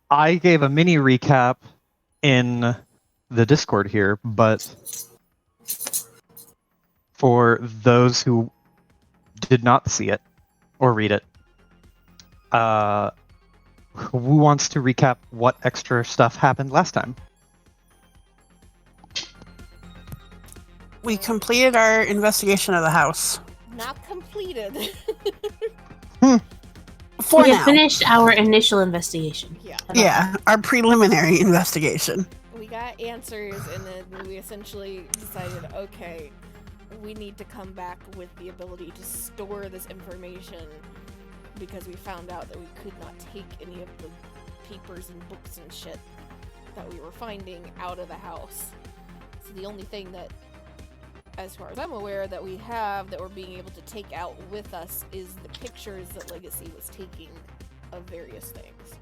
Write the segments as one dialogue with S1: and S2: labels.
S1: I gave a mini recap in the Discord here, but for those who did not see it or read it, who wants to recap what extra stuff happened last time?
S2: We completed our investigation of the house.
S3: Not completed.
S2: For
S4: we
S2: now.
S4: have finished our initial investigation.
S2: Yeah, our preliminary investigation.
S3: We got answers, and then we essentially decided, okay, we need to come back with the ability to store this information, because we found out that we could not take any of the papers and books and shit that we were finding out of the house. So the only thing that, as far as I'm aware, that we have that we're being able to take out with us is the pictures that Legacy was taking of various things.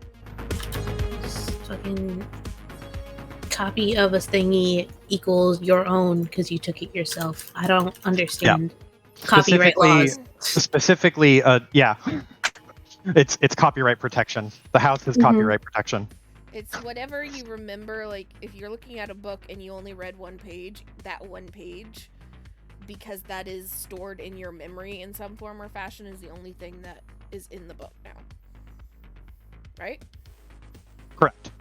S4: Just fucking copy of a thingy equals your own because you took it yourself. I don't understand copyright laws.
S1: Specifically, yeah. It's copyright protection. The house is copyright protection.
S3: It's whatever you remember, like, if you're looking at a book and you only read one page, that one page, because that is stored in your memory in some form or fashion, is the only thing that is in the book now. Right?
S1: Correct.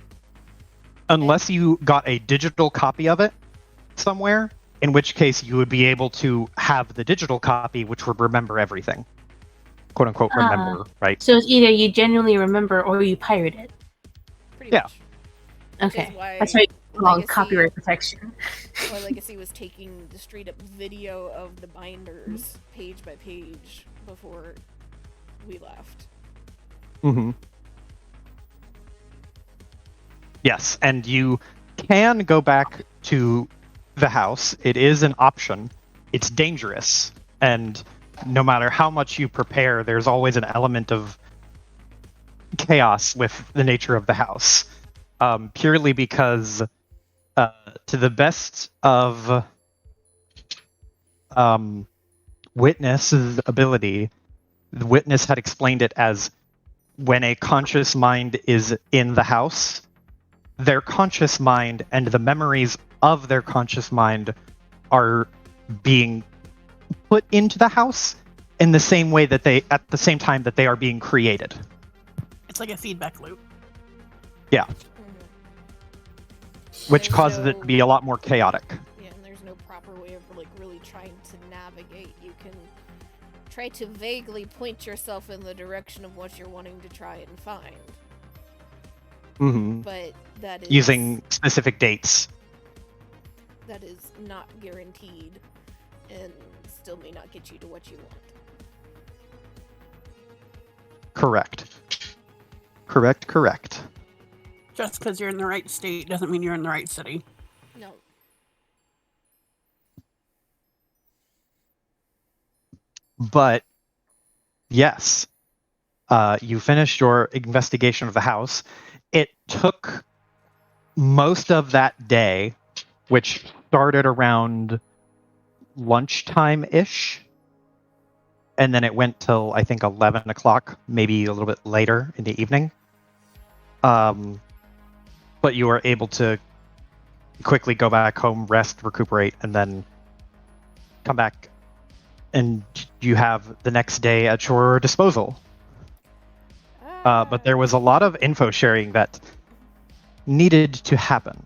S1: Unless you got a digital copy of it somewhere, in which case you would be able to have the digital copy, which would remember everything. Quote unquote remember, right?
S4: So it's either you genuinely remember or you pirate it.
S3: Pretty
S1: Yeah.
S3: much.
S4: Okay. That's right. Long copyright protection.
S3: Why Legacy was taking the straight up video of the binders page by page before we left.
S1: Mm-hmm. Yes, and you can go back to the house. It is an option. It's dangerous, and no matter how much you prepare, there's always an element of chaos with the nature of the house. Purely because, to the best of Witness's ability, the Witness had explained it as when a conscious mind is in the house, their conscious mind and the memories of their conscious mind are being put into the house in the same way that they, at the same time that they are being created.
S2: It's like a feedback loop.
S1: Yeah. Which causes it to be a lot more chaotic.
S3: Yeah, and there's no proper way of like really trying to navigate. You can try to vaguely point yourself in the direction of what you're wanting to try and find.
S1: Mm-hmm.
S3: But that is
S1: using specific dates.
S3: That is not guaranteed, and still may not get you to what you want.
S1: Correct. Correct.
S2: Just because you're in the right state doesn't mean you're in the right city.
S3: No.
S1: But yes, you finished your investigation of the house. It took most of that day, which started around lunchtime-ish, and then it went till, I think, 11 o'clock, maybe a little bit later in the evening. But you were able to quickly go back home, rest, recuperate, and then come back, and you have the next day at your disposal. But there was a lot of info sharing that needed to happen.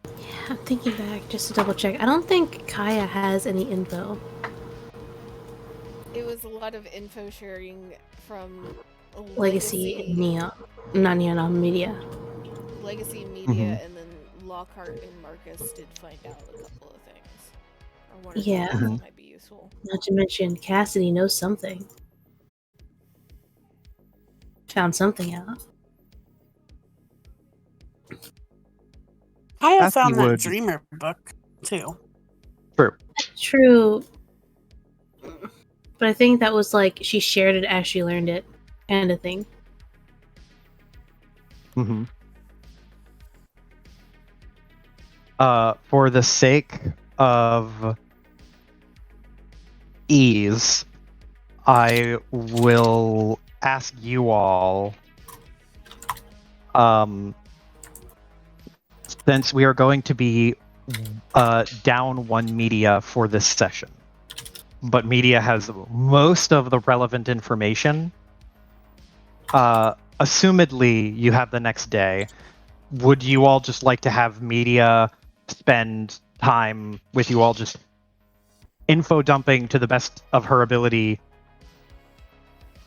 S4: Yeah, I'm thinking back just to double check. I don't think Kaya has any info.
S3: It was a lot of info sharing from
S4: Legacy and Neon. Not Neon, Media.
S3: Legacy and Media, and then Lockhart and Marcus did find out a couple of things. Or one or two things that might be useful.
S4: Not to mention Cassidy knows something. Found something out.
S2: I have found that Dreamer book, too.
S4: True. But I think that was like she shared it as she learned it, kind of thing.
S1: Mm-hmm. For the sake of ease, I will ask you all, since we are going to be down one media for this session, but media has most of the relevant information. Assumedly, you have the next day. Would you all just like to have media spend time with you all just info dumping to the best of her ability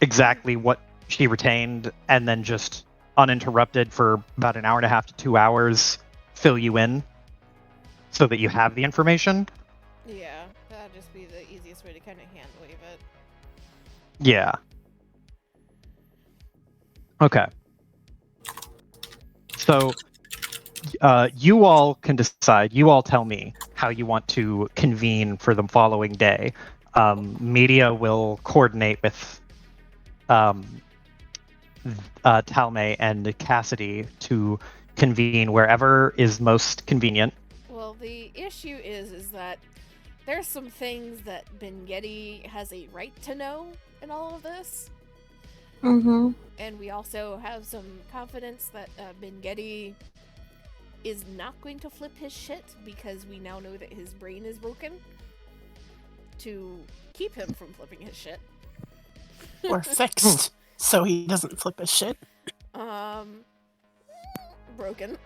S1: exactly what she retained, and then just uninterrupted for about an hour and a half to 2 hours fill you in so that you have the information?
S3: Yeah, that'd just be the easiest way to kind of hand wave it.
S1: Yeah. Okay. So you all can decide. You all tell me how you want to convene for the following day. Media will coordinate with Talme and Cassidy to convene wherever is most convenient.
S3: Well, the issue is that there's some things that Bengetti has a right to know in all of this.
S4: Mm-hmm.
S3: And we also have some confidence that Bengetti is not going to flip his shit, because we now know that his brain is broken, to keep him from flipping his shit.
S2: Or fixed, so he doesn't flip his shit.
S3: Broken.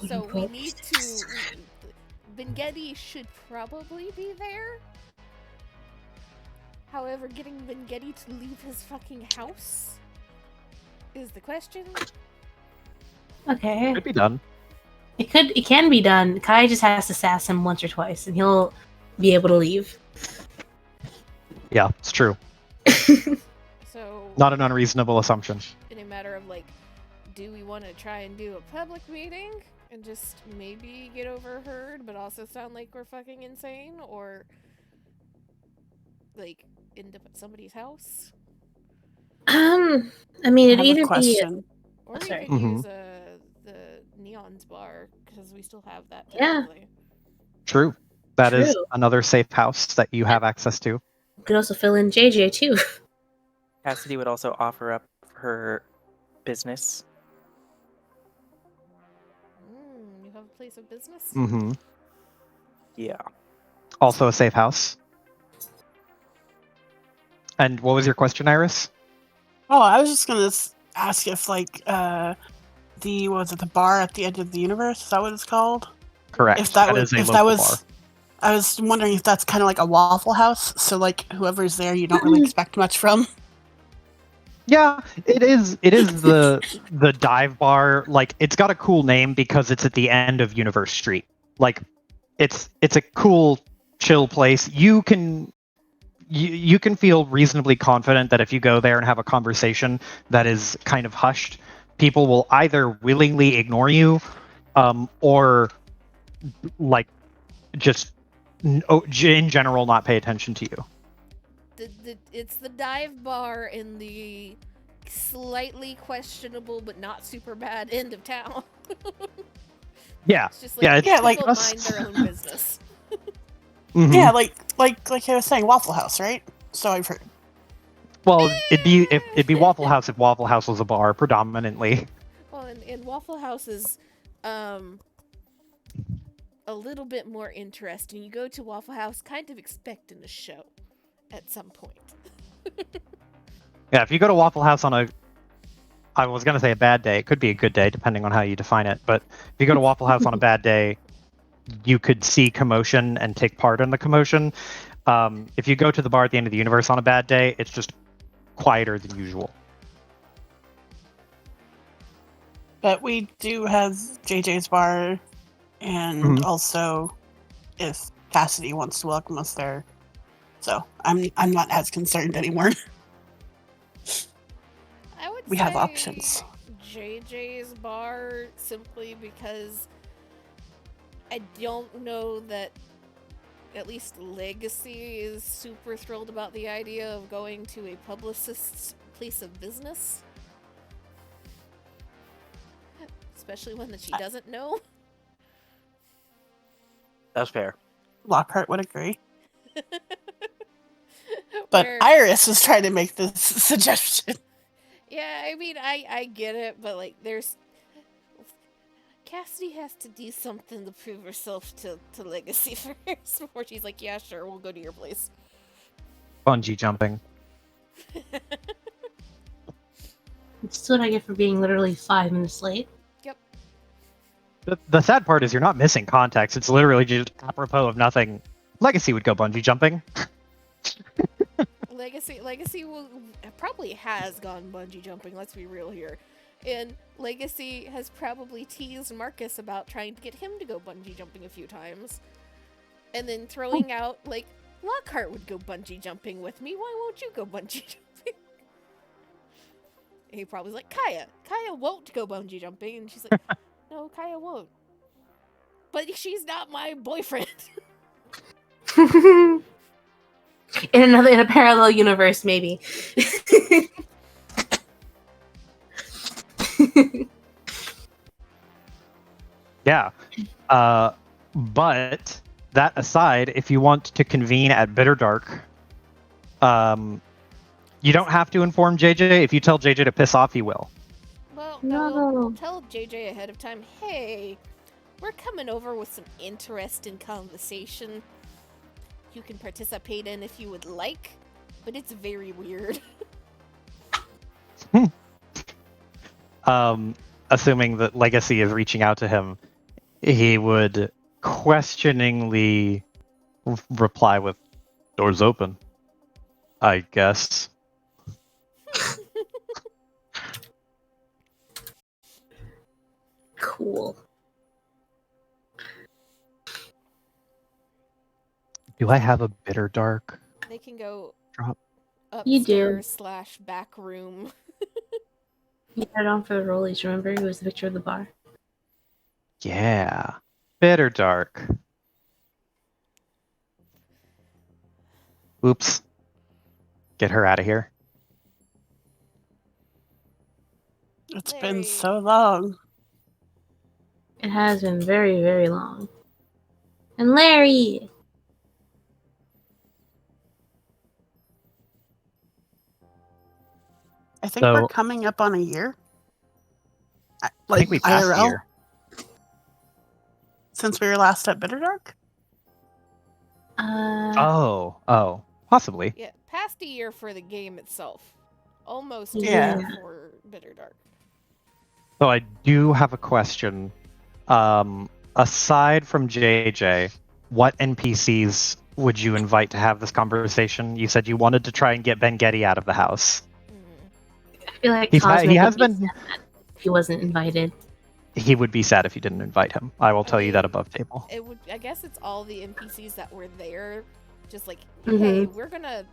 S3: So we need to... Bengetti should probably be there. However, getting Bengetti to leave his fucking house is the question.
S4: Okay.
S1: Could be done.
S4: It can be done. Kai just has to sass him once or twice, and he'll be able to leave.
S1: Yeah, it's true.
S3: So,
S1: Not an unreasonable assumption.
S3: in a matter of like, do we want to try and do a public meeting and just maybe get overheard, but also sound like we're fucking insane, or like end up at somebody's house?
S4: I mean,
S2: I
S4: it'd
S2: have
S4: either
S2: a
S4: be
S2: question.
S3: Or
S4: Sorry.
S3: we could
S1: Mhm.
S3: use the Neon's bar, because we still have that.
S4: Yeah.
S3: technically.
S1: True. That is
S4: True.
S1: another safe house that you have access to.
S4: You could also fill in JJ too.
S5: Cassidy would also offer up her business.
S3: You have a place of business?
S1: Mm-hmm.
S5: Yeah.
S1: Also a safe house. And what was your question, Iris?
S2: Oh, I was just gonna ask if like the bar at the edge of the universe, is that what it's called?
S1: Correct.
S2: If that
S1: is a
S2: if
S1: local
S2: that was
S1: bar.
S2: I was wondering if that's kind of like a Waffle House, so like whoever's there you don't really expect much from.
S1: Yeah, it is. It is the dive bar. Like, it's got a cool name because it's at the end of Universe Street. Like, it's a cool, chill place. You can feel reasonably confident that if you go there and have a conversation that is kind of hushed, people will either willingly ignore you, or like just in general not pay attention to you.
S3: It's the dive bar in the slightly questionable but not super bad end of town.
S1: Yeah,
S3: It's just
S1: yeah,
S3: like,
S2: yeah, like
S3: people
S1: us.
S3: mind their own business.
S1: Mhm.
S2: Yeah, like I was saying, Waffle House, right? So I've heard.
S1: Well, it'd be Waffle House if Waffle House was a bar predominantly.
S3: Well, and Waffle House is a little bit more interesting. You go to Waffle House kind of expecting a show at some point.
S1: Yeah, if you go to Waffle House on I was gonna say a bad day. It could be a good day depending on how you define it. But if you go to Waffle House on a bad day, you could see commotion and take part in the commotion. If you go to the bar at the end of the universe on a bad day, it's just quieter than usual.
S2: But we do have JJ's bar, and
S1: Mhm.
S2: also if Cassidy wants to welcome us there, so I'm not as concerned anymore.
S3: I would
S2: We have
S3: say
S2: options.
S3: JJ's bar, simply because I don't know that at least Legacy is super thrilled about the idea of going to a publicist's place of business. Especially one that she doesn't know.
S5: That's fair.
S2: Lockhart would agree. But
S3: Where-
S2: Iris was trying to make this suggestion.
S3: Yeah, I mean, I get it, but like, there's Cassidy has to do something to prove herself to Legacy first before she's like, yeah, sure, we'll go to your place.
S1: Bungee jumping.
S4: That's what I get for being literally 5 minutes late.
S1: The sad part is you're not missing context. It's literally just apropos of nothing. Legacy would go bungee jumping.
S3: Legacy probably has gone bungee jumping, let's be real here. And Legacy has probably teased Marcus about trying to get him to go bungee jumping a few times. And then throwing out, like, Lockhart would go bungee jumping with me, why won't you go bungee jumping? And he probably's like, Kaya won't go bungee jumping. And she's like, no, Kaya won't. But she's not my boyfriend.
S4: In a parallel universe, maybe.
S1: Yeah. But that aside, if you want to convene at Bitterdark, you don't have to inform JJ. If you tell JJ to piss off, he will.
S3: Well,
S4: No.
S3: no, we'll tell JJ ahead of time, hey, we're coming over with some interesting conversation you can participate in if you would like, but it's very weird.
S1: Assuming that Legacy is reaching out to him, he would questioningly reply with, "Doors open, I guess."
S4: Cool.
S1: Do I have a Bitterdark
S3: They can go
S1: drop?
S4: You do.
S3: upstairs / back room.
S4: You had it on for the rollies, remember? It was the picture of the bar.
S1: Yeah. Bitterdark. Oops. Get her out of here.
S2: It's
S3: Larry.
S2: been so long.
S4: It has been very, very long. And Larry!
S2: I think
S1: So-
S2: we're coming up on a year.
S1: I
S2: Like
S1: think we passed
S2: IRL,
S1: here.
S2: since we were last at Bitterdark.
S1: Oh. Possibly.
S3: Yeah, past a year for the game itself. Almost a
S2: Yeah.
S3: year for Bitterdark.
S1: So I do have a question. Aside from JJ, what NPCs would you invite to have this conversation? You said you wanted to try and get Ben Getty out of the house.
S3: Mm.
S4: I feel like
S1: He
S4: Cosmic
S1: has
S4: would be
S1: been.
S4: sad if he wasn't invited.
S1: He would be sad if you didn't invite him. I will tell you that
S3: mean,
S1: above table.
S3: It would. I guess it's all the NPCs that were there. Just like,
S4: Mhm.
S3: hey, we're gonna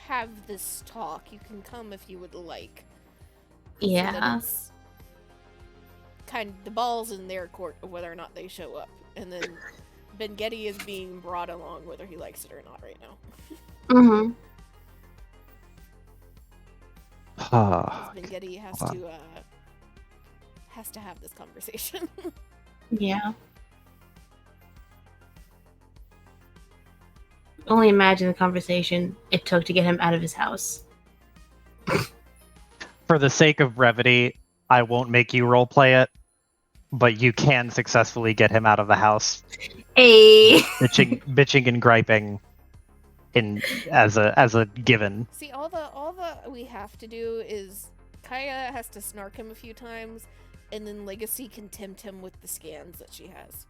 S3: have this talk. You can come if you would like. So that
S4: Yeah.
S3: it's kind of the ball's in their court of whether or not they show up, and then Ben Getty is being brought along whether he likes it or not right now.
S4: Mm-hmm.
S3: 'Cause Ben Getty has
S1: Hold
S3: to have this conversation.
S4: Yeah. Only imagine the conversation it took to get him out of his house.
S1: For the sake of brevity, I won't make you roleplay it, but you can successfully get him out of the house,
S4: Hey!
S1: bitching and griping, as a given.
S3: See, all the we have to do is Kaya has to snark him a few times, and then Legacy can tempt him with the scans that she has.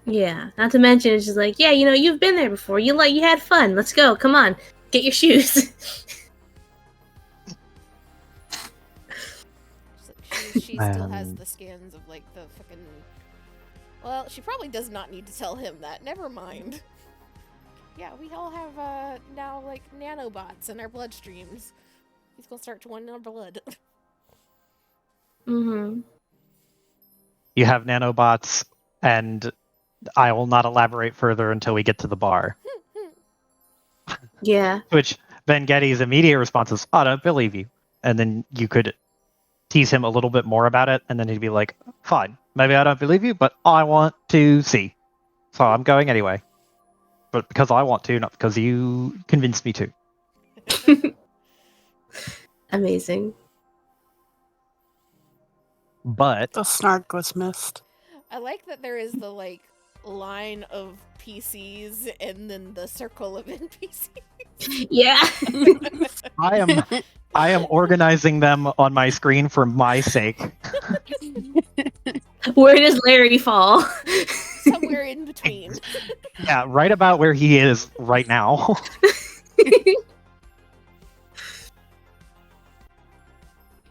S4: Yeah, not to mention it's just like, yeah, you've been there before. You had fun. Let's go. Come on. Get your shoes.
S3: She still has
S1: Man.
S3: the scans of like the fucking. Well, she probably does not need to tell him that. Never mind. Yeah, we all have now like nanobots in our bloodstreams. He's gonna start to want our blood.
S4: Mm-hmm.
S1: You have nanobots, and I will not elaborate further until we get to the bar.
S4: Yeah.
S1: Which Ben Getty's immediate response is, "I don't believe you," and then you could tease him a little bit more about it, and then he'd be like, "Fine, maybe I don't believe you, but I want to see, so I'm going anyway. But because I want to, not because you convinced me to."
S4: Amazing.
S1: But
S2: The snark was missed.
S3: I like that there is the like line of PCs and then the circle of NPCs.
S4: Yeah.
S1: I am organizing them on my screen for my sake.
S4: Where does Larry fall?
S3: Somewhere in between.
S1: Yeah, right about where he is right now.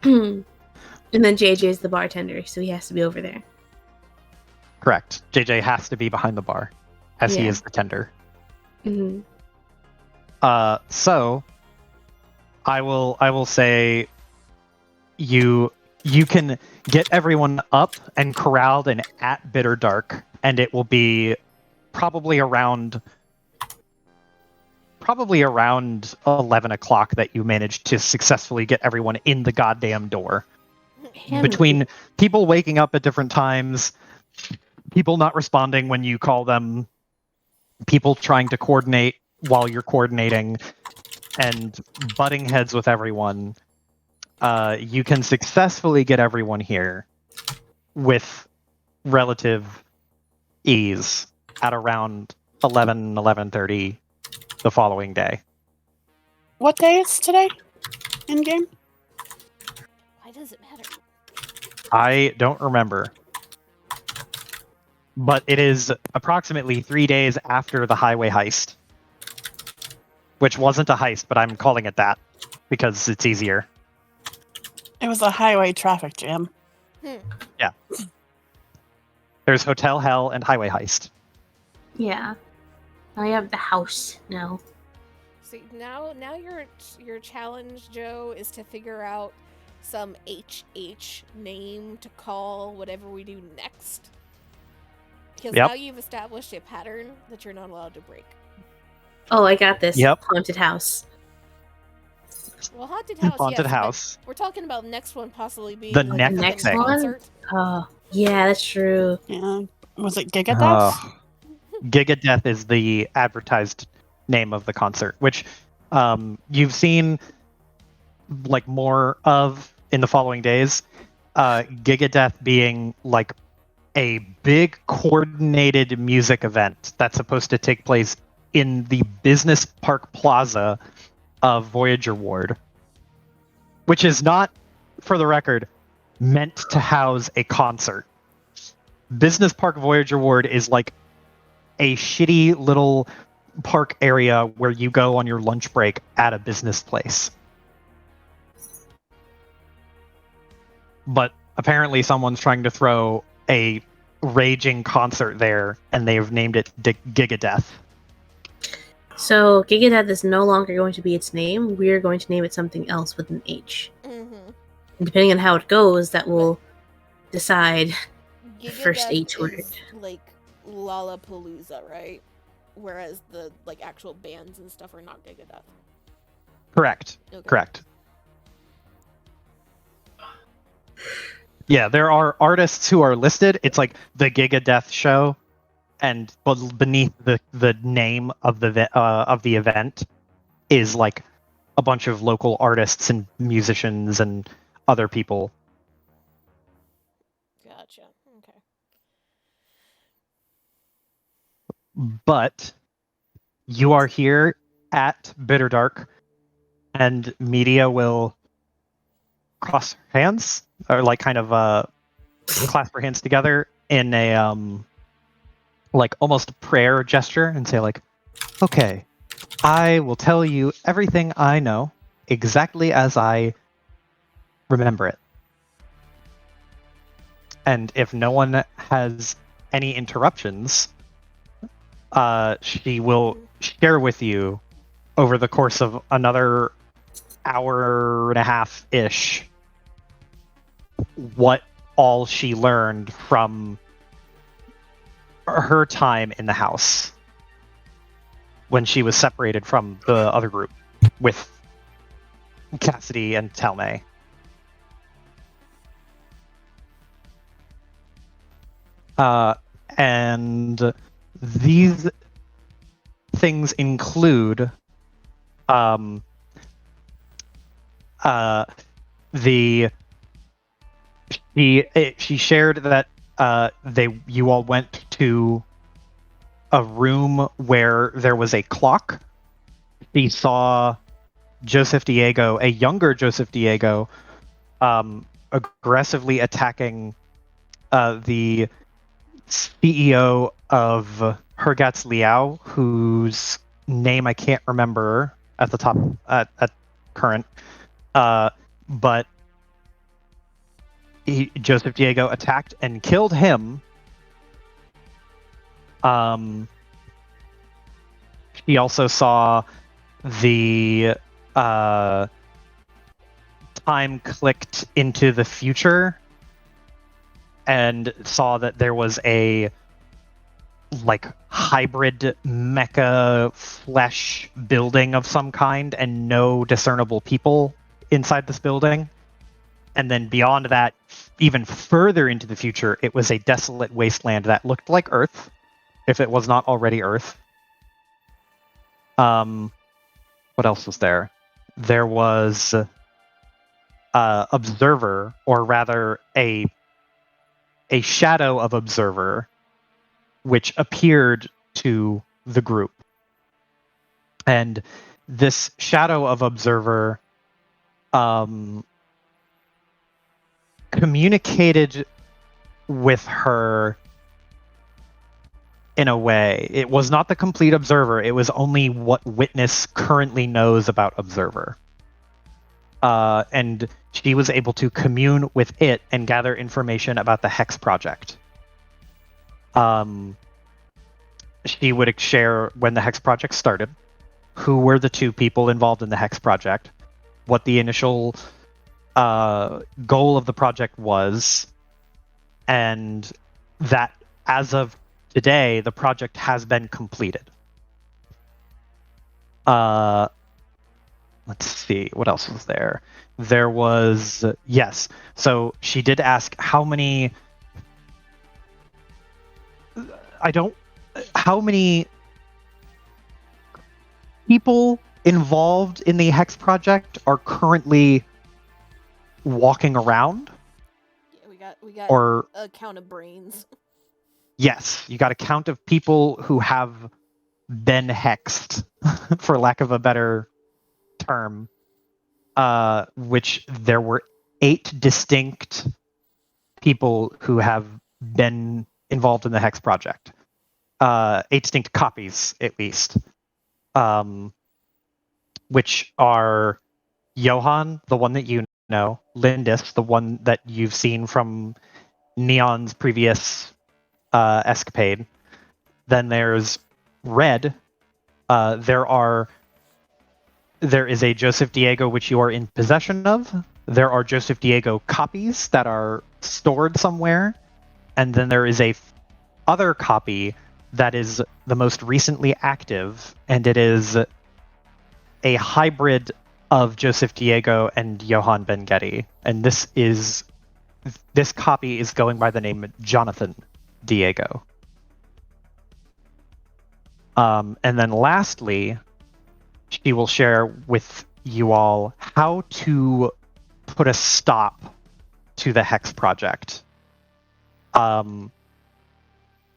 S4: And then JJ's the bartender, so he has to be over there.
S1: Correct. JJ has to be behind the bar, as he
S4: Yeah.
S1: is the tender.
S4: Mhm.
S1: So I will say you can get everyone up and corralled and at Bitter Dark, and it will be probably around 11 o'clock that you manage to successfully get everyone in the goddamn door.
S4: Man,
S1: Between people waking up at different times, people not responding when you call them, people trying to coordinate while you're coordinating, and butting heads with everyone, you can successfully get everyone here with relative ease at around 11:30 the following day.
S2: What day is today? In game?
S3: Why does it matter?
S1: I don't remember. But it is approximately 3 days after the highway heist. Which wasn't a heist, but I'm calling it that because it's easier.
S2: It was a highway traffic jam.
S1: Yeah. There's Hotel Hell and Highway Heist.
S4: yeah. I have the house now.
S3: See, now your challenge, Joe, is to figure out some HH name to call whatever we do next. Because
S1: Yep.
S3: now you've established a pattern that you're not allowed to break.
S4: Oh, I got this.
S1: Yep.
S4: Haunted house.
S3: Well, haunted house.
S1: Haunted
S3: yes,
S1: house.
S3: but we're talking about next one possibly being
S1: The
S3: like
S1: next
S3: a
S1: thing.
S3: concert.
S4: Oh, yeah, that's true.
S2: Yeah. Was it Gigadeath?
S1: Gigadeath is the advertised name of the concert, which you've seen like more of in the following days. Gigadeath being like a big coordinated music event that's supposed to take place in the Business Park Plaza of Voyager Ward, which is not, for the record, meant to house a concert. Business Park Voyager Ward is like a shitty little park area where you go on your lunch break at a business place. But apparently someone's trying to throw a raging concert there, and they've named it Gigadeath.
S4: So Gigadeath is no longer going to be its name. We're going to name it something else with an H.
S3: Mm-hmm.
S4: And depending on how it goes, that will decide the first
S3: Gigadeath
S4: H word.
S3: is like Lollapalooza, right? Whereas the like actual bands and stuff are not Gigadeath.
S1: Correct.
S3: Okay.
S1: Correct. Yeah, there are artists who are listed. It's like the Gigadeath show, and beneath the name of the event is like a bunch of local artists and musicians and other people.
S3: Gotcha. Okay.
S1: But you are here at Bitter Dark, and media will cross hands or like kind of clasp her hands together in a like almost prayer gesture and say like, okay, I will tell you everything I know exactly as I remember it. And if no one has any interruptions, she will share with you over the course of another hour and a half ish what all she learned from her time in the house when she was separated from the other group with Cassidy and Telme. And these things include She shared that you all went to a room where there was a clock. She saw Joseph Diego, a younger Joseph Diego, aggressively attacking the CEO of Hergatz Liao, whose name I can't remember at the top at current. But Joseph Diego attacked and killed him. He also saw the time clicked into the future and saw that there was a hybrid mecha flesh building of some kind and no discernible people inside this building. And then beyond that, even further into the future, it was a desolate wasteland that looked like Earth, if it was not already Earth. What else was there? There was Observer, or rather a shadow of Observer, which appeared to the group. And this shadow of Observer communicated with her in a way. It was not the complete Observer. It was only what Witness currently knows about Observer. And she was able to commune with it and gather information about the Hex Project. She would share when the Hex Project started, who were the two people involved in the Hex Project, what the initial goal of the project was, and that as of today, the project has been completed. Let's see, what else was there? There was, yes. So she did ask how many people involved in the Hex Project are currently walking around.
S3: Yeah, we got
S1: or
S3: a count of brains.
S1: Yes, you got a count of people who have been hexed, for lack of a better term. Which there were 8 distinct people who have been involved in the Hex Project. 8 distinct copies, at least. Which are Johan, the one that you know, Lindis, the one that you've seen from Neon's previous escapade. Then there's Red. There is a Joseph Diego which you are in possession of. There are Joseph Diego copies that are stored somewhere. And then there is a other copy that is the most recently active, and it is a hybrid of Joseph Diego and Johann Ben Getty. And this copy is going by the name Jonathan Diego. And then lastly, she will share with you all how to put a stop to the Hex Project. The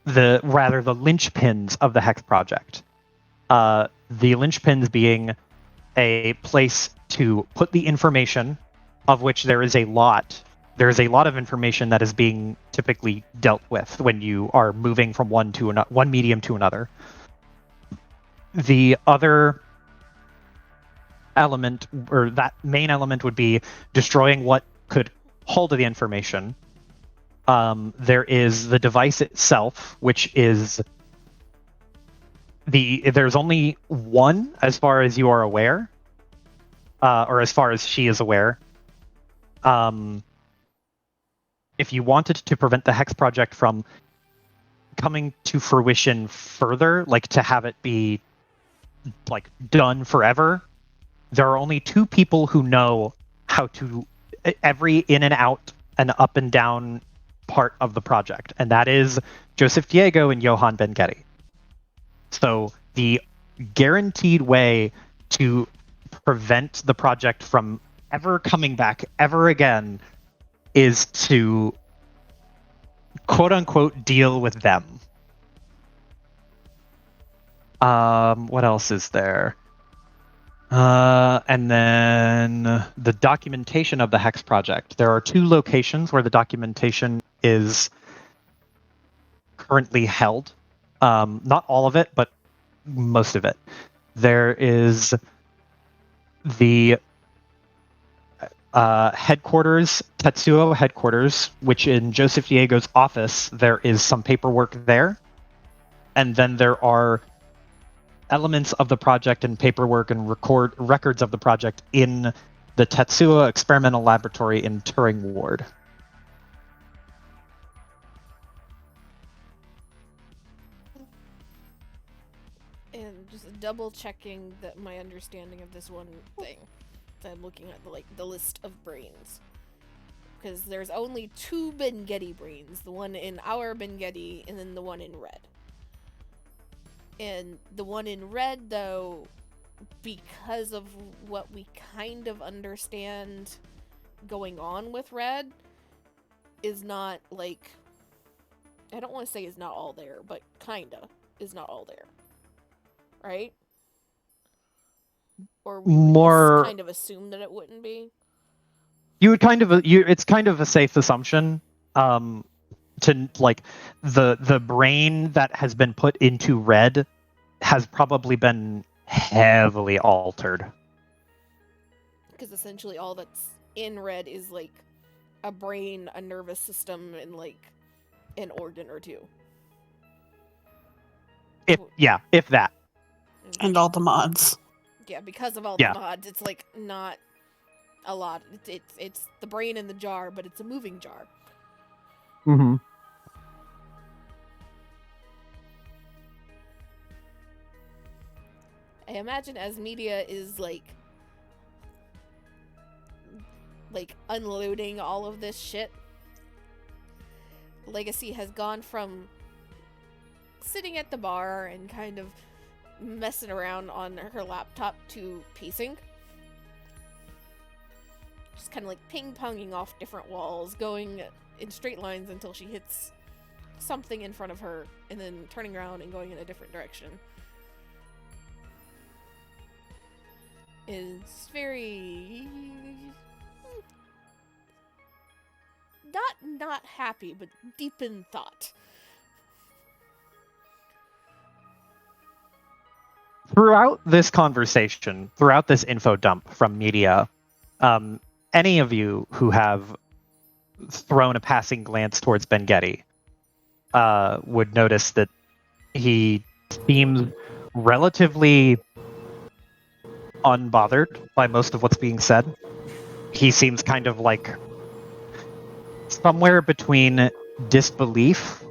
S1: linchpins of the Hex Project. The linchpins being a place to put the information, of which there is a lot. There's a lot of information that is being typically dealt with when you are moving from one medium to another. The other element, or that main element, would be destroying what could hold the information. There is the device itself, which is there's only one, as far as you are aware, or as far as she is aware. If you wanted to prevent the Hex Project from coming to fruition further, to have it be done forever, there are only 2 people who know how to every in and out and up and down part of the project, and that is Joseph Diego and Johann Ben Getty. So the guaranteed way to prevent the project from ever coming back ever again is to quote unquote deal with them. What else is there? And then the documentation of the Hex project. There are 2 locations where the documentation is currently held. Not all of it, but most of it. There is the headquarters, Tetsuo headquarters, which in Joseph Diego's office, there is some paperwork there. And then there are elements of the project and paperwork and records of the project in the Tetsuo Experimental Laboratory in Turing Ward.
S3: And just double checking that my understanding of this one thing. So I'm looking at the list of brains. Because there's only 2 Ben-Getty brains. The one in our Ben-Getty and then the one in red. And the one in red, though, because of what we kind of understand going on with red, is not, like... I don't want to say is not all there, but kinda is not all there. Right? Or we would
S1: More
S3: kind of assume that it wouldn't be.
S1: You would kind of it's kind of a safe assumption to like the brain that has been put into red has probably been heavily altered.
S3: Because essentially all that's in red is like a brain, a nervous system, and like an organ or 2.
S1: If that.
S2: And all the mods.
S3: Yeah, because of all
S1: Yeah.
S3: the mods, it's like not a lot. It's the brain in the jar, but it's a moving jar.
S1: Mm-hmm.
S3: I imagine as media is like unloading all of this shit, Legacy has gone from sitting at the bar and kind of messing around on her laptop to pacing. Just kind of like ping-ponging off different walls, going in straight lines until she hits something in front of her, and then turning around and going in a different direction. It's very... not happy, but deep in thought.
S1: Throughout this conversation, throughout this info dump from media, any of you who have thrown a passing glance towards Ben-Getty would notice that he seems relatively unbothered by most of what's being said. He seems kind of like somewhere between disbelief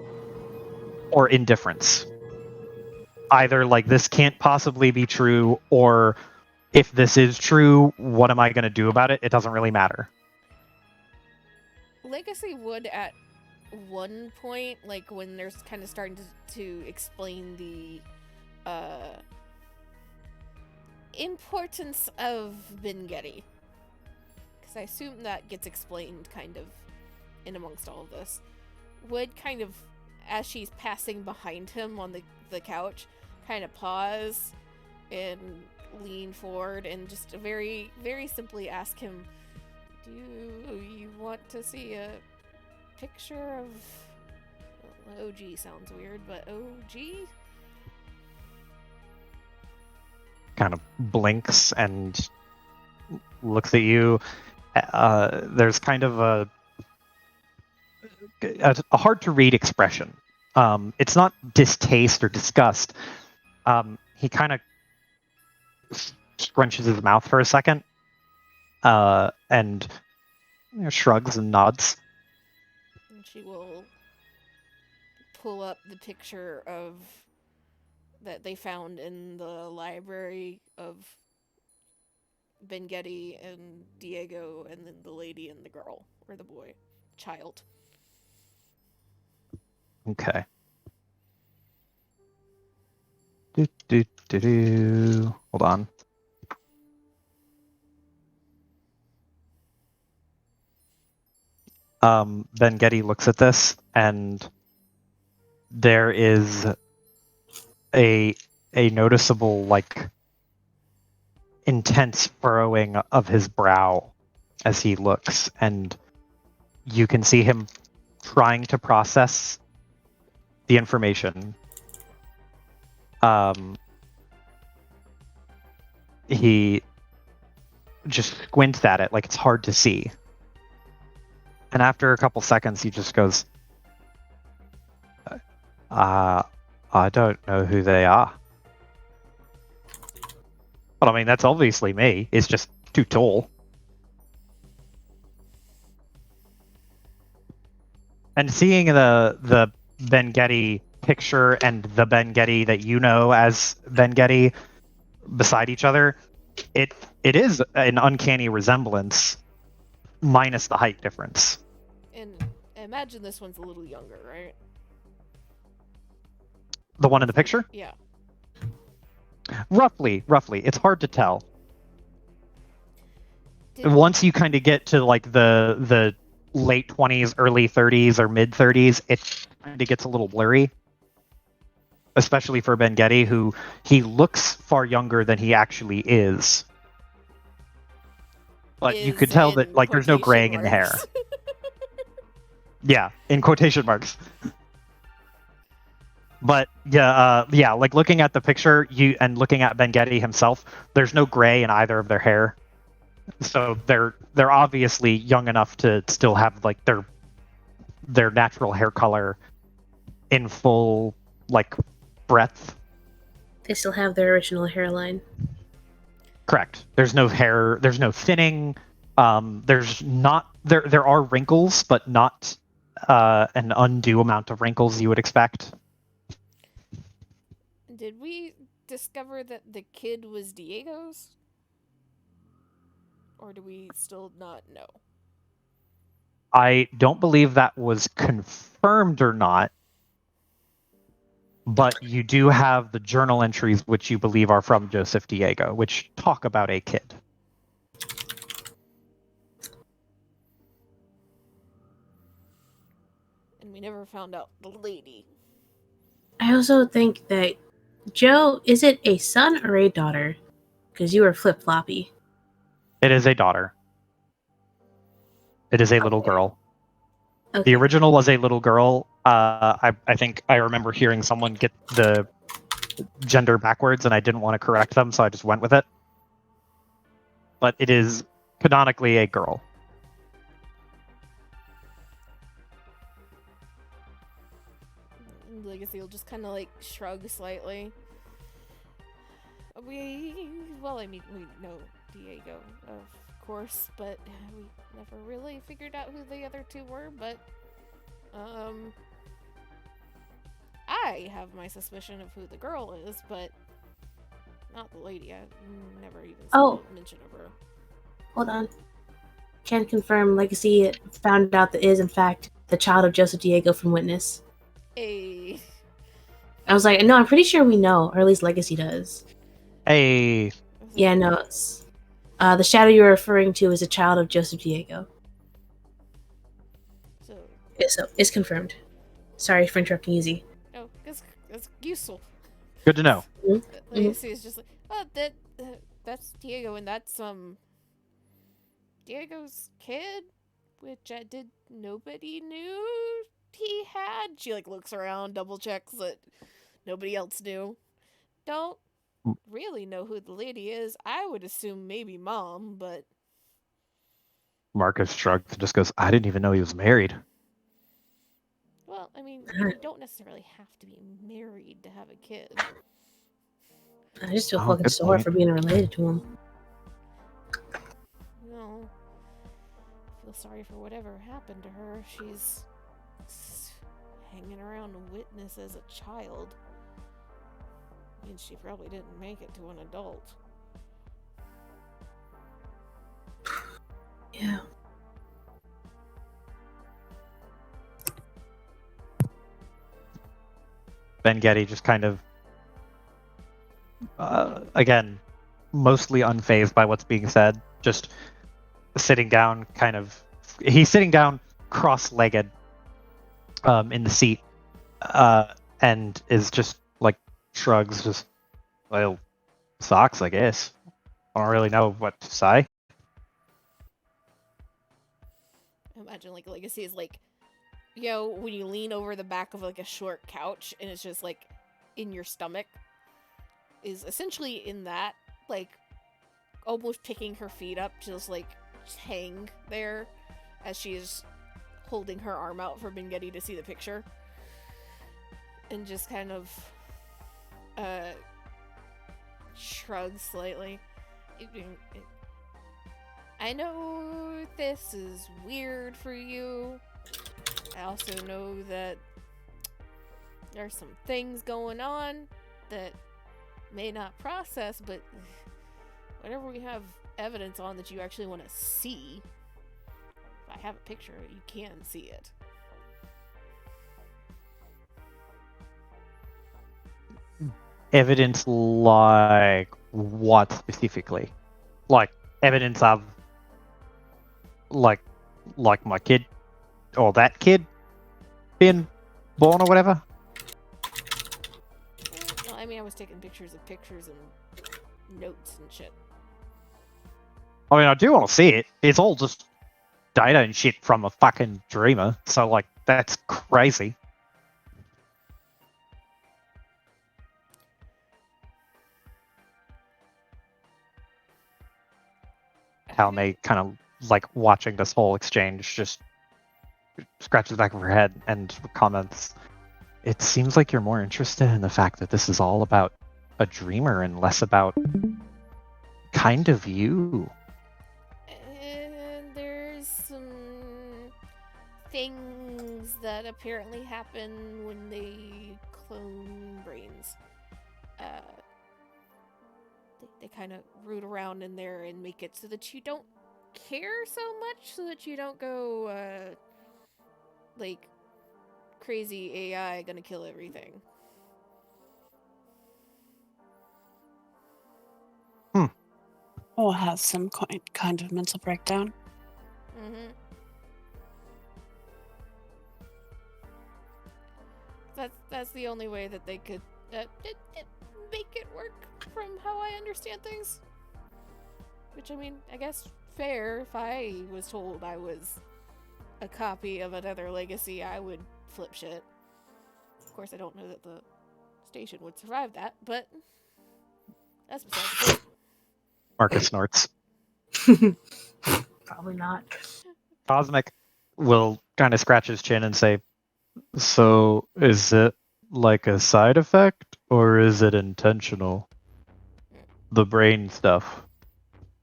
S1: or indifference. Either like this can't possibly be true, or if this is true, what am I going to do about it? It doesn't really matter.
S3: Legacy would at one point, like when there's kind of starting to explain the importance of Ben-Getty, because I assume that gets explained kind of in amongst all of this, would kind of, as she's passing behind him on the couch, kind of pause and lean forward and just very, very simply ask him, do you want to see a picture of... Well, OG sounds weird, but OG?
S1: Kind of blinks and looks at you. There's kind of a hard to read expression. It's not distaste or disgust. He kind of scrunches his mouth for a second and shrugs and nods.
S3: And she will pull up the picture of that they found in the library of Ben-Getty and Diego, and then the lady and the girl, or the boy, child.
S1: Okay. Hold on. Ben Getty looks at this, and there is a noticeable, like, intense furrowing of his brow as he looks, and you can see him trying to process the information. He just squints at it like it's hard to see. And after a couple seconds, he just goes, I don't know who they are. But I mean, that's obviously me. It's just too tall. And seeing the Ben Getty picture and the Ben Getty that you know as Ben Getty beside each other, it is an uncanny resemblance, minus the height difference.
S3: And I imagine this one's a little younger, right?
S1: The one in the picture?
S3: Yeah.
S1: Roughly. It's hard to tell.
S3: Did-
S1: Once you kind of get to like the late 20s, early 30s, or mid 30s, it kind of gets a little blurry. Especially for Ben Getty, who he looks far younger than he actually is. But you could tell that like there's no graying in the hair. Yeah, in quotation marks. But yeah, like looking at the picture, and looking at Ben Getty himself, there's no gray in either of their hair. So they're obviously young enough to still have like their natural hair color in full like breadth.
S4: They still have their original hairline.
S1: Correct. There's no hair. There's no thinning. There's not there are wrinkles, but not an undue amount of wrinkles you would expect.
S3: Did we discover that the kid was Diego's? Or do we still not know?
S1: I don't believe that was confirmed or not, but you do have the journal entries which you believe are from Joseph Diego, which talk about a kid.
S3: And we never found out the lady.
S4: I also think that Joe, is it a son or a daughter? Because you were flip-floppy.
S1: It is a daughter. It is a little girl.
S4: Okay.
S1: The original was a little girl. I think I remember hearing someone get the gender backwards, and I didn't want to correct them, so I just went with it. But it is canonically a girl.
S3: Legacy will just kind of like shrug slightly. We know Diego, of course, but we never really figured out who the other two were. But I have my suspicion of who the girl is, but not the lady. I never even saw mention of her.
S4: Hold on. Can confirm Legacy found out that is in fact the child of Joseph Diego from Witness.
S3: Hey.
S4: I was like, no, I'm pretty sure we know, or at least Legacy does.
S1: Hey.
S4: Yeah, no, it's the shadow you're referring to is a child of Joseph Diego.
S3: So
S4: It's confirmed. Sorry for interrupting, Easy.
S3: no, that's useful.
S1: Good to know.
S3: Legacy is just like, oh, that's Diego, and that's Diego's kid, which nobody knew he had. She like looks around, double checks that nobody else knew. Don't really know who the lady is. I would assume maybe mom, but
S1: Marcus shrugs and just goes, I didn't even know he was married.
S3: well, I mean, you don't necessarily have to be married to have a kid.
S4: I just feel
S1: Oh,
S4: fucking
S1: good
S4: sore
S1: point.
S4: for being related to him.
S3: No, I feel sorry for whatever happened to her. She's hanging around a Witness as a child. Means she probably didn't make it to an adult.
S4: Yeah.
S1: Ben Getty just kind of, again, mostly unfazed by what's being said. Just sitting down, he's sitting down cross-legged in the seat, and is just like shrugs, just, well, sucks, I guess. I don't really know what to say.
S3: Imagine like Legacy is like, yo, when you lean over the back of like a short couch and it's just like in your stomach, is essentially in that, like almost picking her feet up to just like hang there as she is holding her arm out for Bengetti to see the picture. And just kind of shrugs slightly. I know this is weird for you. I also know that there's some things going on that may not process, but whenever we have evidence on that you actually want to see, if I have a picture, you can see it.
S1: Evidence like what specifically? Like evidence of like my kid or that kid being born or whatever?
S3: Well, I mean, I was taking pictures of pictures and notes and shit.
S1: I mean, I do want to see it. It's all just data and shit from a fucking dreamer. So, like, that's crazy. May kind of, like, watching this whole exchange, just scratches the back of her head and comments, it seems like you're more interested in the fact that this is all about a dreamer and less about kind of you.
S3: And there's some things that apparently happen when they clone brains. They kind of root around in there and make it so that you don't care so much, so that you don't go, like, crazy AI gonna kill everything.
S2: Or has some kind of mental breakdown.
S3: Mm-hmm. That's the only way that they could make it work from how I understand things. Which, I mean, I guess fair. If I was told I was a copy of another legacy, I would flip shit. Of course, I don't know that the station would survive that, but that's besides the point.
S1: Marcus snorts.
S4: Probably not.
S1: Cosmic will kind of scratch his chin and say, so is it like a side effect or is it intentional? The brain stuff.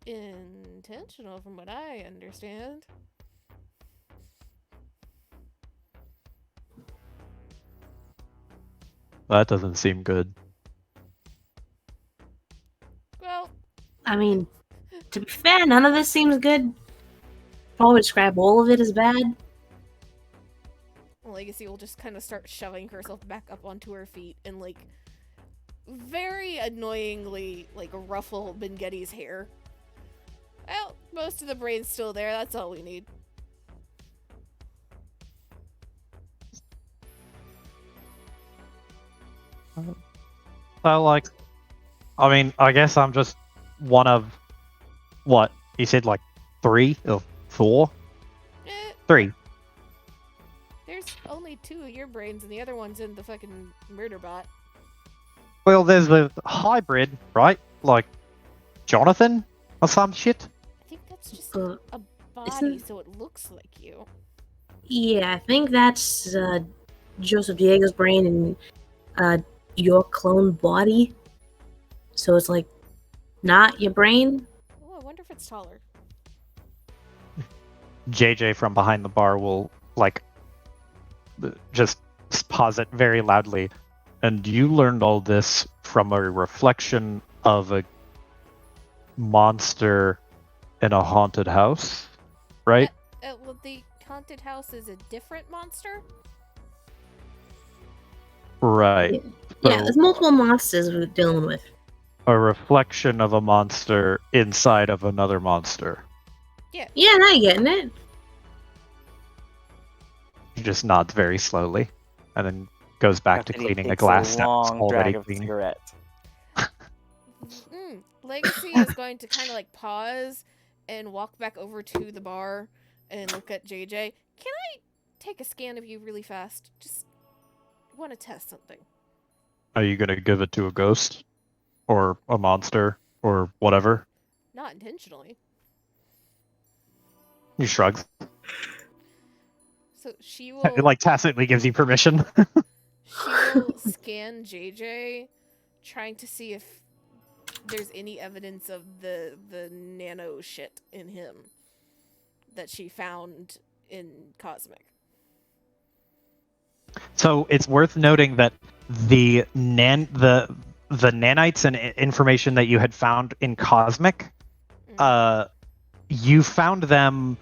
S3: Intentional, from what I understand.
S1: That doesn't seem good.
S3: Well,
S4: I mean, to be fair, none of this seems good. Probably describe all of it as bad.
S3: Legacy will just kind of start shoving herself back up onto her feet and, like, very annoyingly, like, ruffle Bengetti's hair. Well, most of the brain's still there. That's all we need.
S1: So, like, I mean, I guess I'm just one of, what? You said, like, 3 or 4? 3.
S3: There's only 2 of your brains, and the other one's in the fucking murder bot.
S1: Well, there's the hybrid, right? Like, Jonathan or some shit?
S3: I think that's just
S4: Uh,
S3: a body,
S4: isn't-
S3: so it looks like you.
S4: Yeah, I think that's Joseph Diego's brain and your clone body. So it's like not your brain.
S3: Oh, I wonder if it's taller.
S1: JJ from behind the bar will, like, just posit very loudly. And you learned all this from a reflection of a monster in a haunted house, right?
S3: Well, the haunted house is a different monster?
S1: Right.
S4: Yeah,
S1: So,
S4: there's multiple monsters we're dealing with.
S1: a reflection of a monster inside of another monster.
S4: Yeah, now you're getting it.
S1: just nods very slowly, and then goes back to
S5: Cassidy
S1: cleaning a
S5: takes
S1: glass
S5: a
S1: that was
S5: long
S1: already
S5: drag of
S1: clean.
S5: cigarette.
S3: Legacy is going to kind of like pause and walk back over to the bar and look at JJ. Can I take a scan of you really fast? Just want to test something.
S1: Are you gonna give it to a ghost, or a monster, or whatever?
S3: Not intentionally.
S1: He shrugs.
S3: So she
S1: It
S3: will
S1: like tacitly gives you permission.
S3: she will scan JJ, trying to see if there's any evidence of the nano shit in him that she found in Cosmic.
S1: So it's worth noting that the nanites and information that you had found in Cosmic, you found them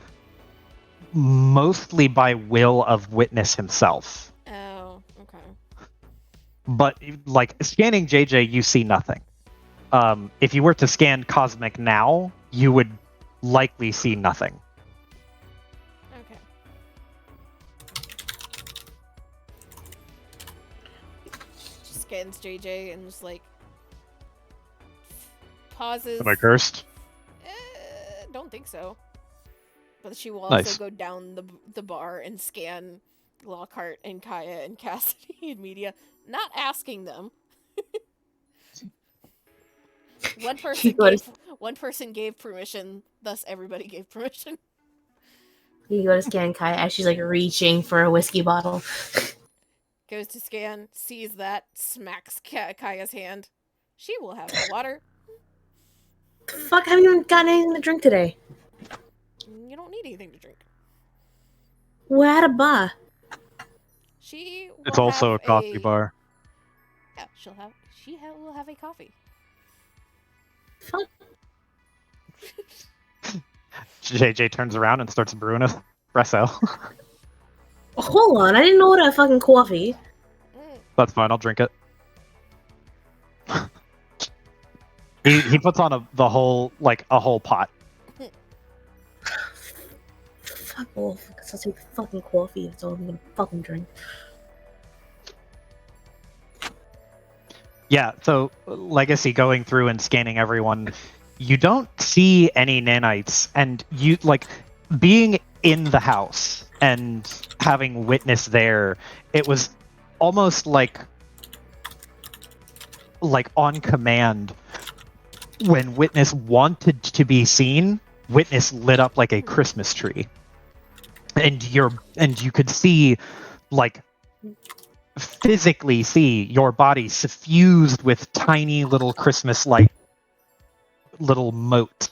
S1: mostly by will of Witness himself.
S3: Oh, okay.
S1: But like scanning JJ, you see nothing. If you were to scan Cosmic now, you would likely see nothing.
S3: Okay. She scans JJ and just like pauses.
S1: Am I cursed?
S3: Don't think so. But she will
S1: Nice.
S3: also go down the bar and scan Lockhart and Kaya and Cassidy and Media, not asking them. One person gave permission, thus everybody gave permission.
S4: You go to scan Kaya as she's like reaching for a whiskey bottle.
S3: Goes to scan, sees that, smacks Kaya's hand. She will have the water.
S4: The fuck, haven't even gotten anything to drink today.
S3: You don't need anything to drink.
S4: We're at a bar.
S3: She will
S1: It's also
S3: have
S1: a coffee bar.
S3: Yeah, she will have a coffee.
S4: Fuck.
S1: JJ turns around and starts brewing a espresso.
S4: Hold on, I didn't know what a fucking coffee.
S1: That's fine, I'll drink it. he puts on a whole pot.
S4: Fuck off, because I'll take fucking coffee. That's all I'm gonna fucking drink.
S1: Yeah, so Legacy going through and scanning everyone, you don't see any nanites, and you like being in the house and having Witness there, it was almost like on command. When Witness wanted to be seen, Witness lit up like a Christmas tree. And you could see, like, physically see your body suffused with tiny little Christmas light, little mote.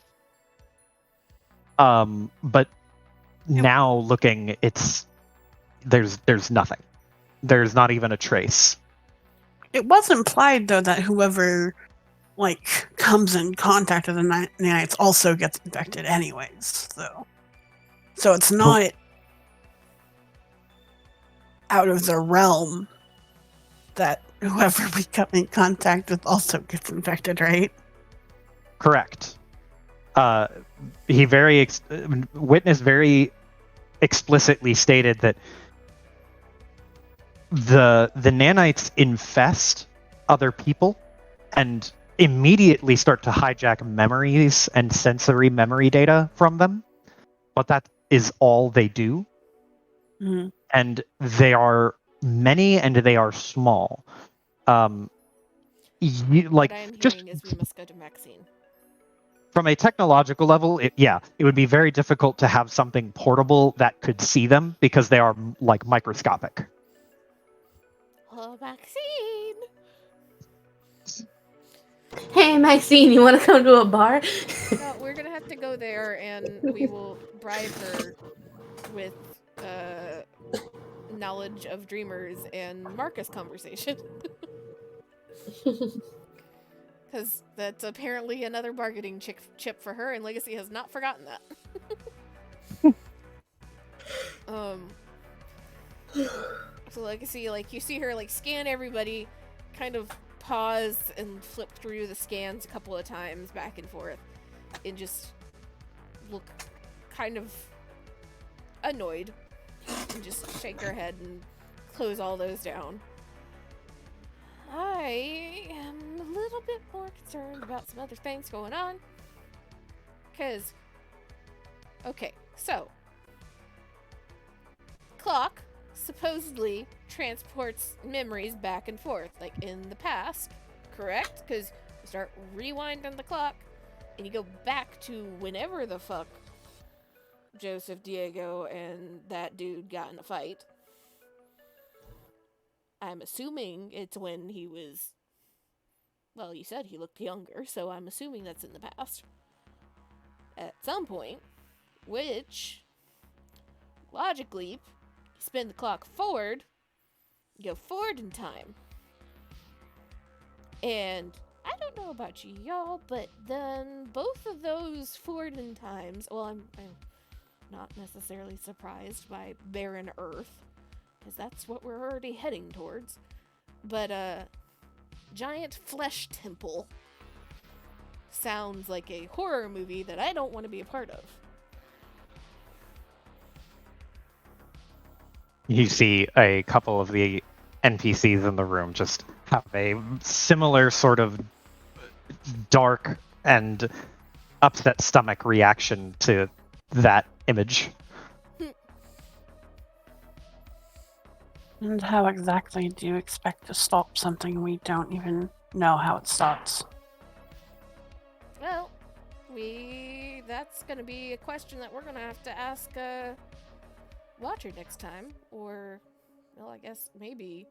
S1: But now looking, there's nothing. There's not even a trace.
S2: It was implied though that whoever like comes in contact with the nanites also gets infected anyways, though. So it's not out of the realm that whoever we come in contact with also gets infected, right?
S1: Correct. Witness very explicitly stated that the nanites infest other people and immediately start to hijack memories and sensory memory data from them, but that is all they do.
S2: Mm-hmm.
S1: And they are many and they are small.
S3: What I am hearing is we must go to Maxine.
S1: From a technological level, it would be very difficult to have something portable that could see them because they are like microscopic.
S3: Oh, Maxine!
S4: Hey, Maxine, you want to come to a bar?
S3: No, we're gonna have to go there, and we will bribe her with knowledge of dreamers and Marcus conversation. Because that's apparently another bargaining chip for her, and Legacy has not forgotten that. So Legacy, like, you see her, like, scan everybody, kind of pause and flip through the scans a couple of times back and forth, and just look kind of annoyed. and just shake her head and close all those down. I am a little bit more concerned about some other things going on. Because, okay, so, clock supposedly transports memories back and forth, like in the past, correct? Because you start rewinding the clock, and you go back to whenever the fuck Joseph, Diego, and that dude got in a fight. I'm assuming it's when he was... Well, you said he looked younger, so I'm assuming that's in the past. At some point, which, logically, you spin the clock forward, you go forward in time. And I don't know about y'all, but then both of those forward in times, well, I'm not necessarily surprised by barren Earth, because that's what we're already heading towards. But giant flesh temple sounds like a horror movie that I don't want to be a part of.
S1: You see a couple of the NPCs in the room just have a similar sort of dark and upset stomach reaction to that image.
S2: And how exactly do you expect to stop something we don't even know how it starts?
S3: Well, that's going to be a question that we're going to have to ask Watcher next time. Or, well, I guess maybe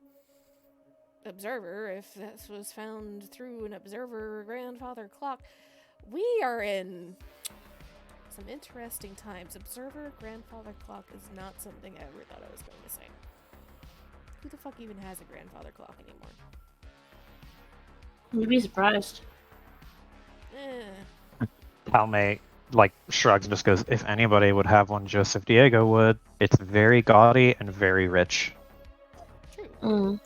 S3: Observer, if this was found through an Observer grandfather clock. We are in some interesting times. Observer grandfather clock is not something I ever thought I was going to say. Who the fuck even has a grandfather clock anymore?
S4: You'd be surprised.
S1: Palme shrugs and just goes, if anybody would have one, Joseph Diego would. It's very gaudy and very rich.
S3: True.
S4: Mm.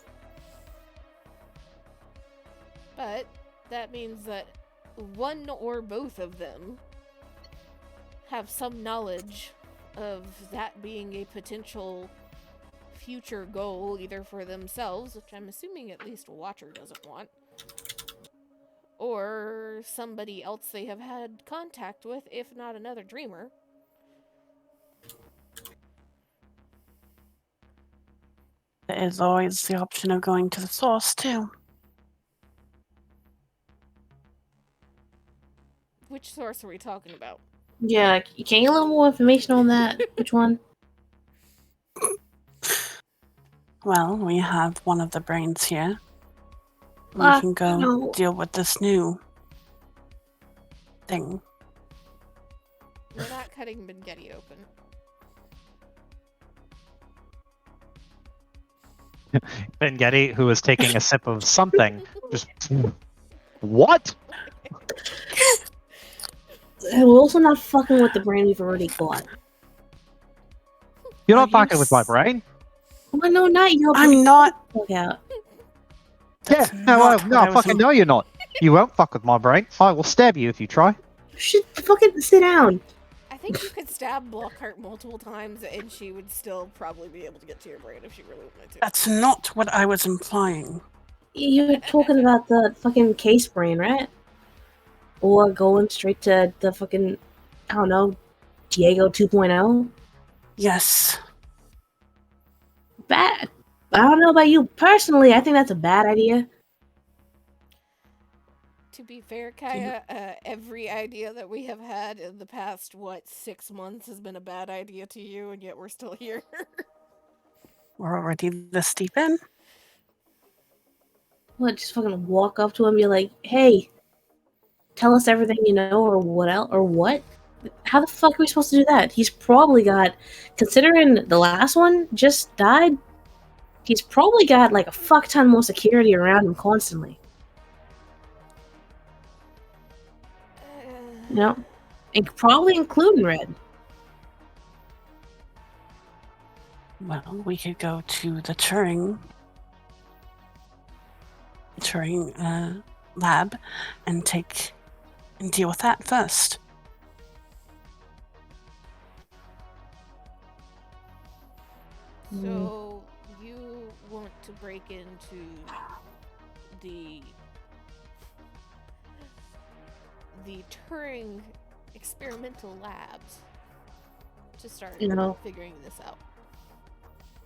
S3: But that means that one or both of them have some knowledge of that being a potential future goal, either for themselves, which I'm assuming at least Watcher doesn't want, or somebody else they have had contact with, if not another dreamer.
S2: There is always the option of going to the source, too.
S3: Which source are we talking about?
S4: Yeah, can you get a little more information on that? Which one?
S2: Well, we have one of the brains here. We can go
S4: no.
S2: deal with this new thing.
S3: We're not cutting Bengetti open.
S1: Bengetti, who is taking a sip of something, just... What?
S4: And we're also not fucking with the brain we've already got.
S1: You're
S2: Are
S1: not
S2: you
S1: fucking with my brain?
S4: Well, no, not your brain.
S2: I'm not.
S4: Fuck out.
S2: That's
S1: Yeah, no,
S2: not what I was
S1: fucking no, you're not. You won't fuck with my brain. I will stab you if you try.
S4: You should fucking sit down.
S3: I think you could stab Blockhart multiple times and she would still probably be able to get to your brain if she really wanted to.
S2: That's not what I was implying.
S4: You're talking about the fucking case brain, right? Or going straight to the fucking, I don't know, Diego 2.0?
S2: Yes.
S4: Bad. I don't know about you personally. I think that's a bad idea.
S3: To be fair, Kaya, every idea that we have had in the past, 6 months has been a bad idea to you, and yet we're still here.
S2: We're already this deep in.
S4: What, just fucking walk up to him and be like, hey, tell us everything you know, or what else, or what? How the fuck are we supposed to do that? He's probably got, considering the last one just died, he's probably got like a fuck ton more security around him constantly. You know? And probably including Red.
S2: Well, we could go to the Turing lab and deal with that first.
S3: So you want to break into the Turing experimental labs to start
S4: No.
S3: figuring this out.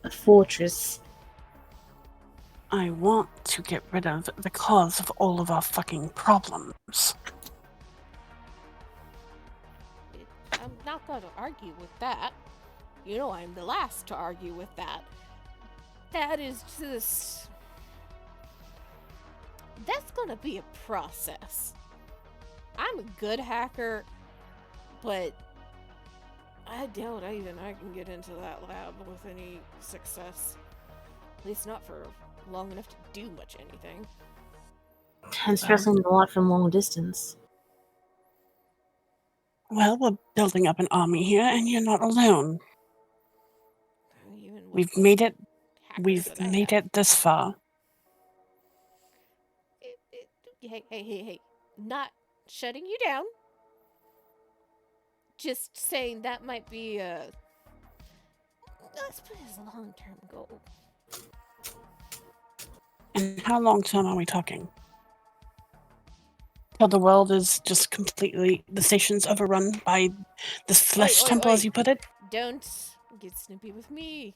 S4: A fortress.
S2: I want to get rid of the cause of all of our fucking problems.
S3: I'm not going to argue with that. You know I'm the last to argue with that. That is just... That's gonna be a process. I'm a good hacker, but I doubt even I can get into that lab with any success. At least not for long enough to do much anything.
S4: And especially a lot from long distance.
S2: Well, we're building up an army here, and you're not alone.
S3: Even with
S2: We've
S3: the
S2: made it.
S3: hackers
S2: We've
S3: that I
S2: made
S3: have.
S2: it this far.
S3: Hey. Not shutting you down. Just saying that might be a... Let's put it as a long-term goal.
S2: And how long term are we talking? Till the world is just completely, the station's overrun by this flesh temple, as you put it?
S3: Don't get snippy with me.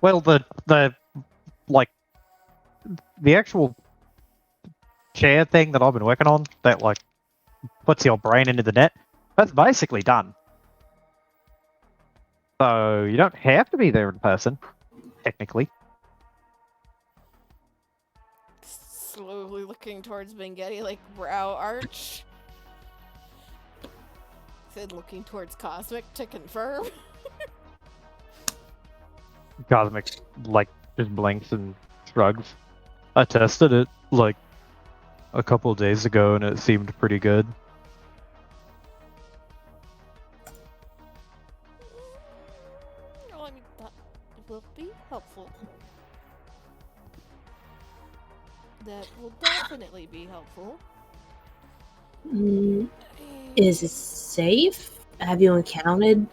S1: Well, the actual chair thing that I've been working on that like puts your brain into the net, that's basically done. So you don't have to be there in person, technically.
S3: Slowly looking towards Bengetti, like brow arch. Then looking towards Cosmic to confirm.
S1: Cosmic like just blinks and shrugs. I tested it like a couple of days ago and it seemed pretty good.
S3: Well, I mean, that will be helpful. That will definitely be helpful.
S4: Is it safe? Have you encountered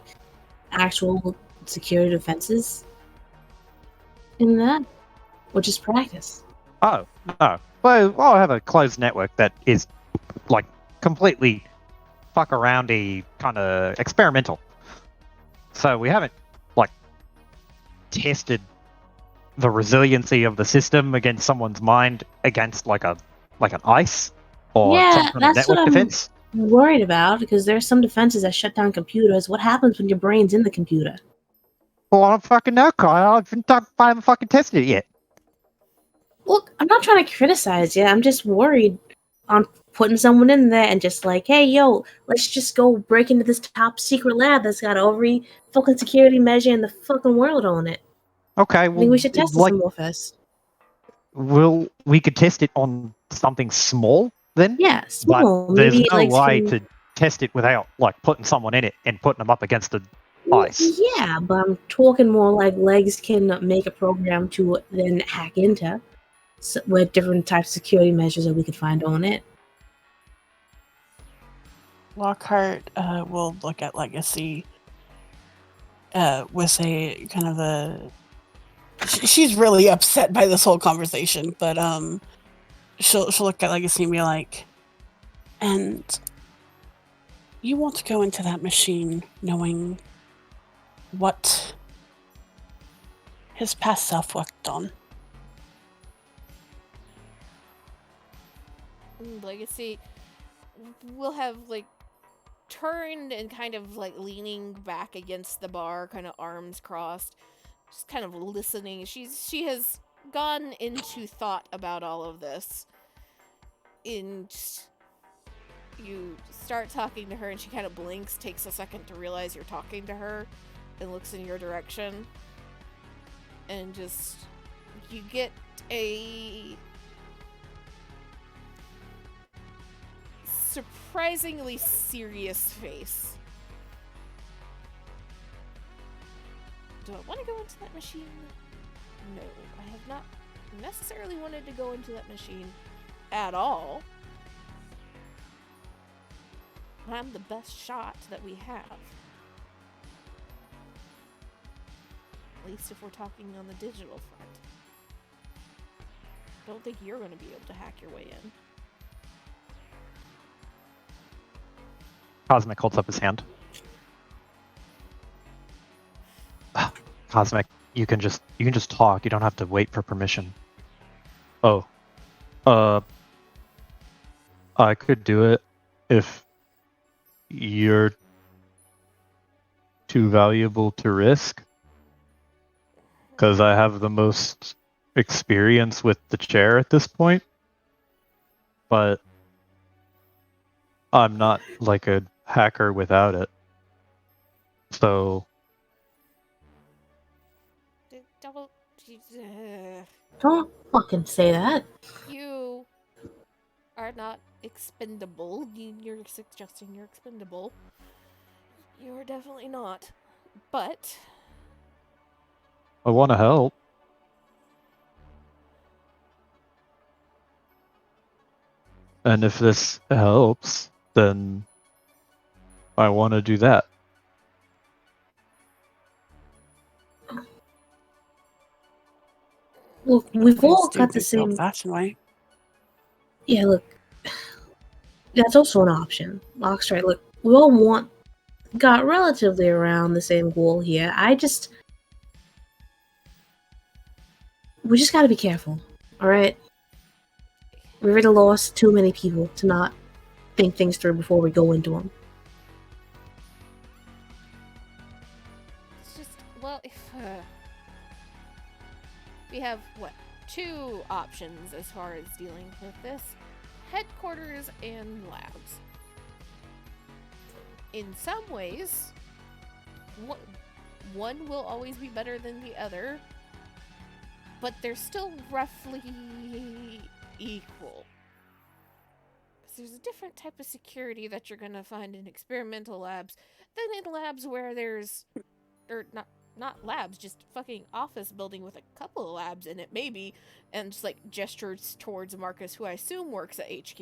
S4: actual security defenses in that? Or just practice?
S1: Oh, no. Well, I'll have a closed network that is like completely fuck aroundy kind of experimental. So we haven't like tested the resiliency of the system against someone's mind against like an ice or some
S4: Yeah,
S1: kind of
S4: that's what
S1: network
S4: I'm
S1: defense.
S4: worried about, because there's some defenses that shut down computers. What happens when your brain's in the computer?
S1: Well, I don't fucking know, Kyle. I haven't fucking tested it yet.
S4: Look, I'm not trying to criticize you. I'm just worried on putting someone in there and just like, hey, yo, let's just go break into this top secret lab that's got every fucking security measure in the fucking world on it.
S1: Okay,
S4: I think we should test this
S1: like,
S4: some more first.
S1: we could test it on something small then?
S4: Yeah,
S1: But
S4: small.
S1: there's
S4: Maybe
S1: no
S4: legs
S1: way
S4: can.
S1: to test it without like putting someone in it and putting them up against the ice.
S4: Yeah, but I'm talking more like legs can make a program to then hack into with different types of security measures that we could find on it.
S2: Lockhart will look at Legacy with a kind of a... She's really upset by this whole conversation, but she'll look at Legacy and be like, and you want to go into that machine knowing what his past self worked on.
S3: Legacy will have like turned and kind of like leaning back against the bar, kind of arms crossed, just kind of listening. She has gone into thought about all of this. And you start talking to her and she kind of blinks, takes a second to realize you're talking to her, and looks in your direction. And just, you get a surprisingly serious face. Do I want to go into that machine? No, I have not necessarily wanted to go into that machine at all. I'm the best shot that we have. At least if we're talking on the digital front. Don't think you're going to be able to hack your way in.
S1: Cosmic holds up his hand. Cosmic, you can just talk. You don't have to wait for permission. Oh, I could do it if you're too valuable to risk. Because I have the most experience with the chair at this point. But I'm not like a hacker without it. So
S3: Double.
S4: Don't fucking say that.
S3: You are not expendable. You're suggesting you're expendable. You're definitely not. But
S1: I want to help. And if this helps, then I want to do that.
S4: Look, we've all
S2: Please
S4: got
S2: do
S4: the same.
S2: fashion way.
S4: Yeah, look, that's also an option. Locke's right. Look, we all got relatively around the same goal here. We just gotta be careful, alright? We already lost too many people to not think things through before we go into them.
S3: it's just, well, if we have what, 2 options as far as dealing with this: headquarters and labs. In some ways, one will always be better than the other, but they're still roughly equal. There's a different type of security that you're gonna find in experimental labs than in labs where there's, or not labs, just fucking office building with a couple of labs in it, maybe, and just like gestures towards Marcus, who I assume works at HQ.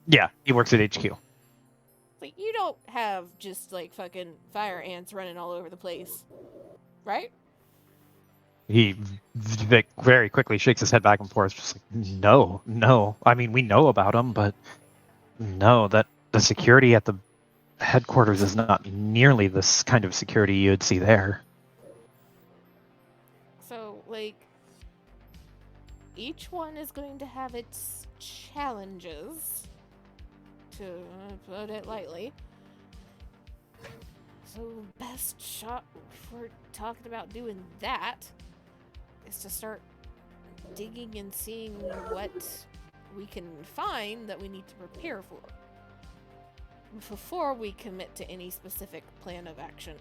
S1: Yeah, he works at HQ.
S3: Like, you don't have just like fucking fire ants running all over the place, right?
S1: He very quickly shakes his head back and forth, just like, no. I mean, we know about him, but no, that the security at the headquarters is not nearly this kind of security you'd see there.
S3: So, like, each one is going to have its challenges, to put it lightly. So, best shot if we're talking about doing that is to start digging and seeing what we can find that we need to prepare for before we commit to any specific plan of action.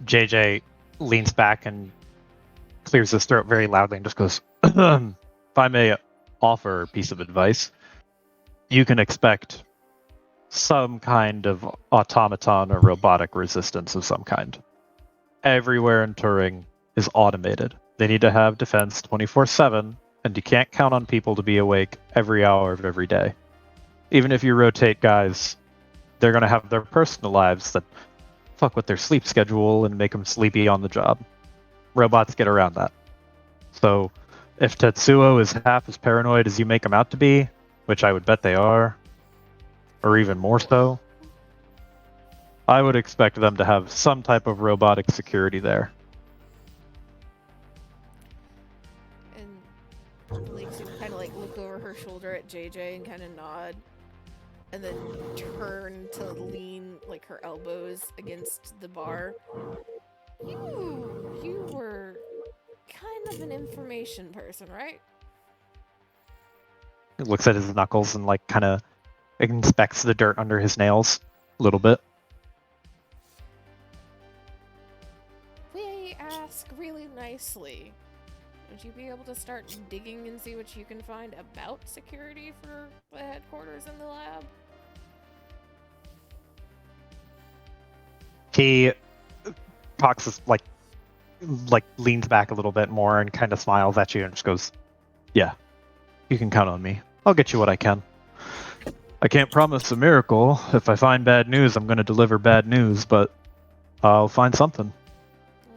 S1: JJ leans back and clears his throat very loudly and just goes, if I may offer a piece of advice, you can expect some kind of automaton or robotic resistance of some kind. Everywhere in Turing is automated. They need to have defense 24/7, and you can't count on people to be awake every hour of every day. Even if you rotate guys, they're going to have their personal lives that fuck with their sleep schedule and make them sleepy on the job. Robots get around that. So if Tetsuo is half as paranoid as you make him out to be, which I would bet they are, or even more so, I would expect them to have some type of robotic security there.
S3: And Lacey would kind of like look over her shoulder at JJ and kind of nod, and then turn to lean like her elbows against the bar. You were kind of an information person, right?
S1: He looks at his knuckles and like kind of inspects the dirt under his nails a little bit.
S3: We ask really nicely. Would you be able to start digging and see what you can find about security for the headquarters and the lab?
S1: He talks like leans back a little bit more and kind of smiles at you and just goes, "Yeah, you can count on me. I'll get you what I can." I can't promise a miracle. If I find bad news, I'm going to deliver bad news, but I'll find something.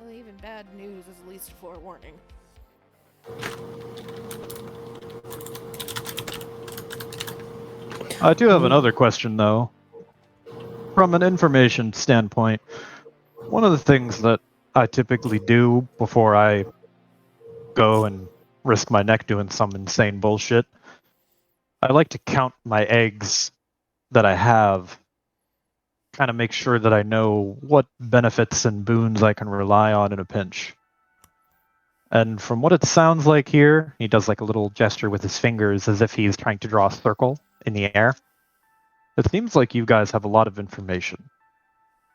S3: Well, even bad news is at least forewarning.
S1: I do have another question, though. From an information standpoint, one of the things that I typically do before I go and risk my neck doing some insane bullshit, I like to count my eggs that I have, kind of make sure that I know what benefits and boons I can rely on in a pinch. And from what it sounds like here, he does like a little gesture with his fingers as if he's trying to draw a circle in the air. It seems like you guys have a lot of information.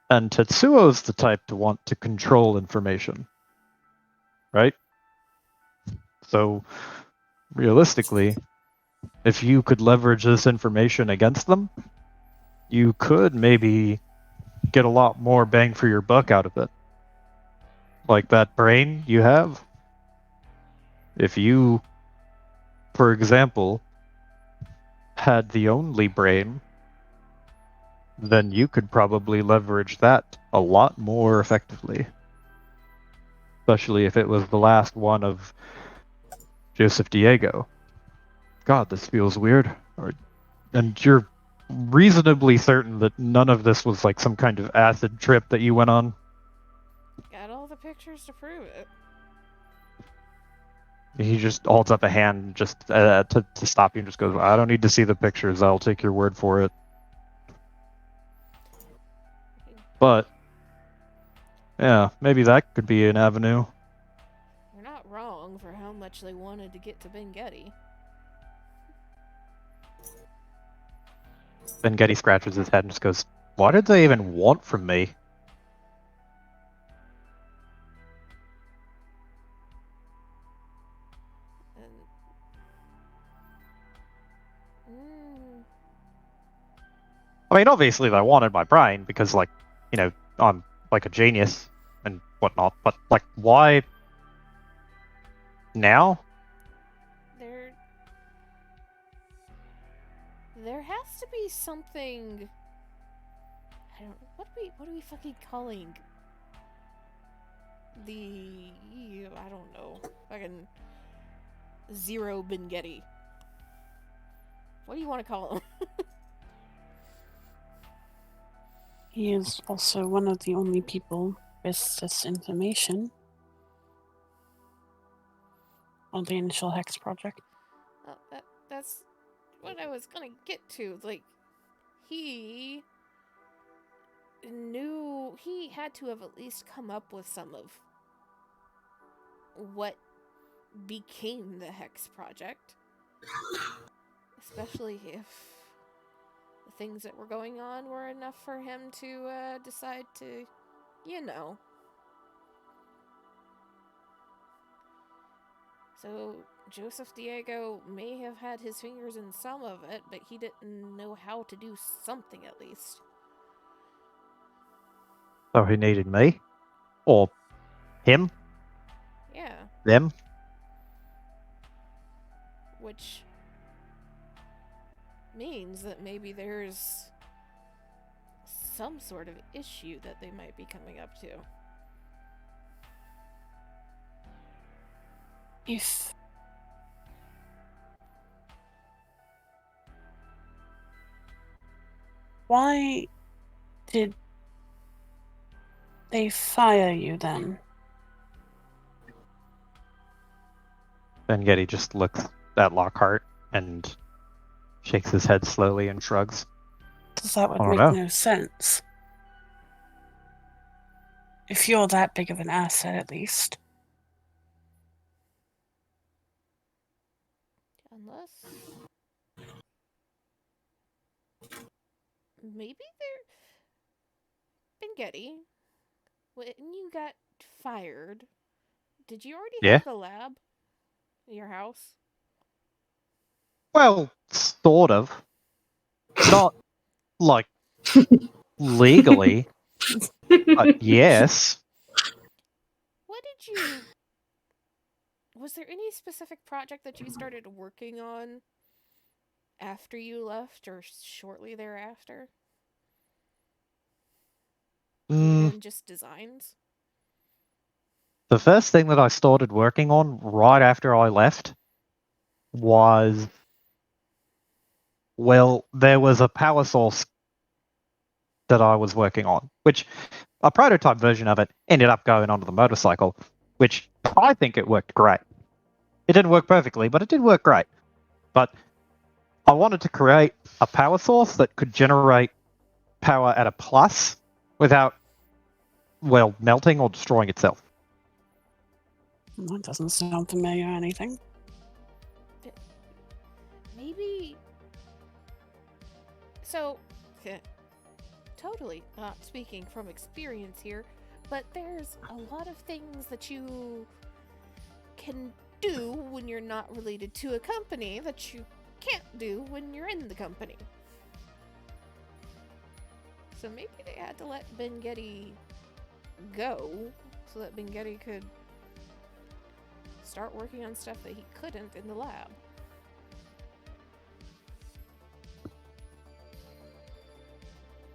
S1: And Tetsuo's the type to want to control information. Right? So, realistically, if you could leverage this information against them, you could maybe get a lot more bang for your buck out of it. Like that brain you have. If you, for example, had the only brain, then you could probably leverage that a lot more effectively. Especially if it was the last one of Joseph Diego. God, this feels weird. And you're reasonably certain that none of this was like some kind of acid trip that you went on?
S3: Got all the pictures to prove it.
S1: He just holds up a hand just to stop you and just goes, I don't need to see the pictures. I'll take your word for it. But, yeah, maybe that could be an avenue.
S3: You're not wrong for how much they wanted to get to Bengetti.
S1: Then Getty scratches his head and just goes, what did they even want from me?
S3: And
S1: I mean, obviously they wanted my brain because, like, you know, I'm like a genius and whatnot, but, like, why now?
S3: there has to be something. I don't. What are we fucking calling the? I don't know. Fucking Zero Bengetti. What do you want to call him?
S2: He is also one of the only people with this information on the initial Hex project.
S3: Well, that's what I was gonna get to. Like, he knew he had to have at least come up with some of what became the Hex project, especially if the things that were going on were enough for him to decide to, you know. So Joseph Diego may have had his fingers in some of it, but he didn't know how to do something at least.
S1: So he needed me? Or him?
S3: Yeah,
S1: Them?
S3: which means that maybe there's some sort of issue that they might be coming up to.
S2: If why did they fire you then?
S1: Then Getty just looks at Lockhart and shakes his head slowly and shrugs.
S2: Because that would
S1: I don't
S2: make
S1: know.
S2: no sense. If you're that big of an asset, at least.
S3: Unless. Maybe they're. Bengetti, when you got fired, did you already
S1: Yeah?
S3: have the lab in your house?
S1: Well, sort of. Not, like, legally, but yes.
S3: What did you. Was there any specific project that you started working on after you left or shortly thereafter?
S1: Mm,
S3: Even just designs?
S1: the first thing that I started working on right after I left was, well, there was a power source that I was working on, which a prototype version of it ended up going onto the motorcycle, which I think it worked great. It didn't work perfectly, but it did work great. But I wanted to create a power source that could generate power at a plus without, well, melting or destroying itself.
S2: That doesn't sound familiar or anything.
S3: Maybe. So, totally not speaking from experience here, but there's a lot of things that you can do when you're not related to a company that you can't do when you're in the company. So maybe they had to let Ben Getty go so that Ben Getty could start working on stuff that he couldn't in the lab.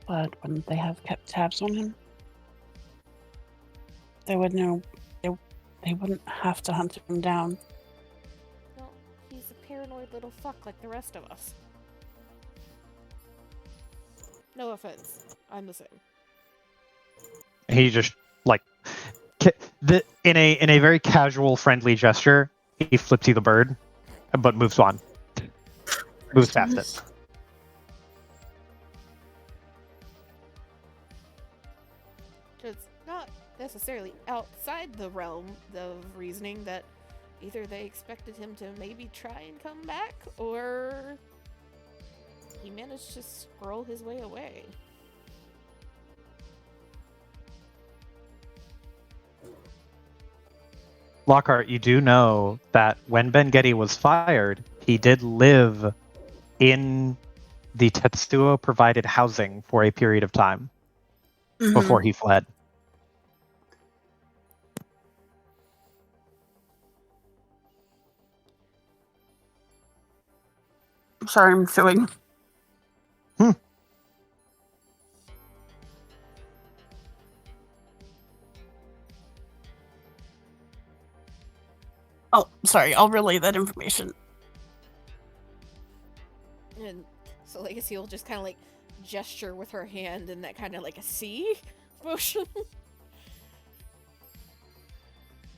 S2: But wouldn't they have kept tabs on him? They would know. They wouldn't have to hunt him down.
S3: Well, he's a paranoid little fuck like the rest of us. No offense. I'm the same.
S1: He just like in a very casual, friendly gesture, he flips you the bird, but moves on, moves past it.
S3: It's not necessarily outside the realm of reasoning that either they expected him to maybe try and come back, or he managed to scroll his way away.
S1: Lockhart, you do know that when Ben Getty was fired, he did live in the Tetsuo provided housing for a period of time before he fled.
S2: Sorry, I'm chewing. Oh, sorry. I'll relay that information.
S3: And so Legacy will just kind of like gesture with her hand in that kind of like a C motion.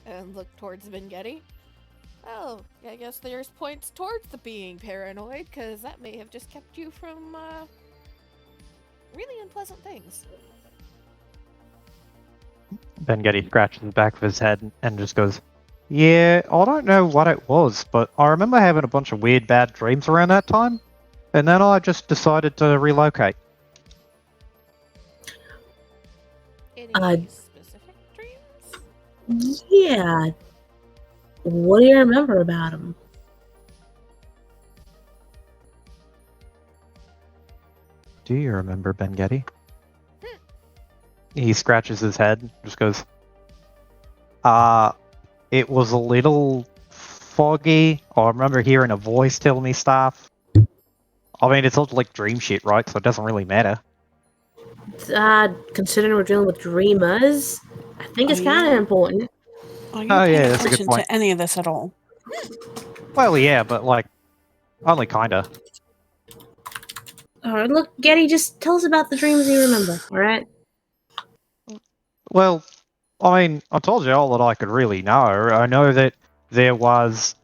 S3: And look towards Ben Getty. Oh, I guess there's points towards the being paranoid, because that may have just kept you from really unpleasant things.
S1: Ben Getty scratches the back of his head and just goes, "Yeah, I don't know what it was, but I remember having a bunch of weird bad dreams around that time, and then I just decided to relocate."
S3: Any specific dreams?
S4: Yeah. What do you remember about him?
S1: Do you remember Ben Getty? He scratches his head and just goes, it was a little foggy. I remember hearing a voice tell me stuff. I mean, it's all like dream shit, right? So it doesn't really matter.
S4: Considering we're dealing with dreamers, I think it's kind of important.
S2: Are you
S1: Oh,
S2: paying
S1: yeah, that's a good
S2: attention
S1: point.
S2: to any of this at all?
S1: Well, yeah, but like, only kinda.
S4: All right, look, Getty, just tell us about the dreams you remember, all right?
S1: Well, I mean, I told you all that I could really know. I know that there was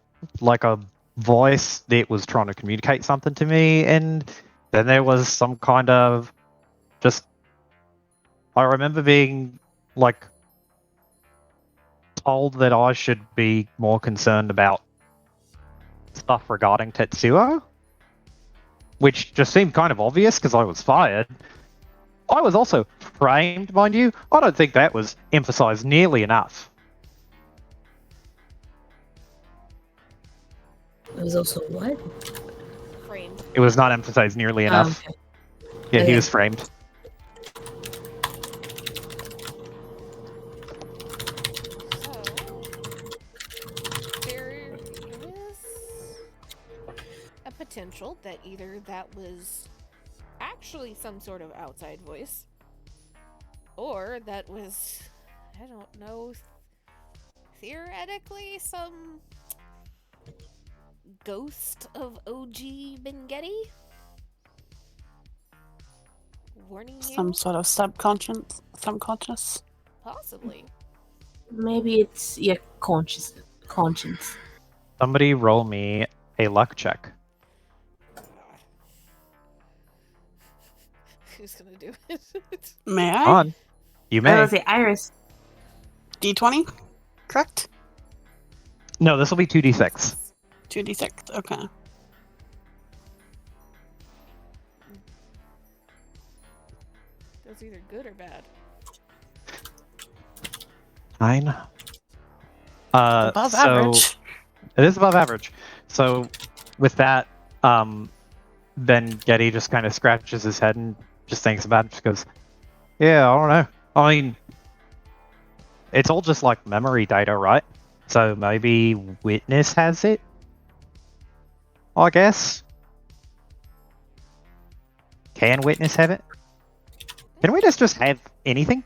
S1: like a voice that was trying to communicate something to me, and then there was some kind of just. I remember being like told that I should be more concerned about stuff regarding Tetsuo, which just seemed kind of obvious because I was fired. I was also framed, mind you. I don't think that was emphasized nearly enough.
S4: It was also what?
S3: Framed.
S1: It was not emphasized nearly enough.
S4: Okay.
S1: Yeah, he
S4: Okay.
S1: was framed.
S3: So there is a potential that either that was actually some sort of outside voice, or that was, I don't know, theoretically some ghost of OG Bengetti warning you.
S2: Some sort of subconscious.
S3: Possibly.
S4: Maybe it's your conscience.
S1: Somebody roll me a luck check.
S3: Who's gonna do it?
S2: May I?
S1: On. You
S4: I
S1: may.
S4: was gonna say Iris.
S2: D20? Correct?
S1: No, this will be 2d6.
S2: 2d6. Okay.
S3: That's either good or bad.
S1: 9.
S2: Above average.
S1: It is above average. So with that, then Getty just kind of scratches his head and just thinks about it. Just goes, "Yeah, I don't know. I mean, it's all just like memory data, right? So maybe Witness has it. I guess. Can Witness have it? Can Witness just have anything?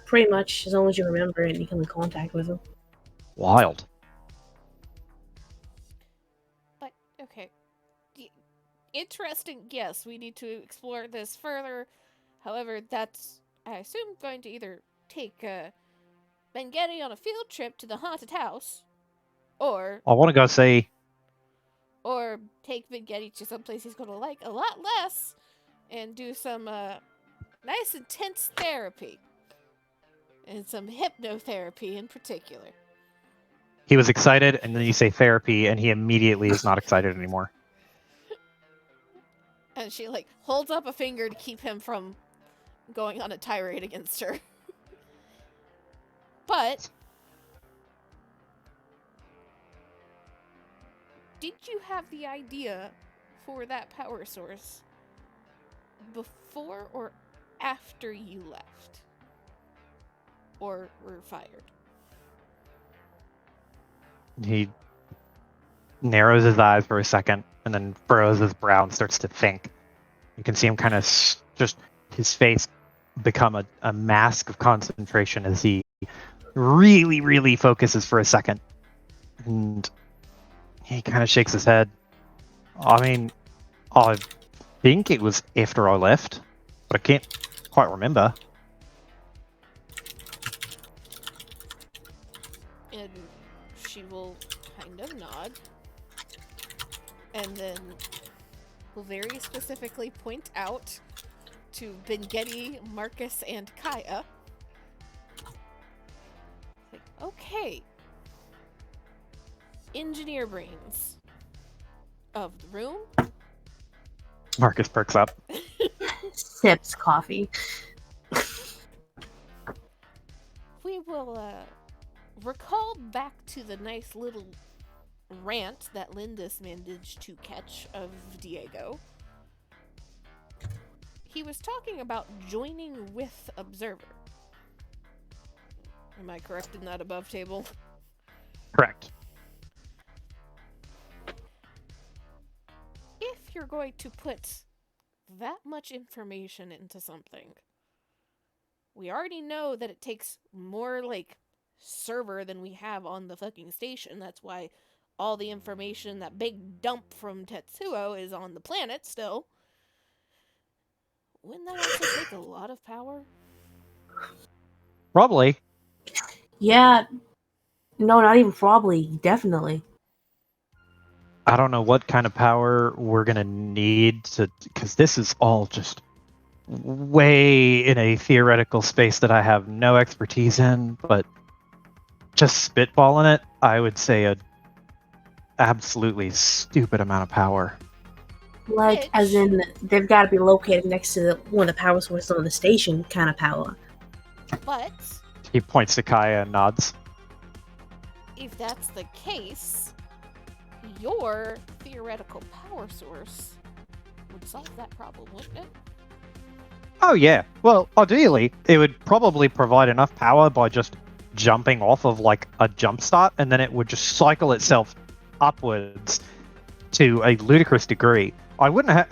S4: Pretty much, as long as you remember it and you come in contact with him.
S1: Wild.
S3: But, okay. Interesting, yes, we need to explore this further. However, that's, I assume, going to either take Bengetti on a field trip to the haunted house, or
S1: I want to go see.
S3: or take Bengetti to someplace he's going to like a lot less, and do some nice intense therapy. And some hypnotherapy in particular.
S1: He was excited, and then you say therapy, and he immediately is not excited anymore.
S3: And she, like, holds up a finger to keep him from going on a tirade against her. But did you have the idea for that power source before or after you left? Or were fired?
S1: He narrows his eyes for a second, and then furrows his brow and starts to think. You can see him kind of just his face become a mask of concentration as he really, really focuses for a second. And he kind of shakes his head. I mean, I think it was after I left, but I can't quite remember.
S3: And she will kind of nod. And then will very specifically point out to Bengetti, Marcus, and Kaya. Like, okay. Engineer brains of the room.
S1: Marcus perks up.
S4: Sips coffee.
S3: We will recall back to the nice little rant that Lindis managed to catch of Diego. He was talking about joining with Observer. Am I correct in that above table?
S1: Correct.
S3: If you're going to put that much information into something, we already know that it takes more, like, server than we have on the fucking station. That's why all the information, that big dump from Tetsuo, is on the planet still. Wouldn't that also take a lot of power?
S1: Probably.
S4: Yeah. No, not even probably. Definitely.
S1: I don't know what kind of power we're gonna need to, because this is all just way in a theoretical space that I have no expertise in, but just spitballing it, I would say a absolutely stupid amount of power.
S4: Like, as in, they've got to be located next to one of the power sources on the station kind of power.
S3: But
S1: He points to Kaya and nods.
S3: if that's the case, your theoretical power source would solve that problem, wouldn't it?
S1: Oh yeah. Well, ideally, it would probably provide enough power by just jumping off of like a jump start, and then it would just cycle itself upwards to a ludicrous degree. I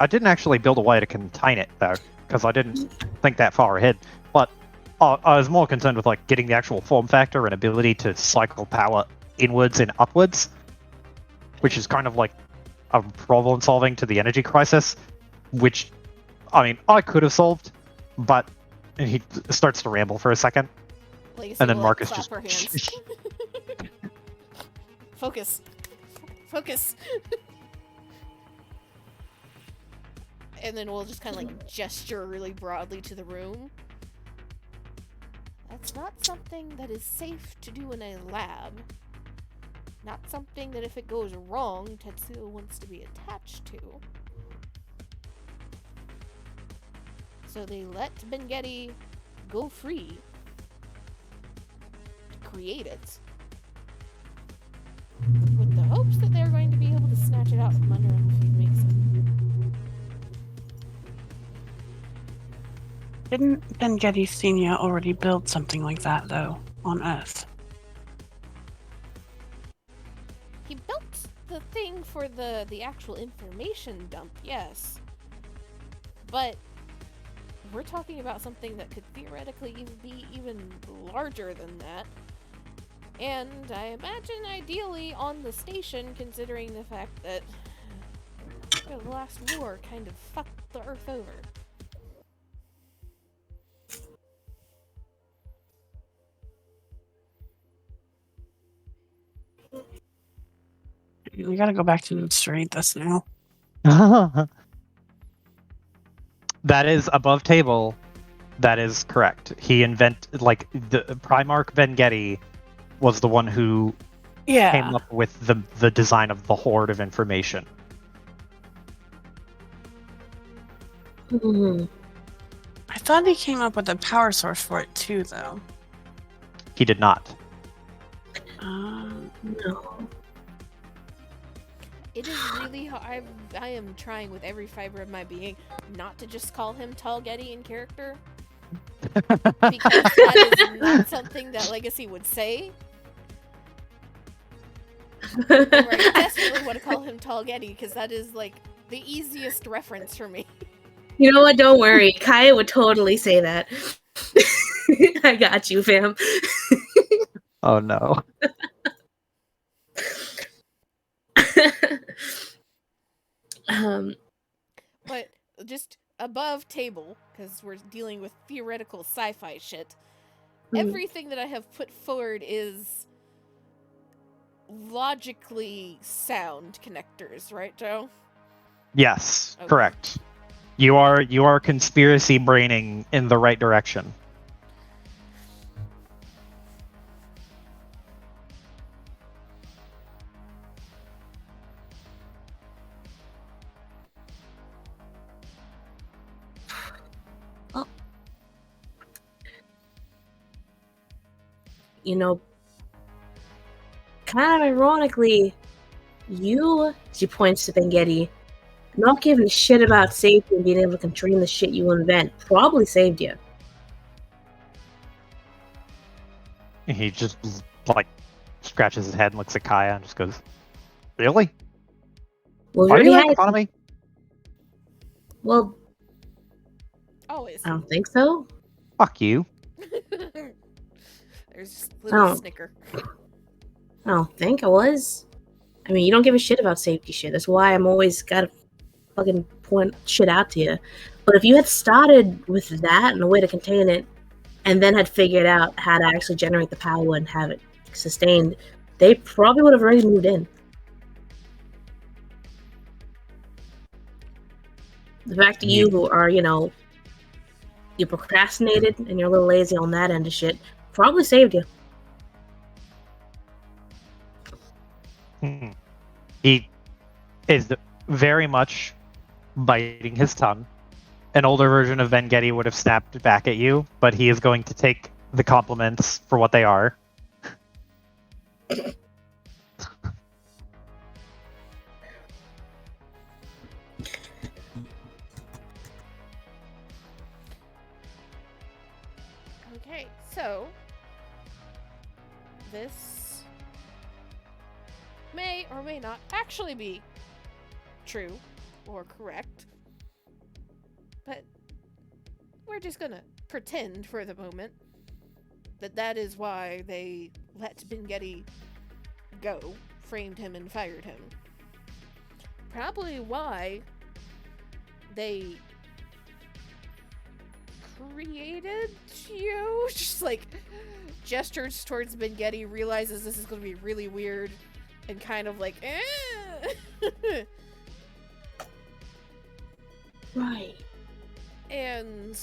S1: didn't actually build a way to contain it though, because I didn't think that far ahead. But I was more concerned with like getting the actual form factor and ability to cycle power inwards and upwards, which is kind of like a problem solving to the energy crisis, which, I mean, I could have solved, but and he starts to ramble for a second,
S3: Legacy
S1: and then
S3: will,
S1: Marcus
S3: clap
S1: just
S3: her hands. Focus. Focus. And then we'll just kind of like gesture really broadly to the room. That's not something that is safe to do in a lab. Not something that if it goes wrong, Tetsuo wants to be attached to. So they let Bengeti go free to create it, with the hopes that they're going to be able to snatch it out from under him if he makes it.
S2: Didn't Bengeti Senior already build something like that though on Earth?
S3: He built the thing for the actual information dump, yes. But we're talking about something that could theoretically be even larger than that. And I imagine ideally on the station, considering the fact that the last war kind of fucked the Earth over.
S2: We gotta go back to the straight this now.
S1: That is above table. That is correct. He invented, like, the Primarch Bengeti was the one who came
S2: Yeah.
S1: up with the design of the Horde of information.
S4: Hmm.
S2: I thought he came up with a power source for it too, though.
S1: He did not.
S4: No.
S3: It is really hard. I am trying with every fiber of my being not to just call him Tall Getty in character. Because that is not something that Legacy would say. Or I desperately want to call him Tall Getty because that is like the easiest reference for me.
S4: You know what? Don't worry. Kaya would totally say that. I got you, fam.
S1: Oh no.
S4: um,
S3: But just above table, because we're dealing with theoretical sci-fi shit, everything that I have put forward is logically sound connectors, right, Joe?
S1: Yes,
S3: Okay.
S1: correct. You are conspiracy braining in the right direction.
S4: you know, kind of ironically, she points to Bengeti, not giving a shit about safety and being able to constrain the shit you invent probably saved you.
S1: He just, like, scratches his head and looks at Kaya and just goes, "Really?
S4: Well,
S1: Are
S4: we
S1: you
S4: already
S1: making
S4: had.
S1: fun of me?"
S4: Well,
S3: Always.
S4: I don't think so.
S1: Fuck you.
S3: There's just a little
S4: Oh.
S3: snicker.
S4: I don't think I was. I mean, you don't give a shit about safety shit. That's why I'm always gotta fucking point shit out to you. But if you had started with that and a way to contain it, and then had figured out how to actually generate the power and have it sustained, they probably would have already moved in. The fact that you are, you procrastinated and you're a little lazy on that end of shit probably saved you.
S1: He is very much biting his tongue. An older version of Bengeti would have snapped back at you, but he is going to take the compliments for what they are.
S3: Okay, so this may or may not actually be true or correct. But we're just gonna pretend for the moment that that is why they let Bengetti go, framed him and fired him. Probably why they created you. Just like gestures towards Bengetti, realizes this is going to be really weird, and kind of like, eh.
S4: Right.
S3: And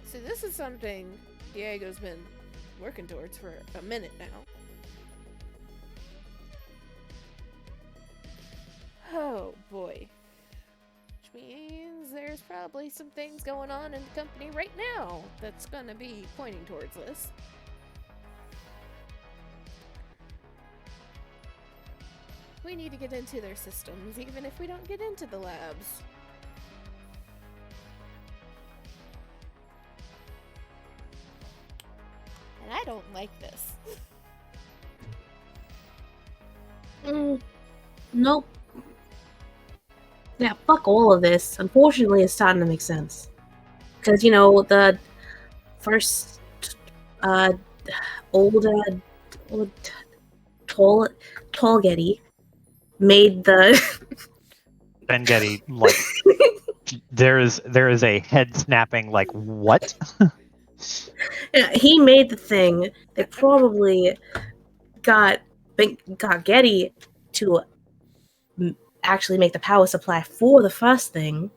S3: so this is something Diego's been working towards for a minute now. Oh boy. Which means there's probably some things going on in the company right now that's gonna be pointing towards this. We need to get into their systems, even if we don't get into the labs. And I don't like this.
S4: Nope. Yeah, fuck all of this. Unfortunately, it's starting to make sense. Because, you know, the first old tall Getty made the
S1: Bengetti, like, there is a head snapping, like, what?
S4: yeah, he made the thing that probably got Getty to actually make the power supply for the first thing.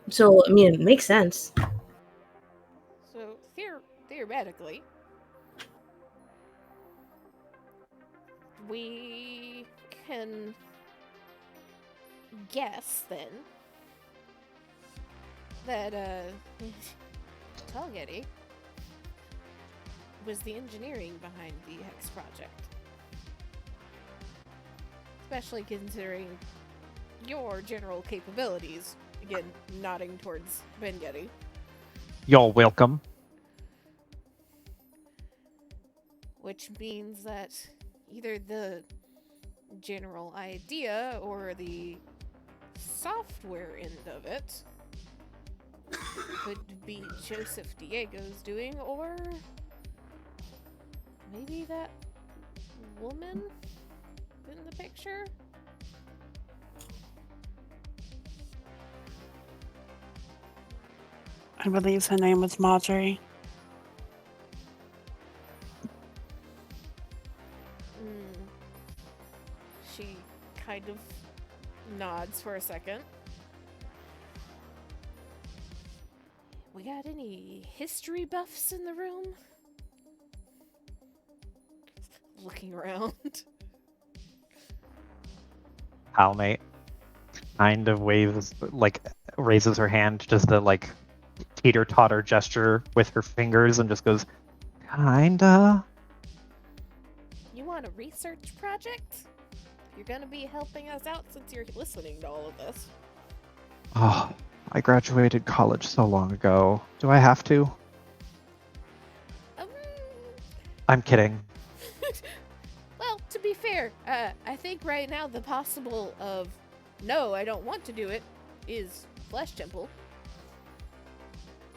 S4: So, I mean, it makes sense.
S3: So, theoretically, we can guess then that Talgetty was the engineering behind the Hex project. Especially considering your general capabilities. Again, nodding towards Bengetti.
S1: Y'all welcome.
S3: Which means that either the general idea or the software end of it could be Joseph Diego's doing, or maybe that woman in the picture?
S2: I believe her name was Marjorie.
S3: She kind of nods for a second. We got any history buffs in the room? Looking around.
S1: Palmate kind of waves, like, raises her hand, just the, like, teeter-totter gesture with her fingers, and just goes, kinda.
S3: You want a research project? You're gonna be helping us out since you're listening to all of this.
S1: Oh, I graduated college so long ago. Do I have to?
S3: Um,
S1: I'm kidding.
S3: well, to be fair, I think right now the possible of no, I don't want to do it is Flesh Temple.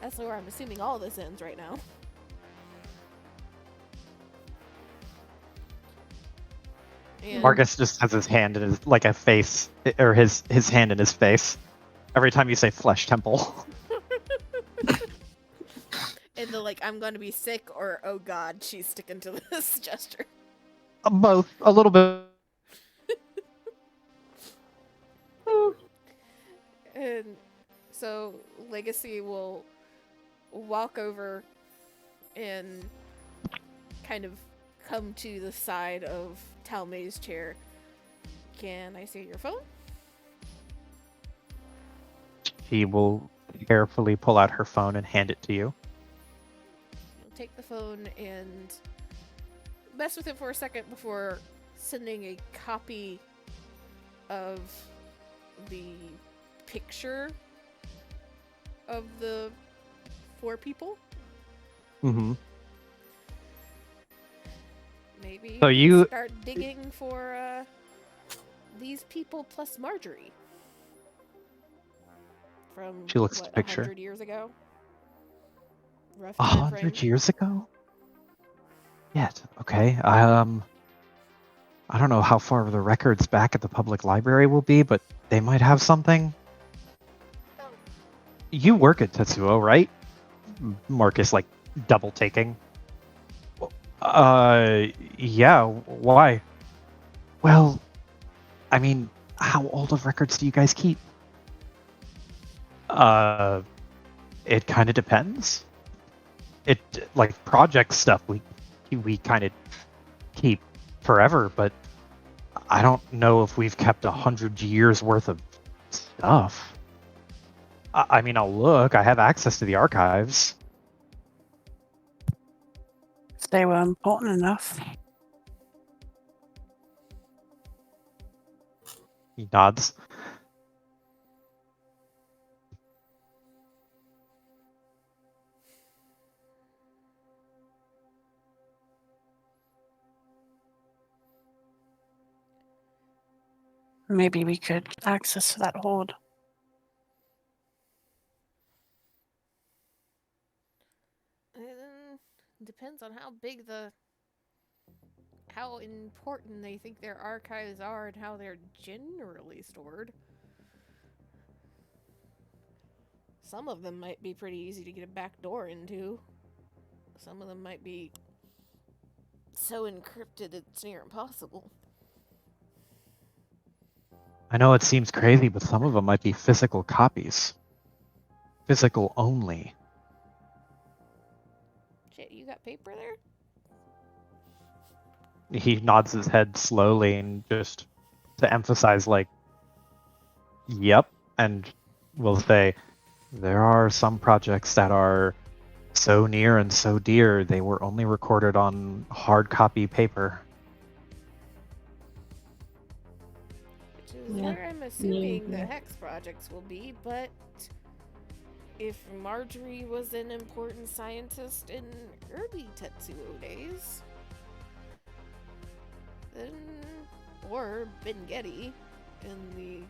S3: That's where I'm assuming all this ends right now. And
S1: Marcus just has his hand in his, like, a face, or his hand in his face every time you say Flesh Temple.
S3: and the like, I'm gonna be sick, or oh god, she's sticking to this gesture.
S1: Both, a little bit.
S3: And so Legacy will walk over and kind of come to the side of Talmay's chair. Can I see your phone?
S1: She will carefully pull out her phone and hand it to you.
S3: You'll take the phone and mess with it for a second before sending a copy of the picture of the 4 people.
S1: Mm-hmm.
S3: Maybe Maybe
S1: So
S3: we
S1: you-
S3: start digging for these people plus Marjorie. From
S1: She looks at
S3: what,
S1: the picture.
S3: 100 years ago? Rough
S1: 100
S3: timeframe.
S1: years ago? Yet. Okay. I don't know how far the records back at the public library will be, but they might have something. You work at Tetsuo, right? Marcus, like, double taking. Yeah, why? Well, I mean, how old of records do you guys keep? It kind of depends. It, like, project stuff, we kind of keep forever, but I don't know if we've kept 100 years worth of stuff. I mean, I'll look. I have access to the archives.
S2: If they were important enough.
S1: He nods.
S2: Maybe we could access that hoard.
S3: Depends on how important they think their archives are and how they're generally stored. Some of them might be pretty easy to get a back door into. Some of them might be so encrypted it's near impossible.
S1: I know it seems crazy, but some of them might be physical copies. Physical only.
S3: Shit, you got paper there?
S1: He nods his head slowly and just to emphasize, like, yep, and will say, there are some projects that are so near and so dear, they were only recorded on hard copy paper.
S3: Which is
S4: Yeah.
S3: where I'm assuming the
S4: Yeah.
S3: Hex projects will be, but if Marjorie was an important scientist in early Tetsuo days, then, or Ben Getty in the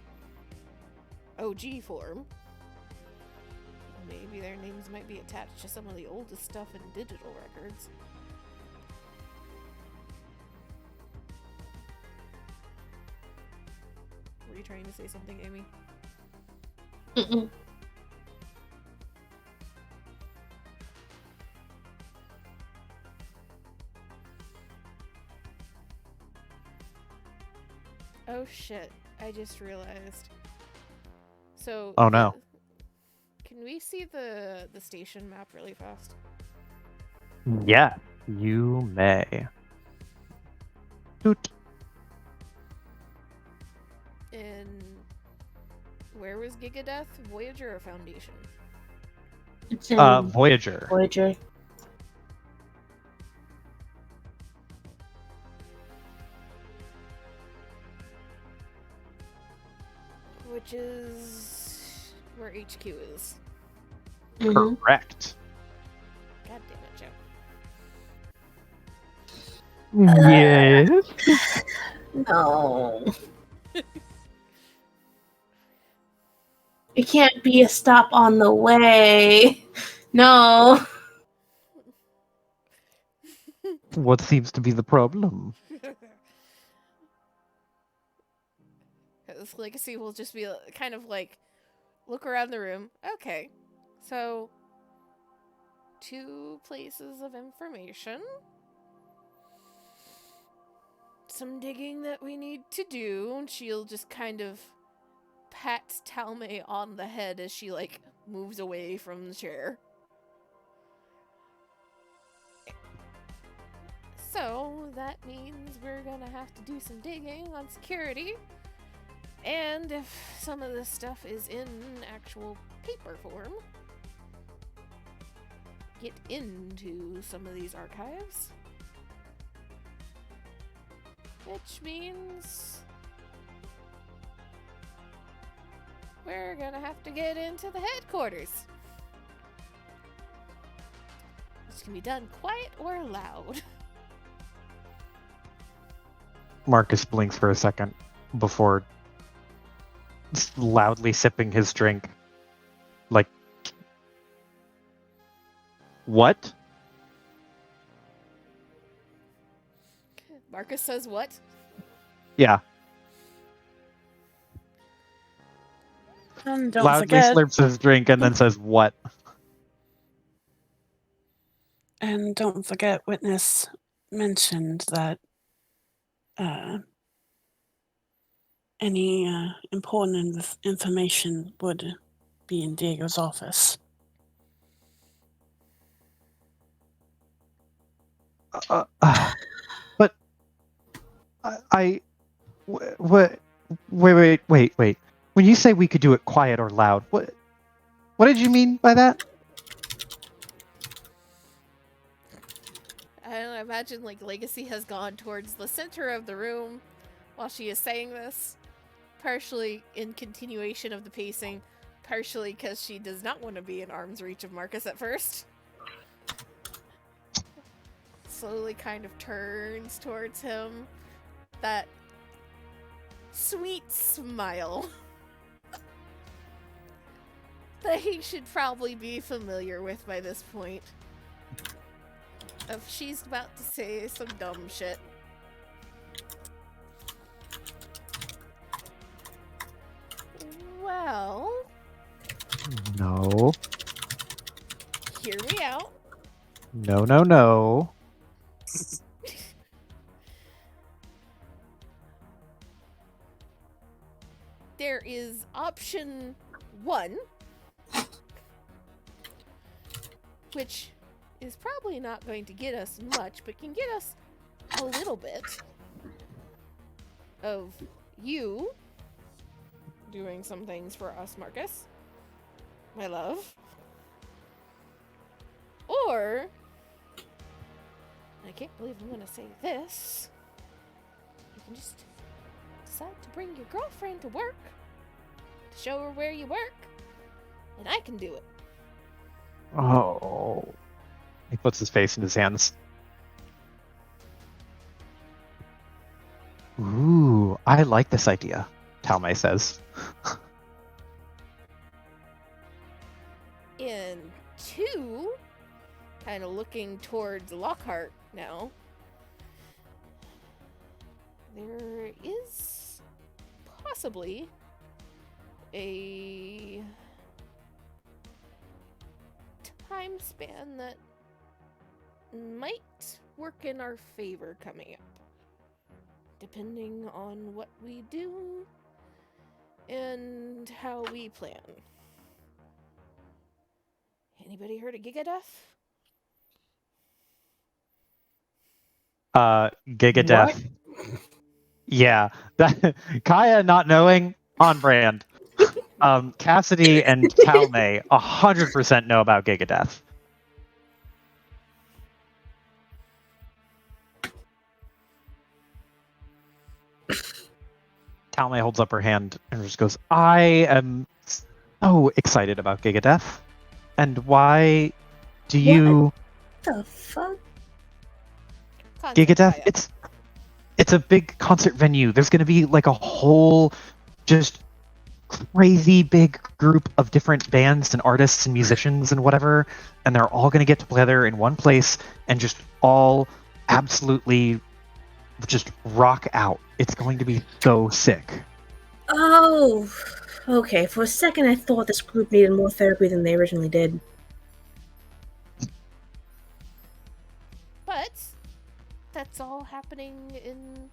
S3: OG form, maybe their names might be attached to some of the oldest stuff in digital records. Were you trying to say something, Amy?
S4: Mm-mm.
S3: Oh shit, I just realized. So
S1: Oh, no.
S3: Can we see the station map really fast?
S1: Yeah, you may. Toot.
S3: And where was Gigadeath? Voyager or Foundation?
S4: It's in
S1: Voyager.
S4: Voyager.
S3: Which is where HQ is.
S4: Mhm.
S1: Correct.
S3: God damn it, Joe.
S1: Yes.
S4: No. It can't be a stop on the way. No.
S1: What seems to be the problem?
S3: This legacy will just be kind of like look around the room. Okay, so 2 places of information. Some digging that we need to do. And she'll just kind of pat Talme on the head as she like moves away from the chair. So that means we're gonna have to do some digging on security. And if some of this stuff is in actual paper form, get into some of these archives. Which means we're gonna have to get into the headquarters. This can be done quiet or loud.
S1: Marcus blinks for a second before loudly sipping his drink. Like, what?
S3: Marcus says what?
S1: Yeah.
S2: And don't
S1: Loudly
S2: forget,
S1: slurps his drink and then says, what?
S2: Witness mentioned that any important information would be in Diego's office.
S1: But what? Wait. When you say we could do it quiet or loud, what did you mean by that?
S3: I don't know, imagine like Legacy has gone towards the center of the room while she is saying this, partially in continuation of the pacing, partially because she does not want to be in arm's reach of Marcus at first. Slowly kind of turns towards him. That sweet smile that he should probably be familiar with by this point. If she's about to say some dumb shit. Well...
S1: No.
S3: Hear me out.
S1: No.
S3: There is option 1, which is probably not going to get us much, but can get us a little bit of you doing some things for us, Marcus, my love. Or, I can't believe I'm going to say this, you can just decide to bring your girlfriend to work, to show her where you work, and I can do it.
S1: Oh. He puts his face in his hands. Ooh, I like this idea, Talmay says.
S3: And 2, kind of looking towards Lockhart now, there is possibly a time span that might work in our favor coming up, depending on what we do and how we plan. Anybody heard of Gigadeath?
S1: Gigadeath. Yeah, that Kaya not knowing, on brand. Cassidy and Talmay 100% know about Gigadeath. Talmay holds up her hand and just goes, I am so excited about Gigadeath. And why do you...
S4: What the fuck?
S1: Gigadeath? It's a big concert venue. There's going to be like a whole just crazy big group of different bands and artists and musicians and whatever, and they're all going to get together in one place and just all absolutely just rock out. It's going to be so sick.
S4: Oh, okay. For a second, I thought this group needed more therapy than they originally did.
S3: But that's all happening in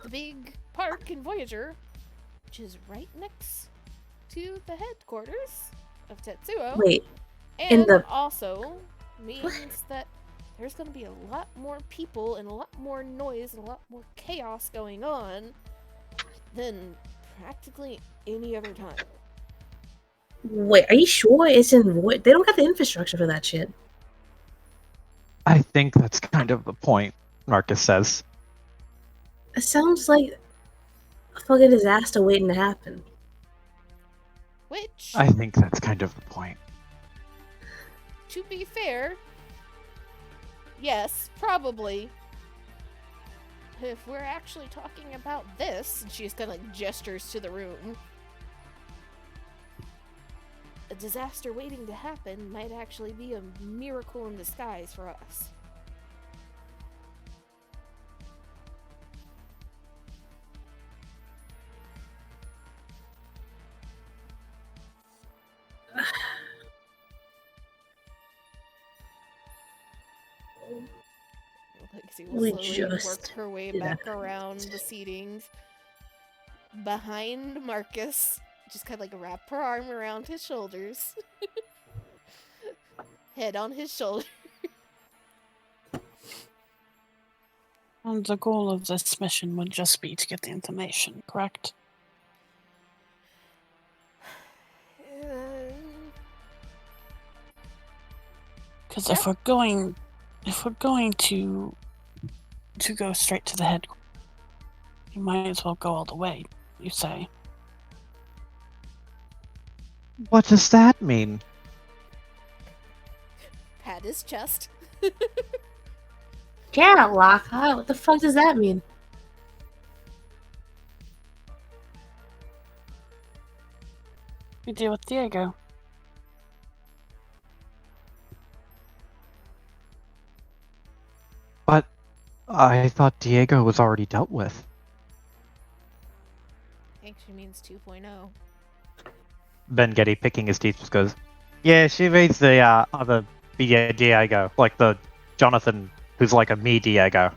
S3: the big park in Voyager, which is right next to the headquarters of Tetsuo.
S4: Wait,
S3: and
S4: the...
S3: also means that there's going to be a lot more people and a lot more noise and a lot more chaos going on than practically any other time.
S4: Wait, are you sure it's in Void? They don't got the infrastructure for that shit.
S1: I think that's kind of the point, Marcus says.
S4: It sounds like a fucking disaster waiting to happen.
S3: Which,
S1: I think that's kind of the point.
S3: to be fair, yes, probably. if we're actually talking about this, she just kind of like gestures to the room. A disaster waiting to happen might actually be a miracle in disguise for us. Lexi will
S4: We
S3: slowly
S4: just
S3: work her way
S4: did
S3: back
S4: that.
S3: around the seatings behind Marcus. Just kind of like wrap her arm around his shoulders. Head on his shoulder.
S2: And the goal of this mission would just be to get the information, correct? Because if we're going to go straight to the head, you might as well go all the way. You say?
S1: What does that mean?
S3: Pat his chest.
S4: Yeah, Lockhart. What the fuck does that mean?
S2: We deal with Diego.
S1: But I thought Diego was already dealt with.
S3: I think she means 2.0.
S1: Ben Getty, picking his teeth, just goes, "Yeah, she means the other Diego, like the Jonathan who's like a me Diego."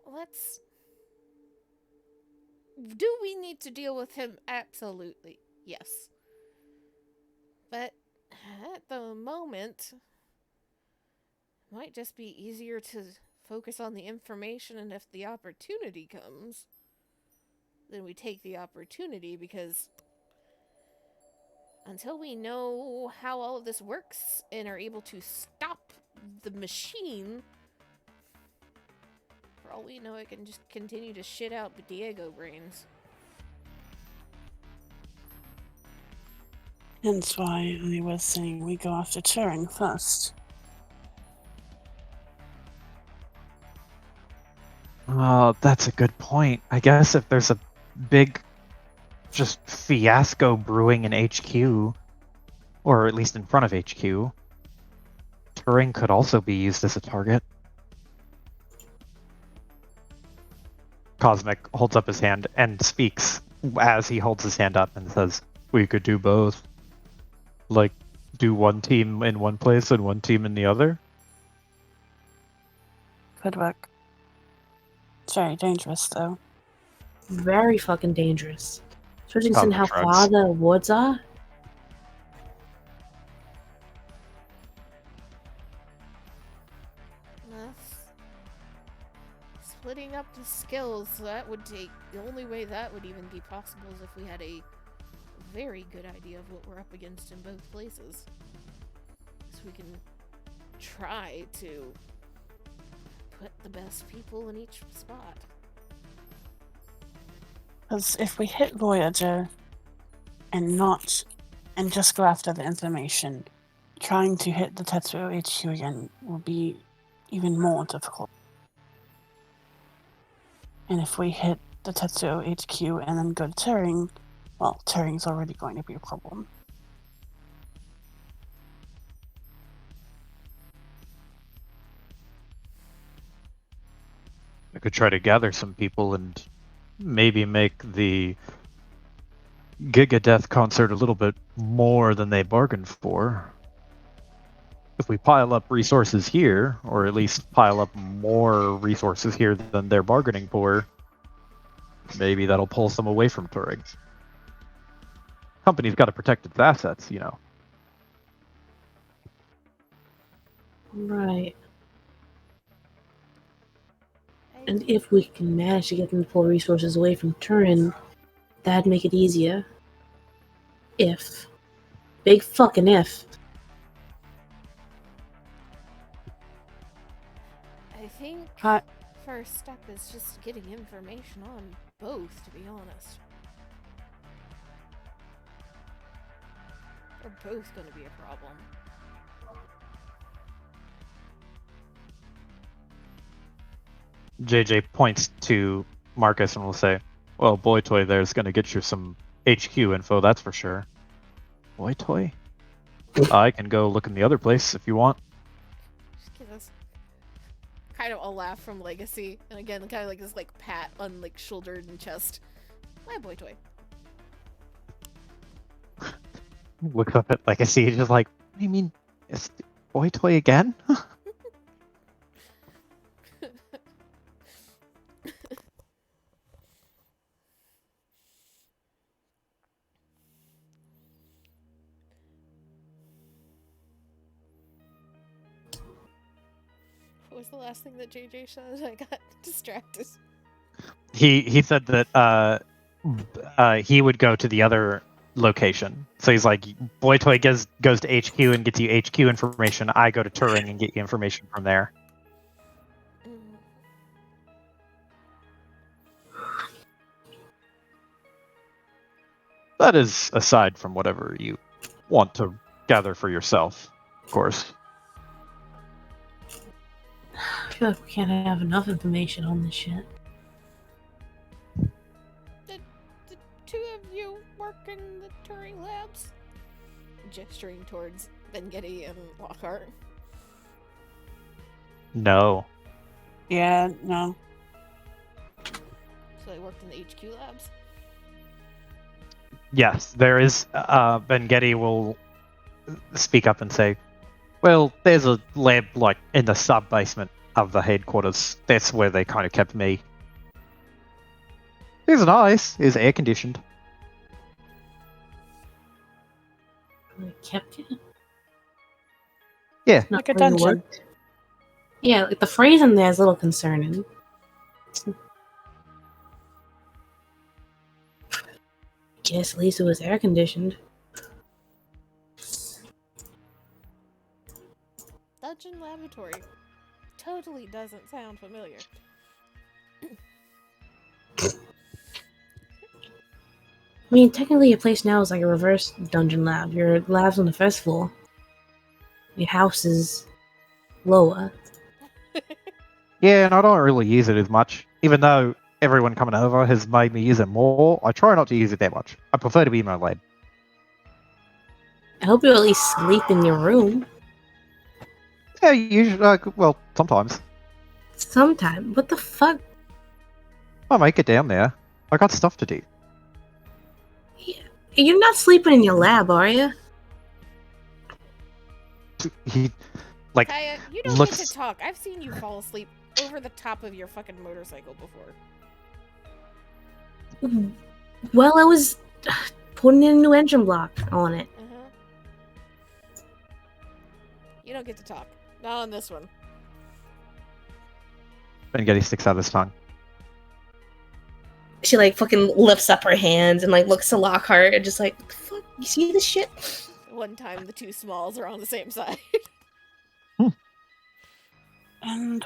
S3: Let's... Do we need to deal with him? Absolutely. Yes. But at the moment, it might just be easier to focus on the information, and if the opportunity comes, then we take the opportunity, because until we know how all of this works and are able to stop the machine, for all we know, it can just continue to shit out Diego brains.
S2: Hence why I was saying we go after Turing first.
S1: Oh, that's a good point. I guess if there's a big just fiasco brewing in HQ, or at least in front of HQ, Turing could also be used as a target. Cosmic holds up his hand and speaks as he holds his hand up and says, "We could do both. Like, do one team in one place and one team in the other."
S2: Could work. It's very dangerous, though.
S4: Very fucking dangerous. Especially
S1: Cosmic
S4: considering how
S1: shrugs.
S4: far the woods are.
S3: Splitting up the skills, that would take... The only way that would even be possible is if we had a very good idea of what we're up against in both places. So we can try to put the best people in each spot.
S2: Because if we hit Voyager and just go after the information, trying to hit the Tetsuo HQ again will be even more difficult. And if we hit the Tetsuo HQ and then go to Turing, well, Turing's already going to be a problem.
S1: I could try to gather some people and maybe make the Giga Death concert a little bit more than they bargained for. If we pile up resources here, or at least pile up more resources here than they're bargaining for, maybe that'll pull some away from Turing. Company's got to protect its assets, you know.
S4: Right. And if we can manage to get them to pull resources away from Turin, that'd make it easier. If. Big fucking if.
S3: I think... first step is just getting information on both, to be honest. They're both going to be a problem.
S1: JJ points to Marcus and will say, well, Boy Toy there's going to get you some HQ info, that's for sure. Boy Toy? I can go look in the other place if you want.
S3: Just give us kind of a laugh from Legacy, and again, kind of like this like pat on like shoulder and chest. My Boy Toy.
S1: Look up at Legacy, just like, what do you mean? It's Boy Toy again?
S3: What was the last thing that JJ said? I got distracted.
S1: He said that he would go to the other location. So he's like, Boy Toy goes to HQ and gets you HQ information. I go to Turing and get you information from there. That is aside from whatever you want to gather for yourself, of course.
S4: I feel like we can't have enough information on this shit.
S3: The two of you work in the Turing labs? Gesturing towards Bengetti and Lockhart.
S1: No.
S2: Yeah, no.
S3: So they worked in the HQ labs?
S1: Yes, there is. Bengetti will speak up and say, well, there's a lab like in the sub-basement of the headquarters. That's where they kind of kept me. It's nice. It's air-conditioned.
S4: They kept you?
S1: Yeah.
S4: Not
S2: Like a
S4: where you
S2: dungeon.
S4: worked? Yeah, like the phrase in there is a little concerning. Guess at least it was air conditioned.
S3: Dungeon laboratory. Totally doesn't sound familiar.
S4: I mean, technically, your place now is like a reverse dungeon lab. Your lab's on the first floor. Your house is lower.
S1: Yeah, and I don't really use it as much. Even though everyone coming over has made me use it more, I try not to use it that much. I prefer to be in my lab.
S4: I hope you at least sleep in your room.
S1: Yeah, usually, well, sometimes.
S4: Sometime. What the fuck?
S1: I make it down there. I got stuff to do.
S4: You're not sleeping in your lab, are you?
S1: He, like,
S3: Kaya, you don't
S1: looks...
S3: get to talk. I've seen you fall asleep over the top of your fucking motorcycle before.
S4: Well, I was putting in a new engine block on it.
S3: You don't get to talk. Not on this one.
S1: Bengetti sticks out his tongue.
S4: She like fucking lifts up her hands and like looks to Lockhart and just like, fuck, you see this shit?
S3: One time the two smalls are on the same side.
S2: And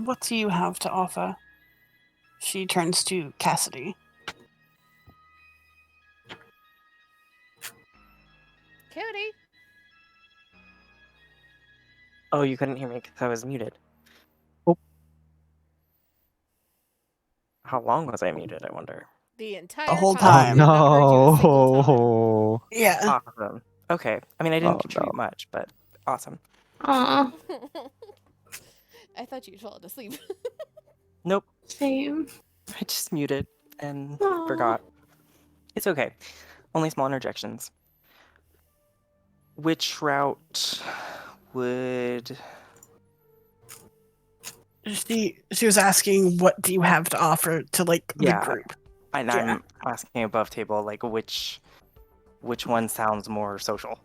S2: what do you have to offer? She turns to Cassidy.
S3: Cody!
S5: Oh, you couldn't hear me because I was muted.
S1: Oh.
S5: How long was I muted, I wonder?
S3: The entire
S2: The whole
S3: time.
S2: time.
S3: I've not heard you a single time.
S2: Yeah.
S5: Awesome. Okay. I mean, I didn't
S1: Oh,
S5: contribute
S1: no.
S5: much, but awesome.
S4: Aw,
S3: I thought you'd fallen asleep.
S5: Nope.
S4: same.
S5: I just muted and
S4: Aw.
S5: forgot. It's okay. Only small interjections. Which route would...
S2: She was asking, what do you have to offer to like
S5: Yeah.
S2: the group?
S5: And
S2: Yeah.
S5: I'm asking above table, like, which one sounds more social?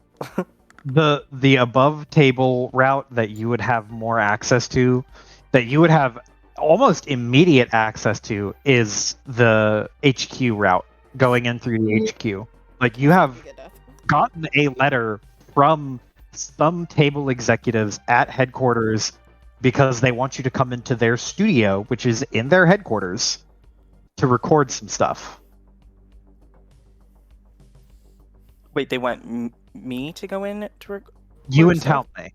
S1: The above table route that you would have more access to, that you would have almost immediate access to, is the HQ route, going in through the HQ. Like, you have
S3: Good enough.
S1: gotten a letter from some table executives at headquarters because they want you to come into their studio, which is in their headquarters, to record some stuff.
S5: Wait, they want me to go in to record
S1: You and
S5: stuff?
S1: Talme.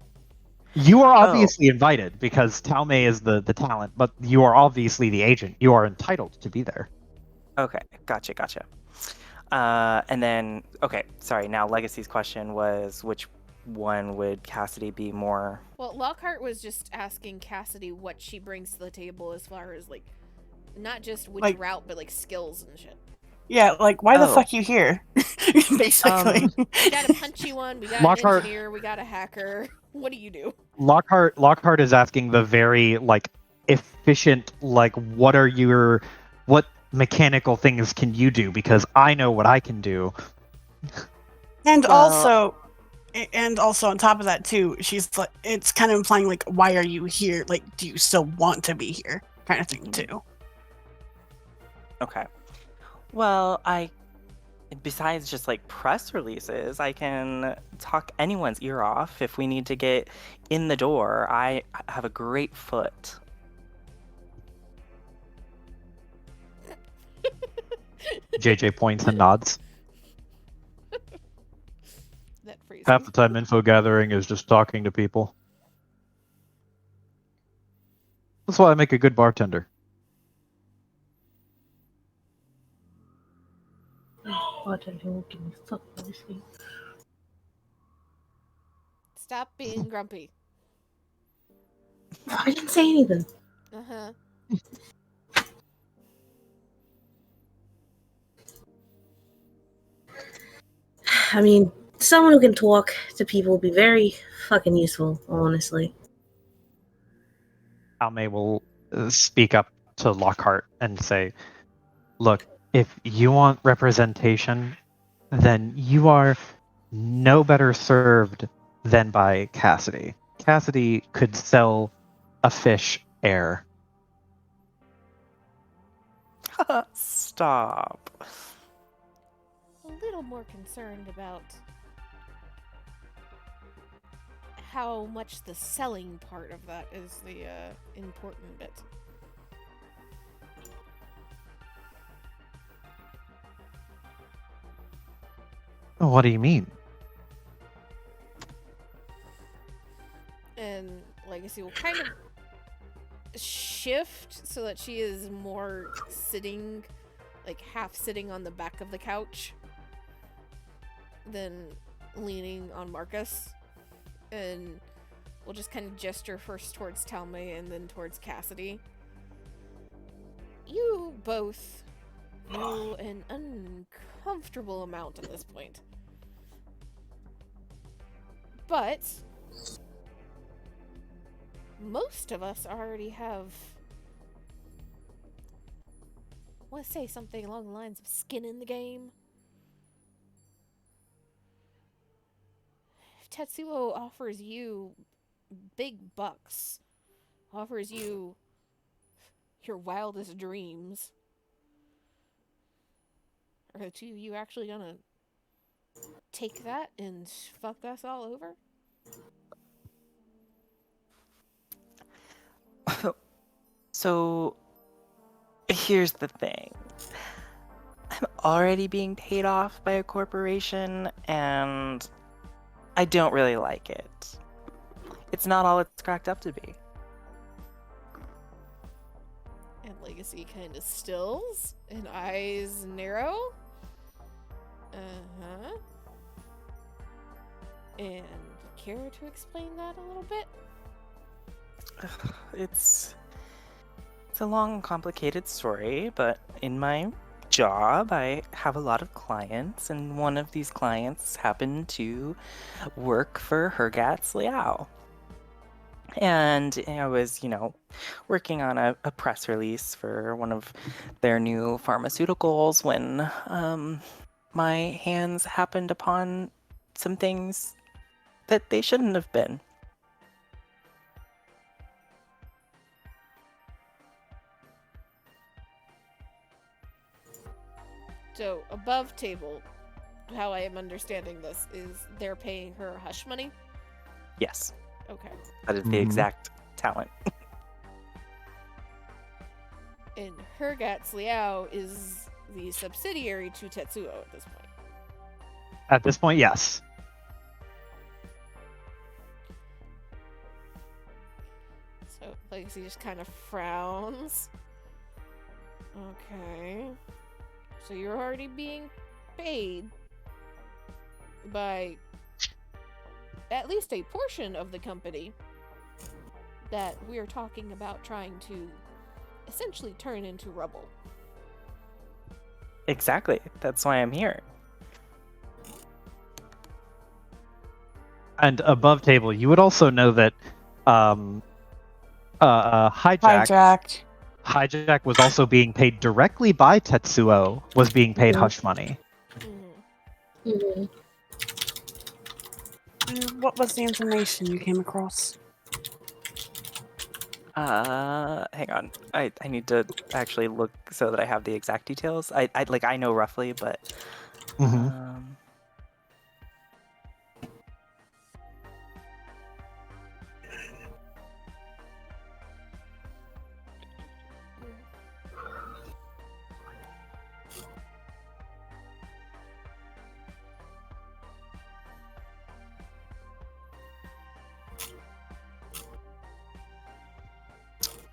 S1: You are
S5: Oh.
S1: obviously invited because Talme is the talent, but you are obviously the agent. You are entitled to be there.
S5: Okay, gotcha. And then, okay, sorry, now Legacy's question was which one would Cassidy be more...
S3: Well, Lockhart was just asking Cassidy what she brings to the table as far as, like, not just which
S2: Like-
S3: route, but, like, skills and shit.
S2: Yeah, like why the
S5: Oh.
S2: fuck you here? Basically.
S3: We got a punchy one, we got
S1: Lockhart-
S3: an engineer, we got a hacker. What do you do?
S1: Lockhart is asking the very like efficient, like what mechanical things can you do? Because I know what I can do.
S2: And
S5: Well-
S2: also on top of that too, she's like, it's kind of implying like, why are you here? Like, do you still want to be here? Kind of thing too.
S5: Okay. Well, besides just like press releases, I can talk anyone's ear off if we need to get in the door. I have a great foot.
S1: JJ points and nods.
S3: That phrase.
S1: Half the time info gathering is just talking to people. That's why I make a good bartender.
S4: Bartender won't give me fuck honestly.
S3: Stop being grumpy.
S4: I didn't say anything.
S3: Uh-huh.
S4: I mean, someone who can talk to people would be very fucking useful, honestly.
S1: Alme will speak up to Lockhart and say, look, if you want representation, then you are no better served than by Cassidy. Cassidy could sell a fish air.
S5: Stop.
S3: A little more concerned about how much the selling part of that is the important bit.
S1: What do you mean?
S3: And Legacy will kind of shift so that she is more sitting, like half sitting on the back of the couch than leaning on Marcus. And we'll just kind of gesture first towards Talme and then towards Cassidy. You both know an uncomfortable amount at this point. But most of us already have, I want to say something along the lines of skin in the game. If Tetsuo offers you big bucks, offers you your wildest dreams, are the two of you actually gonna take that and fuck us all over?
S5: So, here's the thing. I'm already being paid off by a corporation, and I don't really like it. It's not all it's cracked up to be.
S3: And Legacy kind of stills, and eyes narrow. Uh-huh. And care to explain that a little bit?
S5: It's a long, complicated story, but in my job, I have a lot of clients, and one of these clients happened to work for Hergatz Liao. And I was, working on a press release for one of their new pharmaceuticals when my hands happened upon some things that they shouldn't have been.
S3: So, above table, how I am understanding this is they're paying her hush money?
S5: Yes,
S3: Okay.
S5: that is the
S1: Mhm.
S5: exact talent.
S3: And Hergatz Liao is the subsidiary to Tetsuo at this point.
S1: At this point, yes.
S3: So Legacy just kind of frowns. Okay. So you're already being paid by at least a portion of the company that we're talking about trying to essentially turn into rubble.
S5: Exactly. That's why I'm here.
S1: And above table, you would also know that
S2: Hijacked.
S1: Hijack was also being paid directly by Tetsuo, was being paid
S4: Mhm.
S1: hush money.
S4: Mhm.
S2: What was the information you came across?
S5: Hang on. I need to actually look so that I have the exact details. I know roughly, but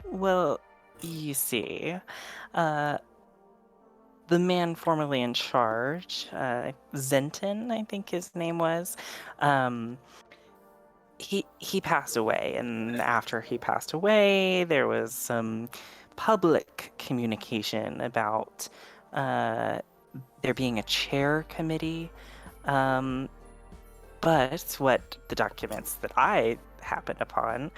S5: well, you see, the man formerly in charge, Zenton, I think his name was, he passed away, and after he passed away, there was some public communication about there being a chair committee. But what the documents that I happened upon,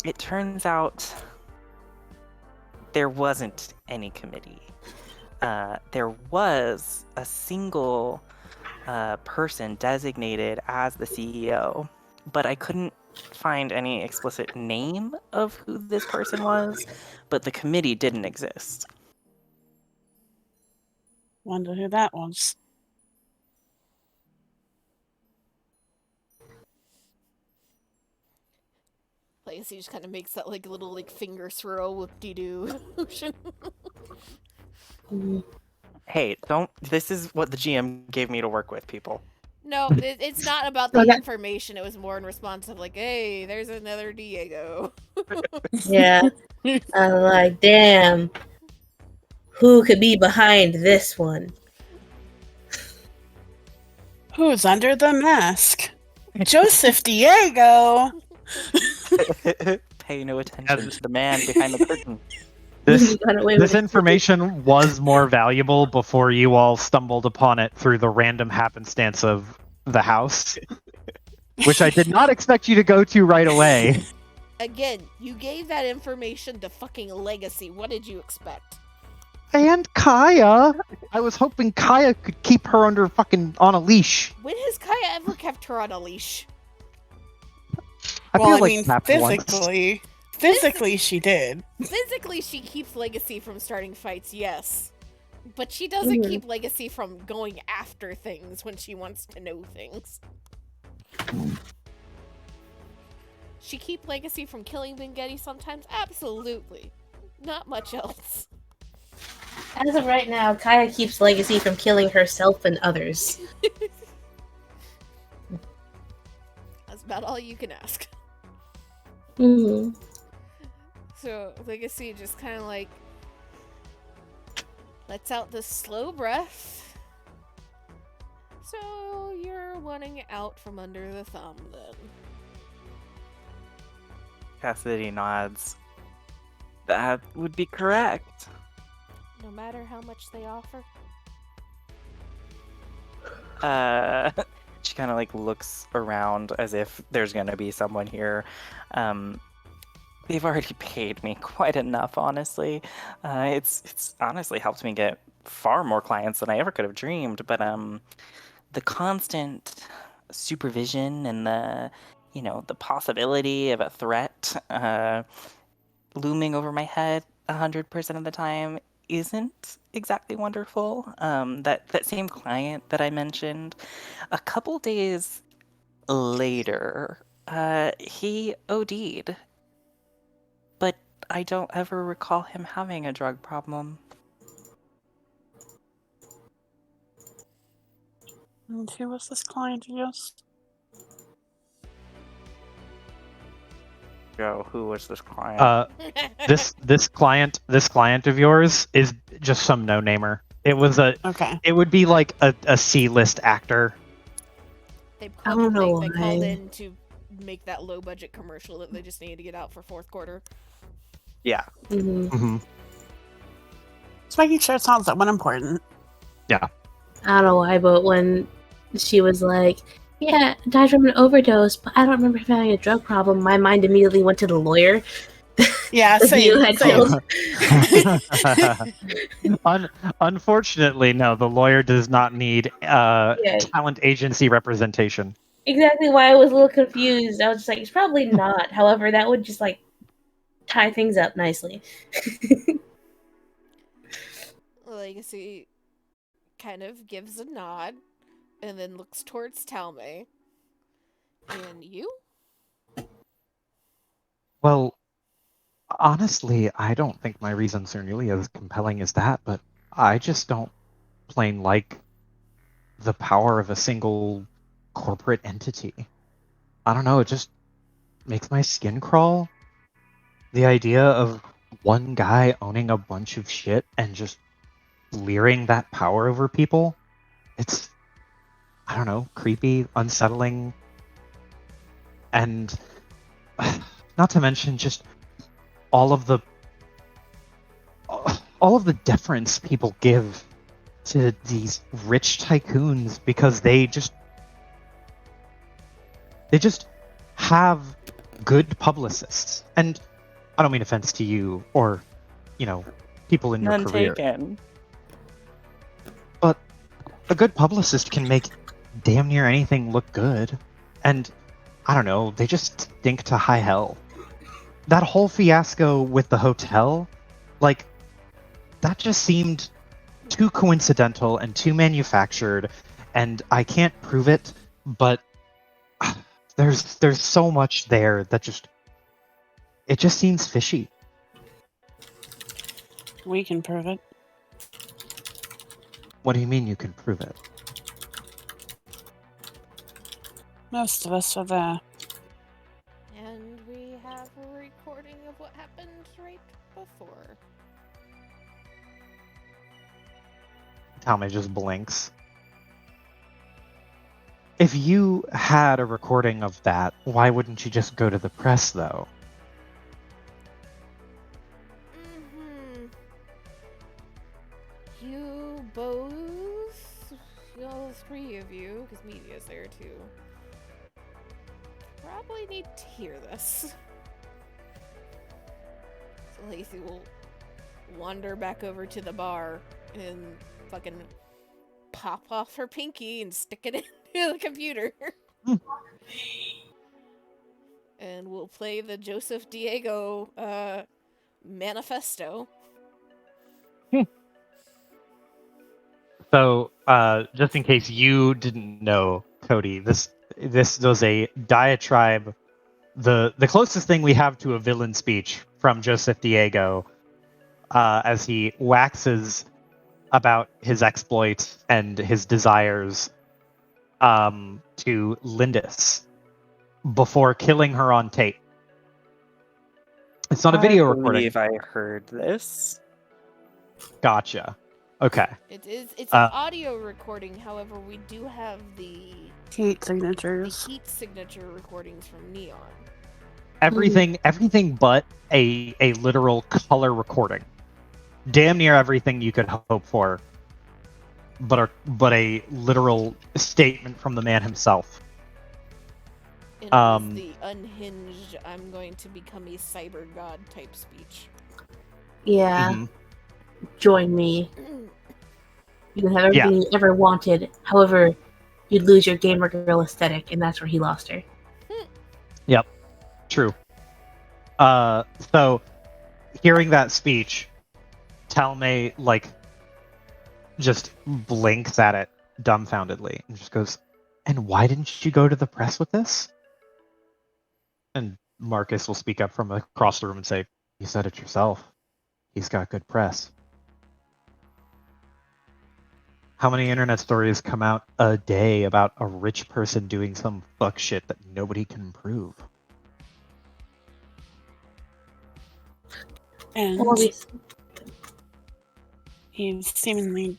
S5: it turns out there wasn't any committee. There was a single person designated as the CEO, but I couldn't find any explicit name of who this person was, but the committee didn't exist.
S2: Wonder who that was.
S3: Legacy just kind of makes that like little like finger swirl whoop-de-doo motion.
S4: Mhm.
S5: Hey, don't. This is what the GM gave me to work with, people.
S3: No, it's not about
S4: So
S3: the
S4: that-
S3: information. It was more in response of like, hey, there's another Diego.
S4: Yeah. I'm like, damn. Who could be behind this one?
S2: Who's under the mask? Joseph Diego.
S5: Pay no attention to the man behind the curtain.
S1: This
S4: Got away with
S1: this
S4: it.
S1: information was more valuable before you all stumbled upon it through the random happenstance of the house, which I did not expect you to go to right away.
S3: Again, you gave that information to fucking Legacy. What did you expect?
S1: And Kaya, I was hoping Kaya could keep her under fucking on a leash.
S3: When has Kaya ever kept her on a leash?
S1: I
S2: Well,
S1: feel
S2: I
S1: like
S2: mean,
S1: that once.
S2: physically, she did.
S3: Physically, she keeps Legacy from starting fights, yes. But she doesn't
S4: Mhm.
S3: keep Legacy from going after things when she wants to know things. She keep Legacy from killing Bingetti sometimes? Absolutely. Not much else.
S4: As of right now, Kaya keeps Legacy from killing herself and others.
S3: That's about all you can ask.
S4: Mm-hmm.
S3: So, Legacy just kind of like lets out this slow breath. So, you're wanting out from under the thumb then.
S5: Cassidy nods. That would be correct.
S3: No matter how much they offer.
S5: She kind of like looks around as if there's gonna be someone here. They've already paid me quite enough, honestly. It's honestly helped me get far more clients than I ever could have dreamed. But the constant supervision and the possibility of a threat looming over my head 100% of the time isn't exactly wonderful. That same client that I mentioned, a couple days later, he OD'd, I don't ever recall him having a drug problem.
S2: And who was this client of yours?
S5: Joe, who was this client?
S1: This client of yours is just some no namer. It
S2: Okay.
S1: would be like a C-list actor.
S3: They
S4: I don't know
S3: they called
S4: why.
S3: in to make that low budget commercial that they just needed to get out for fourth quarter.
S5: Yeah.
S4: Mhm.
S2: Just making sure it's not that one important.
S4: I don't know why, but when she was like, "Yeah, died from an overdose," but I don't remember him having a drug problem, my mind immediately went to the lawyer
S2: Yeah,
S4: that you
S2: same.
S4: had killed.
S1: Unfortunately, no. The lawyer does not need
S4: Yeah,
S1: talent agency representation.
S4: exactly why I was a little confused. I was just like, it's probably not. However, that would just like tie things up nicely.
S3: Legacy kind of gives a nod and then looks towards Talme. And you?
S1: Well, honestly, I don't think my reasons are nearly as compelling as that, but I just don't plain like the power of a single corporate entity. I don't know, it just makes my skin crawl. The idea of one guy owning a bunch of shit and just leering that power over people, it's, I don't know, creepy, unsettling, and not to mention just all of the deference people give to these rich tycoons because they just have good publicists. And I don't mean offense to you or, people in your
S5: None
S1: career,
S5: taken.
S1: but a good publicist can make damn near anything look good. And I don't know, they just stink to high hell. That whole fiasco with the hotel, like, that just seemed too coincidental and too manufactured, and I can't prove it, but there's so much there that it just seems fishy.
S2: We can prove it.
S1: What do you mean you can prove it?
S2: Most of us are there.
S3: And we have a recording of what happened right before.
S1: Tommy just blinks. If you had a recording of that, why wouldn't you just go to the press, though?
S3: You both, all three of you, because media's there too, probably need to hear this. So Lacey will wander back over to the bar and fucking pop off her pinky and stick it into the computer. And we'll play the Joseph Diego manifesto.
S1: So, just in case you didn't know, Cody, this was a diatribe, the closest thing we have to a villain speech from Joseph Diego, as he waxes about his exploits and his desires to Lindis before killing her on tape. It's not a video
S5: I
S1: recording.
S5: believe I heard this.
S1: Gotcha. Okay.
S3: It's an audio recording, however, we do have the
S2: Heat signatures.
S3: heat signature recordings from Neon.
S1: Everything but a literal color recording. Damn near everything you could hope for, but a literal statement from the man himself.
S3: And it was the unhinged, I'm going to become a cyber god type speech.
S4: Yeah, join me. You can have everything you ever wanted. However, you'd lose your gamer girl aesthetic, and that's where he lost her.
S1: Yep. True. So hearing that speech, Talme just blinks at it dumbfoundedly and just goes, "And why didn't you go to the press with this?" And Marcus will speak up from across the room and say, You said it yourself. He's got good press. How many internet stories come out a day about a rich person doing some fuck shit that nobody can prove?
S2: And
S4: Well, obviously,
S2: he's seemingly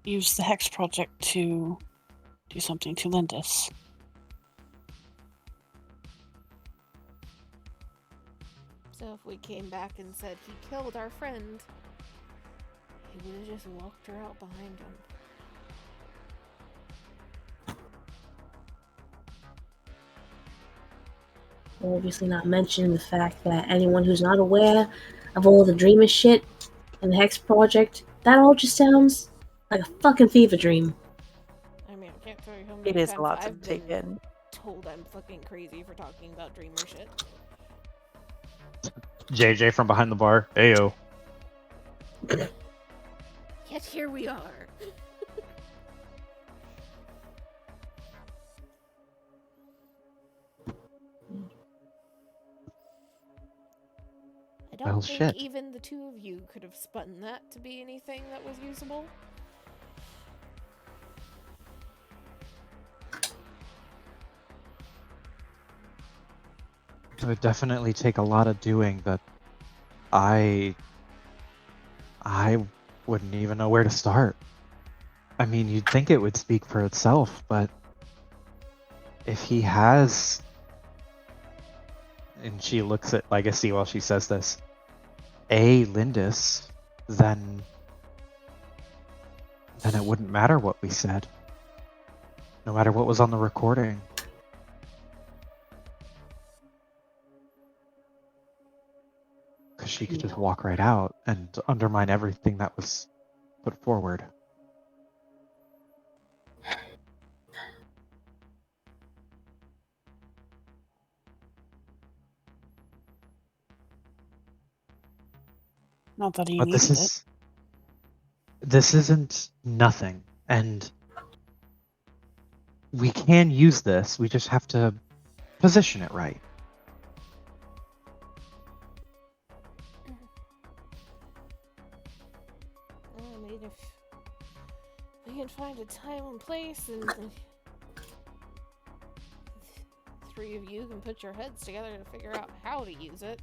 S2: used the Hex Project to do something to Lindis.
S3: So if we came back and said he killed our friend, he would have just walked her out behind him.
S4: we're obviously not mentioning the fact that anyone who's not aware of all the dreamer shit and the Hex Project, that all just sounds like a fucking fever dream.
S3: I mean, I can't tell you how many
S5: It is a
S3: times
S5: lot to
S3: I've
S5: take
S3: been
S5: in.
S3: told I'm fucking crazy for talking about dreamer shit.
S1: JJ from behind the bar. Ayo.
S3: Yet here we are. I don't
S1: Well,
S3: think
S1: shit.
S3: even the two of you could have spun that to be anything that was usable.
S1: It would definitely take a lot of doing that I wouldn't even know where to start. I mean, you'd think it would speak for itself, but if he has... And she looks at Legacy while she says this. Lindis, then it wouldn't matter what we said. No matter what was on the recording. Because she could just walk right out and undermine everything that was put forward.
S2: Not that he
S1: But
S2: needed it.
S1: this isn't nothing, and we can use this. We just have to position it right.
S3: I mean, if we can find a time and place and the three of you can put your heads together to figure out how to use it,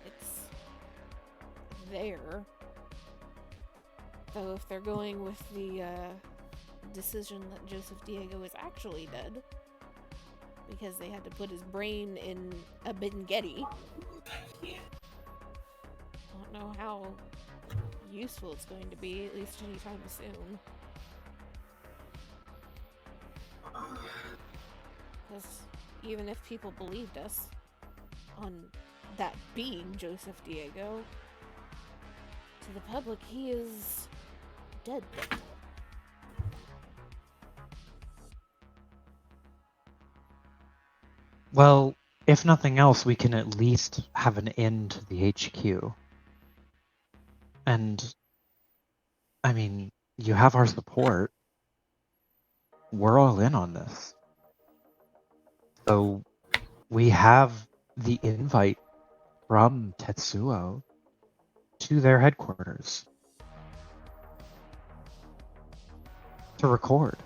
S3: it's there. Though if they're going with the decision that Joseph Diego is actually dead because they had to put his brain in a Bengetti, I don't know how useful it's going to be, at least anytime soon. Because even if people believed us on that being Joseph Diego, to the public he is dead.
S1: Well, if nothing else, we can at least have an end to the HQ. And, I mean, you have our support. We're all in on this. So, we have the invite from Tetsuo to their headquarters to record.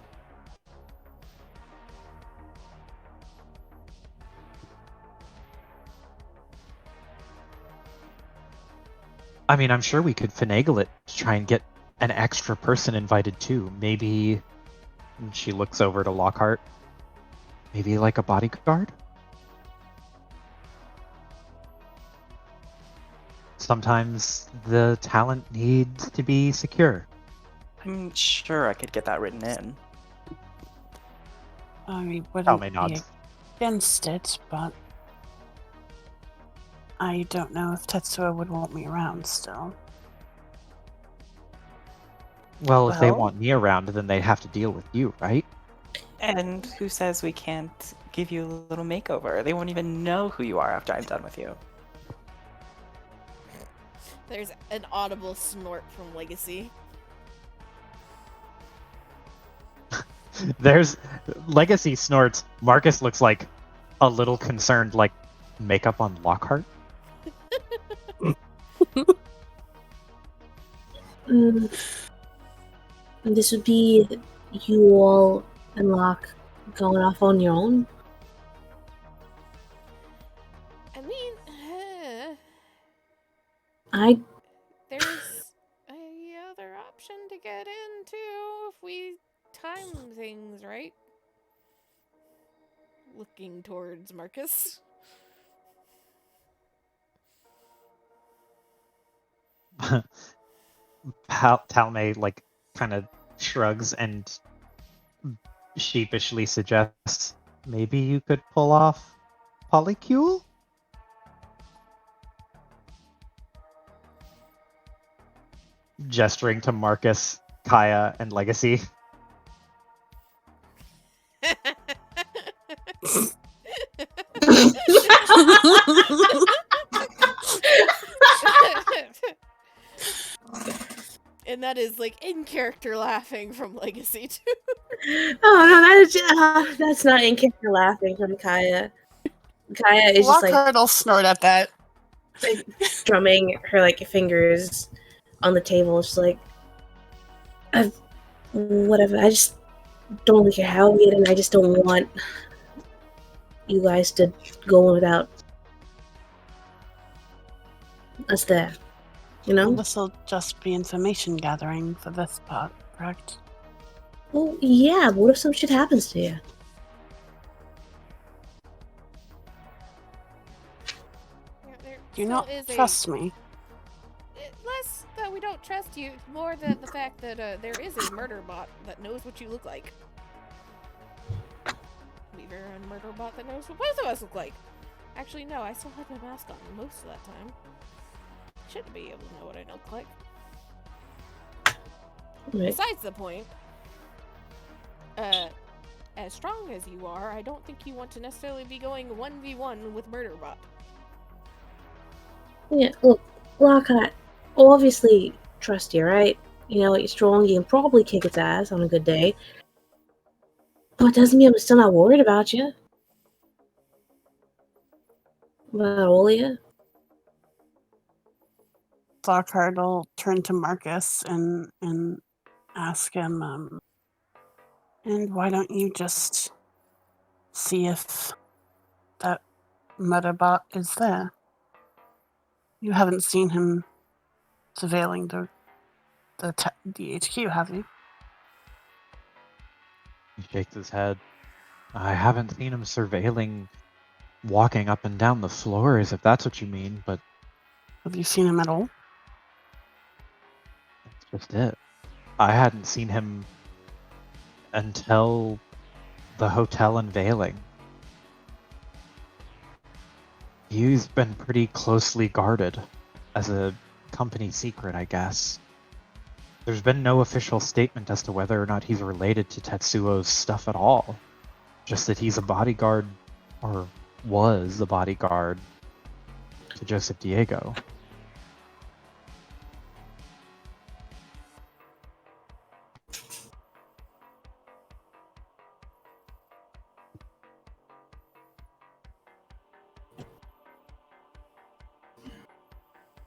S1: I mean, I'm sure we could finagle it to try and get an extra person invited too. Maybe, and she looks over to Lockhart, maybe like a bodyguard? Sometimes the talent needs to be secure.
S5: I'm sure I could get that written in.
S2: I wouldn't
S1: Tell me
S2: be
S1: nods.
S2: against it, but I don't know if Tetsuo would want me around still.
S1: Well, if they
S2: Well-
S1: want me around, then they have to deal with you, right?
S5: And who says we can't give you a little makeover? They won't even know who you are after I'm done with you.
S3: There's an audible snort from Legacy.
S1: There's Legacy snorts. Marcus looks like a little concerned, like makeup on Lockhart.
S4: Mm, this would be you all and Locke going off on your own.
S3: I mean,
S4: I
S3: there's a other option to get in too if we time things right. Looking towards Marcus.
S1: Talme like kind of shrugs and sheepishly suggests maybe you could pull off polycule? Gesturing to Marcus, Kaya, and Legacy.
S3: And that is like in character laughing from Legacy too.
S4: Oh no, that's not in character laughing from Kaya. Kaya is just like
S2: Lockhart will snort at that.
S4: drumming her like fingers on the table. She's like, whatever. I just don't really care how we get in. I just don't want you guys to go without us there. You know?
S2: This will just be information gathering for this part, correct?
S4: Well, yeah. But what if some shit happens to you?
S3: Yeah, there
S2: Do you
S3: still
S2: not
S3: is
S2: trust me?
S3: less that we don't trust you, more that the fact that there is a murder bot that knows what you look like. Weaver and murder bot that knows what both of us look like. Actually, no, I still had my mask on most of that time. Should be able to know what I look like.
S4: Right.
S3: Besides the point, as strong as you are, I don't think you want to necessarily be going 1v1 with Murderbot.
S4: Yeah. Look, Lockhart. Obviously, trust you, right? You know, you're strong. You can probably kick its ass on a good day. But it doesn't mean I'm still not worried about you. About all of you.
S2: Lockhart will turn to Marcus and ask him, and why don't you just see if that Metabot is there? You haven't seen him surveilling the HQ, have you?
S1: He shakes his head. I haven't seen him surveilling walking up and down the floors, if that's what you mean, but
S2: Have you seen him at all?
S1: that's just it. I hadn't seen him until the hotel unveiling. He's been pretty closely guarded as a company secret, I guess. There's been no official statement as to whether or not he's related to Tetsuo's stuff at all. Just that he's a bodyguard, or was a bodyguard, to Joseph Diego.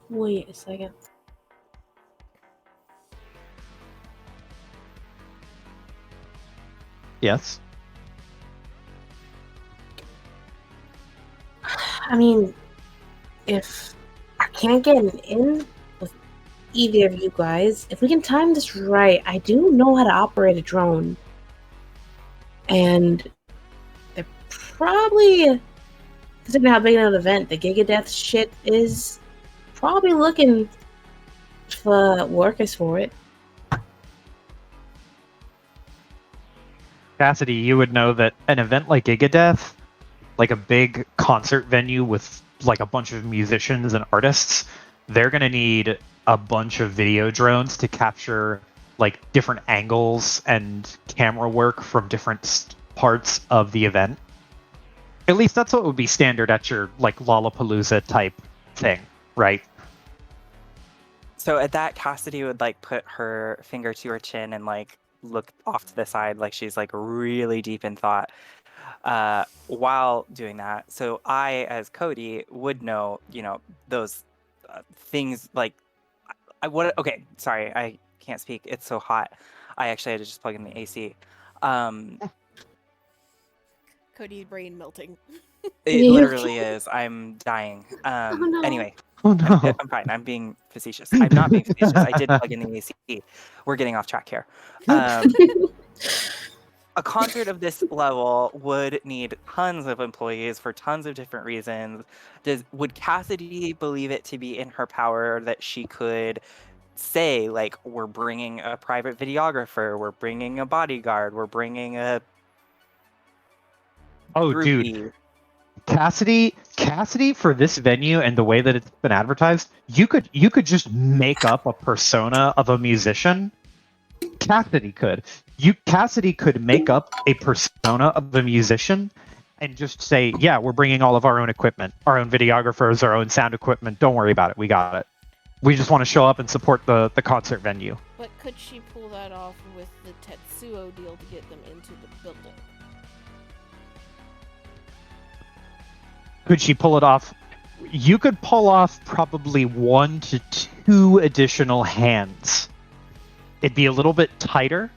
S4: Wait a second.
S1: Yes?
S4: I mean, if I can't get an in with either of you guys, if we can time this right, I do know how to operate a drone. And they're probably, considering how big of an event the Gigadeath shit is, probably looking for workers for it.
S1: Cassidy, you would know that an event like Gigadeath, like a big concert venue with like a bunch of musicians and artists, they're going to need a bunch of video drones to capture like different angles and camera work from different parts of the event. At least that's what would be standard at your like Lollapalooza type thing, right?
S5: So at that, Cassidy would like put her finger to her chin and like look off to the side like she's like really deep in thought while doing that. So I, as Cody, would know, you know, those things like Okay, sorry, I can't speak. It's so hot. I actually had to just plug in the AC.
S3: Cody's brain melting.
S5: It
S4: You
S5: literally is. I'm dying.
S4: no.
S5: Anyway,
S1: Oh no.
S5: I'm fine. I'm being facetious. I'm not being facetious. I did plug in the AC. We're getting off track here. A concert of this level would need tons of employees for tons of different reasons. Would Cassidy believe it to be in her power that she could say, like, we're bringing a private videographer, we're bringing a bodyguard, we're bringing a
S1: Oh, dude.
S5: groupie?
S1: Cassidy for this venue and the way that it's been advertised, you could just make up a persona of a musician. Cassidy could make up a persona of a musician and just say, yeah, we're bringing all of our own equipment, our own videographers, our own sound equipment. Don't worry about it. We got it. We just want to show up and support the concert venue.
S3: But could she pull that off with the Tetsuo deal to get them into the building?
S1: Could she pull it off? You could pull off probably 1 to 2 additional hands. It'd be a little bit tighter.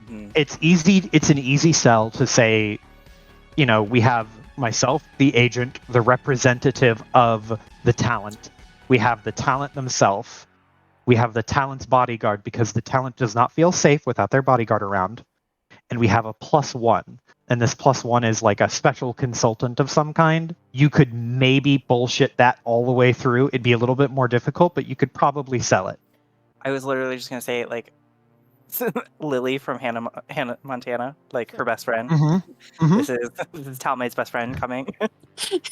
S5: Mhm.
S1: It's an easy sell to say, we have myself, the agent, the representative of the talent. We have the talent themselves. We have the talent's bodyguard because the talent does not feel safe without their bodyguard around. And we have a +1. And this +1 is like a special consultant of some kind. You could maybe bullshit that all the way through. It'd be a little bit more difficult, but you could probably sell it.
S5: I was literally just gonna say, like, Lily from Hannah Montana, like her best friend.
S1: Mm-hmm.
S5: This is Talmade's best friend coming.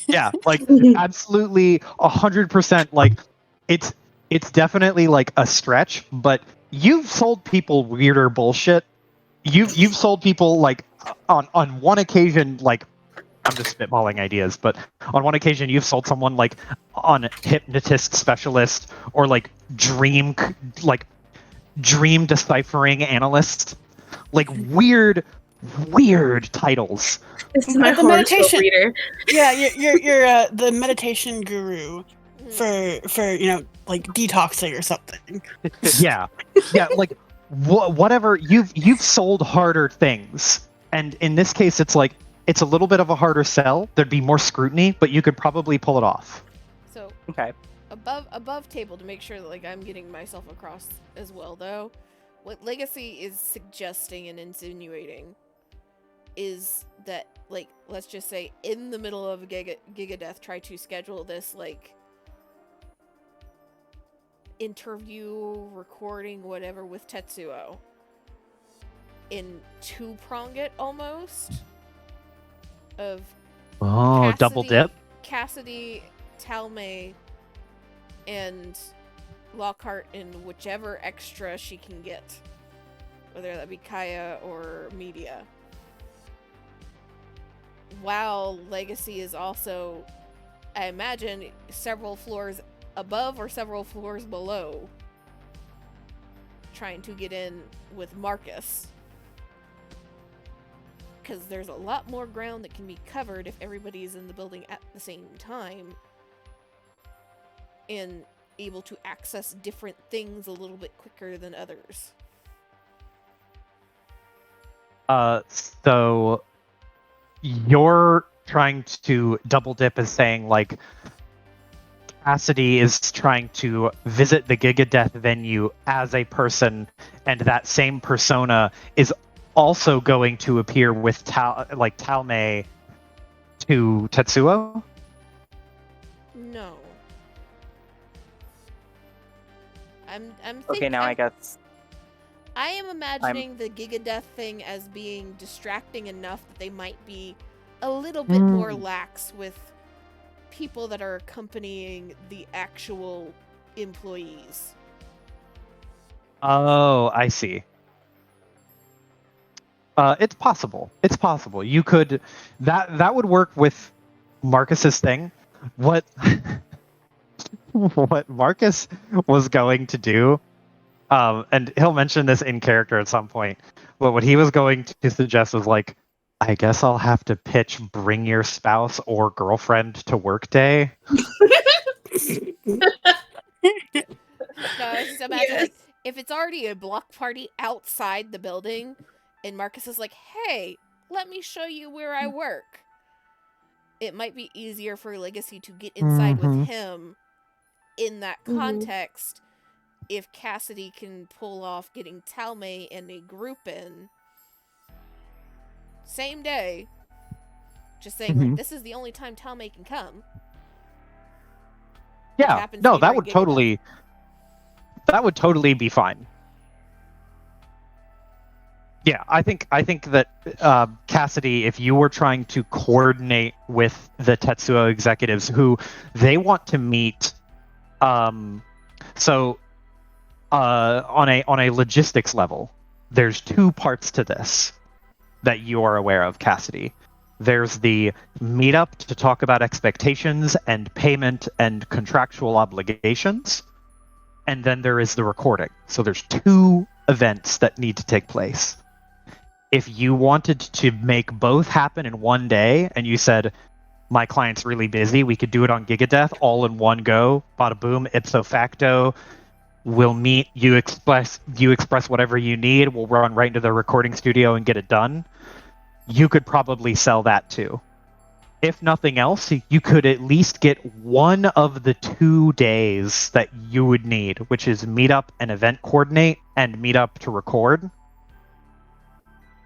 S1: Yeah, like absolutely 100%. Like it's definitely like a stretch, but you've sold people weirder bullshit. You've sold people like on one occasion, like I'm just spitballing ideas, but on one occasion you've sold someone like on hypnotist specialist or like dream deciphering analyst, like weird titles.
S4: This is my
S2: The
S4: horoscope
S2: meditation-
S4: reader.
S2: Yeah, you're the meditation guru for like detoxing or something.
S1: Yeah, like whatever. You've sold harder things, and in this case, it's like it's a little bit of a harder sell. There'd be more scrutiny, but you could probably pull it off.
S3: So
S5: Okay.
S3: above table to make sure that like I'm getting myself across as well though. What Legacy is suggesting and insinuating is that, like, let's just say in the middle of Gigadeath try to schedule this like interview, recording, whatever with Tetsuo in two-prong it almost of
S1: Oh, double dip.
S3: Cassidy, Talmay, and Lockhart in whichever extra she can get, whether that be Kaya or Media. While Legacy is also, I imagine, several floors above or several floors below, trying to get in with Marcus. Because there's a lot more ground that can be covered if everybody's in the building at the same time and able to access different things a little bit quicker than others.
S1: So you're trying to double dip as saying like Cassidy is trying to visit the Gigadeath venue as a person, and that same persona is also going to appear with Talmay to Tetsuo?
S3: No. I'm thinking.
S5: Okay, now I guess.
S3: I am imagining the Gigadeath thing as being distracting enough that they might be a little bit more lax with people that are accompanying the actual employees.
S1: Oh, I see. It's possible. It's possible. You could that would work with Marcus's thing. What what Marcus was going to do, and he'll mention this in character at some point, but what he was going to suggest was like, I guess I'll have to pitch bring your spouse or girlfriend to work day.
S3: No, just imagine like
S4: Yes.
S3: if it's already a block party outside the building, and Marcus is like, "Hey, let me show you where I work." It might be easier for Legacy to get inside with
S1: Mhm.
S3: him in that
S4: Mhm.
S3: context if Cassidy can pull off getting Talmay and a group in same day, just saying like
S1: Mhm.
S3: this is the only time Talmay can come, which
S1: Yeah.
S3: happens to
S1: No,
S3: be during Giga
S1: that would totally be fine. Yeah, I think that Cassidy, if you were trying to coordinate with the Tetsuo executives, who they want to meet, so on a logistics level, there's two parts to this that you are aware of, Cassidy. There's the meetup to talk about expectations and payment and contractual obligations, and then there is the recording. So there's two events that need to take place. If you wanted to make both happen in one day and you said, my client's really busy, we could do it on Gigadeath all in one go, bada boom, ipso facto, we'll meet, you express whatever you need, we'll run right into the recording studio and get it done, you could probably sell that too. If nothing else, you could at least get one of the 2 days that you would need, which is meetup and event coordinate and meetup to record,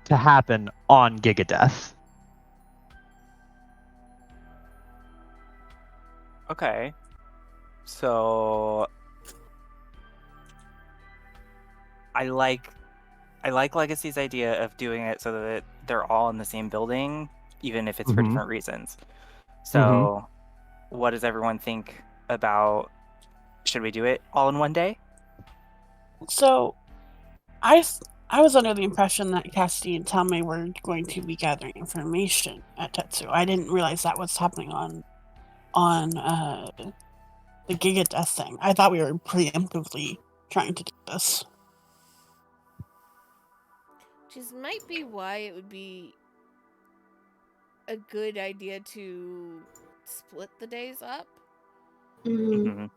S1: to happen on Gigadeath.
S5: Okay. So I like Legacy's idea of doing it so that they're all in the same building, even if it's for
S1: Mhm.
S5: different reasons. So what does everyone think about, should we do it all in one day?
S2: So, I was under the impression that Cassidy and Talmay were going to be gathering information at Tetsu. I didn't realize that was happening on the Giga Death thing. I thought we were preemptively trying to do this.
S3: which is might be why it would be a good idea to split the days up
S4: Mhm.
S5: Mhm.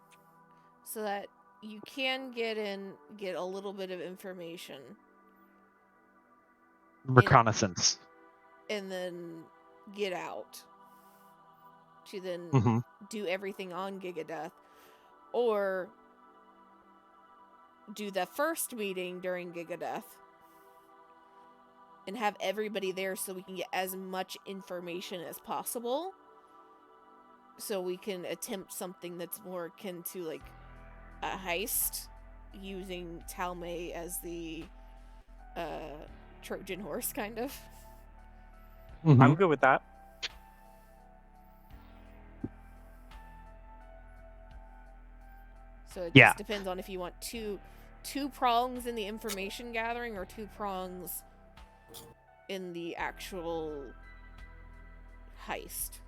S3: so that you can get a little bit of information
S1: Reconnaissance.
S3: and then get out to then
S1: Mhm.
S3: do everything on Gigadeath, or do the first meeting during Gigadeath and have everybody there so we can get as much information as possible, so we can attempt something that's more akin to like a heist using Talmay as the Trojan horse, kind of.
S1: Mhm.
S5: I'm good with that.
S3: So it
S1: Yeah.
S3: just depends on if you want two prongs in the information gathering or two prongs in the actual heist.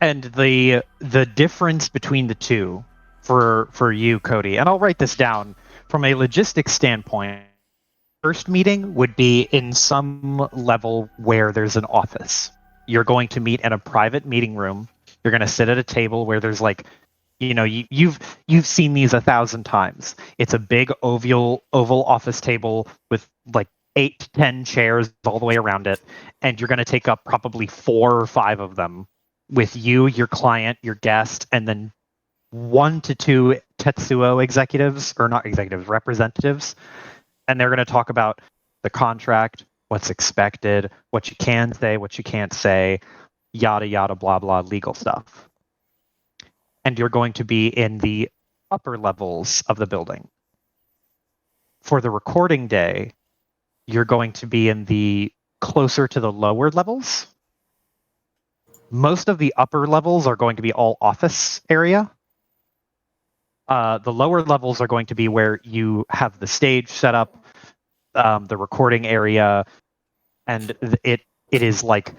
S1: And the difference between the two for you, Cody, and I'll write this down from a logistics standpoint. First meeting would be in some level where there's an office. You're going to meet in a private meeting room. You're going to sit at a table where there's like, you've seen these 1,000 times. It's a big oval office table with like 8 to 10 chairs all the way around it, and you're going to take up probably 4 or 5 of them with you, your client, your guest, and then 1 to 2 Tetsuo executives, or not executives, representatives, and they're going to talk about the contract, what's expected, what you can say, what you can't say, yada yada blah blah legal stuff. And you're going to be in the upper levels of the building. For the recording day, you're going to be in the closer to the lower levels. Most of the upper levels are going to be all office area. The lower levels are going to be where you have the stage set up, the recording area, and it is like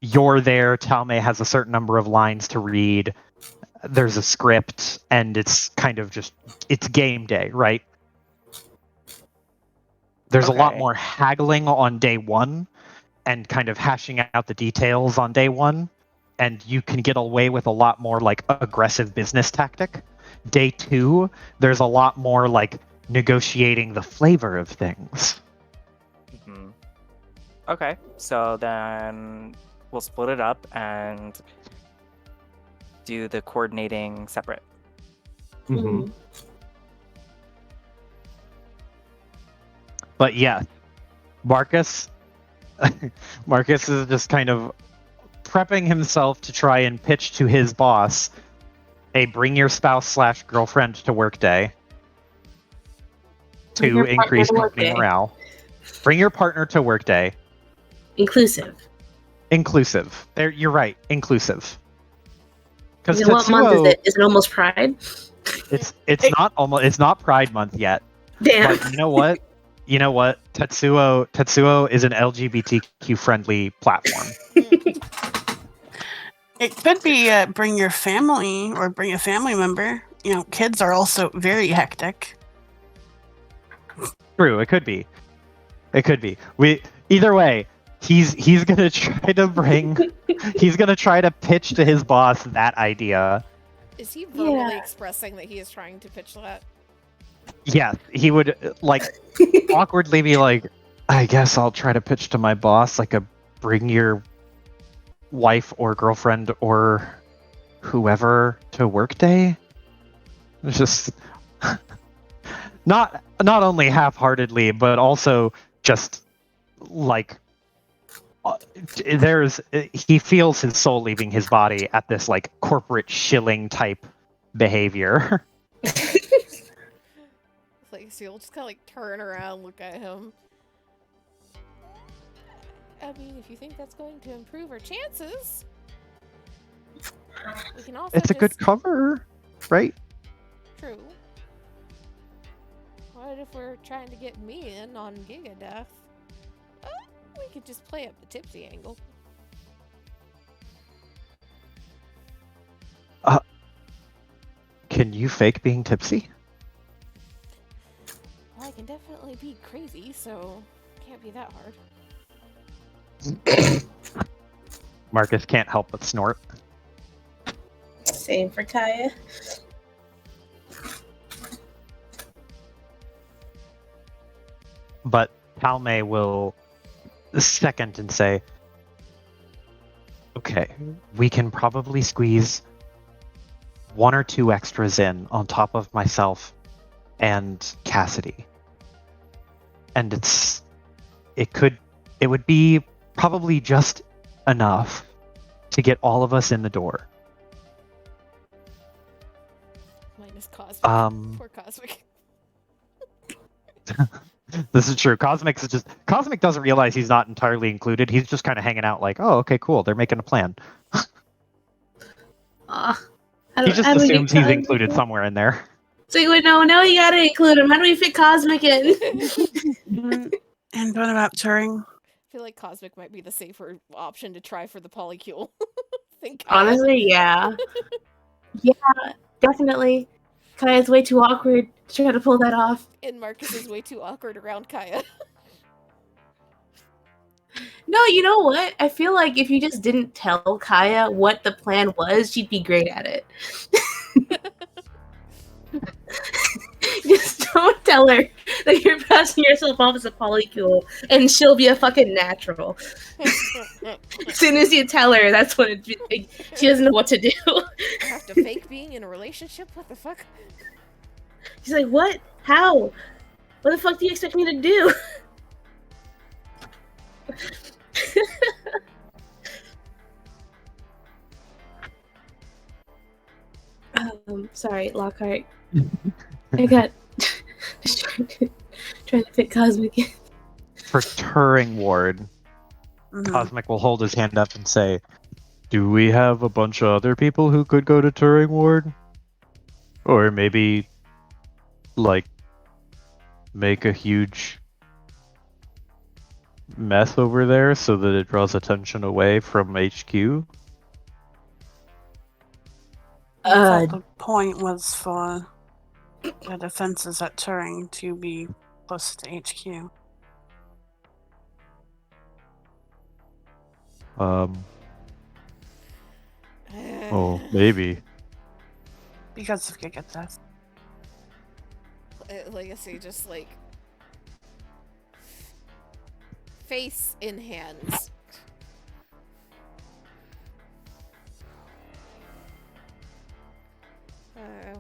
S1: you're there. Talmay has a certain number of lines to read. There's a script, and it's kind of just it's game day, right? There's a lot
S5: Okay.
S1: more haggling on day one, and kind of hashing out the details on day one, and you can get away with a lot more like aggressive business tactic. Day 2, there's a lot more like negotiating the flavor of things.
S5: Mhm. Okay, so then we'll split it up and do the coordinating separate.
S1: Mm-hmm. But yeah, Marcus is just kind of prepping himself to try and pitch to his boss a bring your spouse/girlfriend to work day
S4: Bring
S1: to
S4: your partner
S1: increase
S4: to work
S1: company
S4: day.
S1: morale. Bring your partner to work day.
S4: Inclusive.
S1: Inclusive. There, you're right. Inclusive. Because
S4: What month is
S1: Tetsuo,
S4: it? Is it almost Pride?
S1: it's not Pride Month yet.
S4: Damn.
S1: But you know what? Tetsuo is an LGBTQ friendly platform.
S2: It could be bring your family or bring a family member. You know, kids are also very hectic.
S1: True, it could be. Either way, he's gonna try to bring he's gonna try to pitch to his boss that idea.
S3: Is he verbally
S4: Yeah.
S3: expressing that he is trying to pitch that?
S1: Yeah, he would like awkwardly be like, I guess I'll try to pitch to my boss like a bring your wife or girlfriend or whoever to work day. It's just not only half-heartedly, but also just like he feels his soul leaving his body at this like corporate shilling type behavior.
S3: Like, so you'll just kind of like turn around, look at him. I mean, if you think that's going to improve our chances, we can also.
S1: It's a good cover, right?
S3: True. What if we're trying to get me in on Giga Death? We could just play up the tipsy angle.
S1: Can you fake being tipsy?
S3: Well, I can definitely be crazy, so can't be that hard.
S1: Marcus can't help but snort.
S4: Same for Kaya.
S1: But Palme will second and say, okay, we can probably squeeze 1 or 2 extras in on top of myself and Cassidy. And it would be probably just enough to get all of us in the door.
S3: Minus Cosmic. Poor Cosmic.
S1: This is true. Cosmic doesn't realize he's not entirely included. He's just kind of hanging out like, oh, okay, cool. They're making a plan. He just assumes he's included somewhere in there.
S4: So wait, no, you gotta include him. How do we fit Cosmic in?
S2: And what about Turing?
S3: I feel like Cosmic might be the safer option to try for the polycule.
S4: Honestly, yeah. Yeah, definitely. Kaya's way too awkward to try to pull that off.
S3: And Marcus is way too awkward around Kaya.
S4: No, you know what? I feel like if you just didn't tell Kaya what the plan was, she'd be great at it. Just don't tell her that you're passing yourself off as a polycule, and she'll be a fucking natural. As soon as you tell her, that's what it like, she doesn't know what to do.
S3: I have to fake being in a relationship? What the fuck?
S4: She's like, what? How? What the fuck do you expect me to do? Sorry, Lockhart. I got just trying to fit Cosmic in.
S1: For Turing Ward, Cosmic will hold his hand up and say, do we have a bunch of other people who could go to Turing Ward? Or maybe, like, make a huge mess over there so that it draws attention away from HQ?
S2: I thought the point was for the defenses at Turing to be close to HQ.
S1: Oh, maybe.
S2: Because of Giga Death.
S3: Legacy just like face in hands.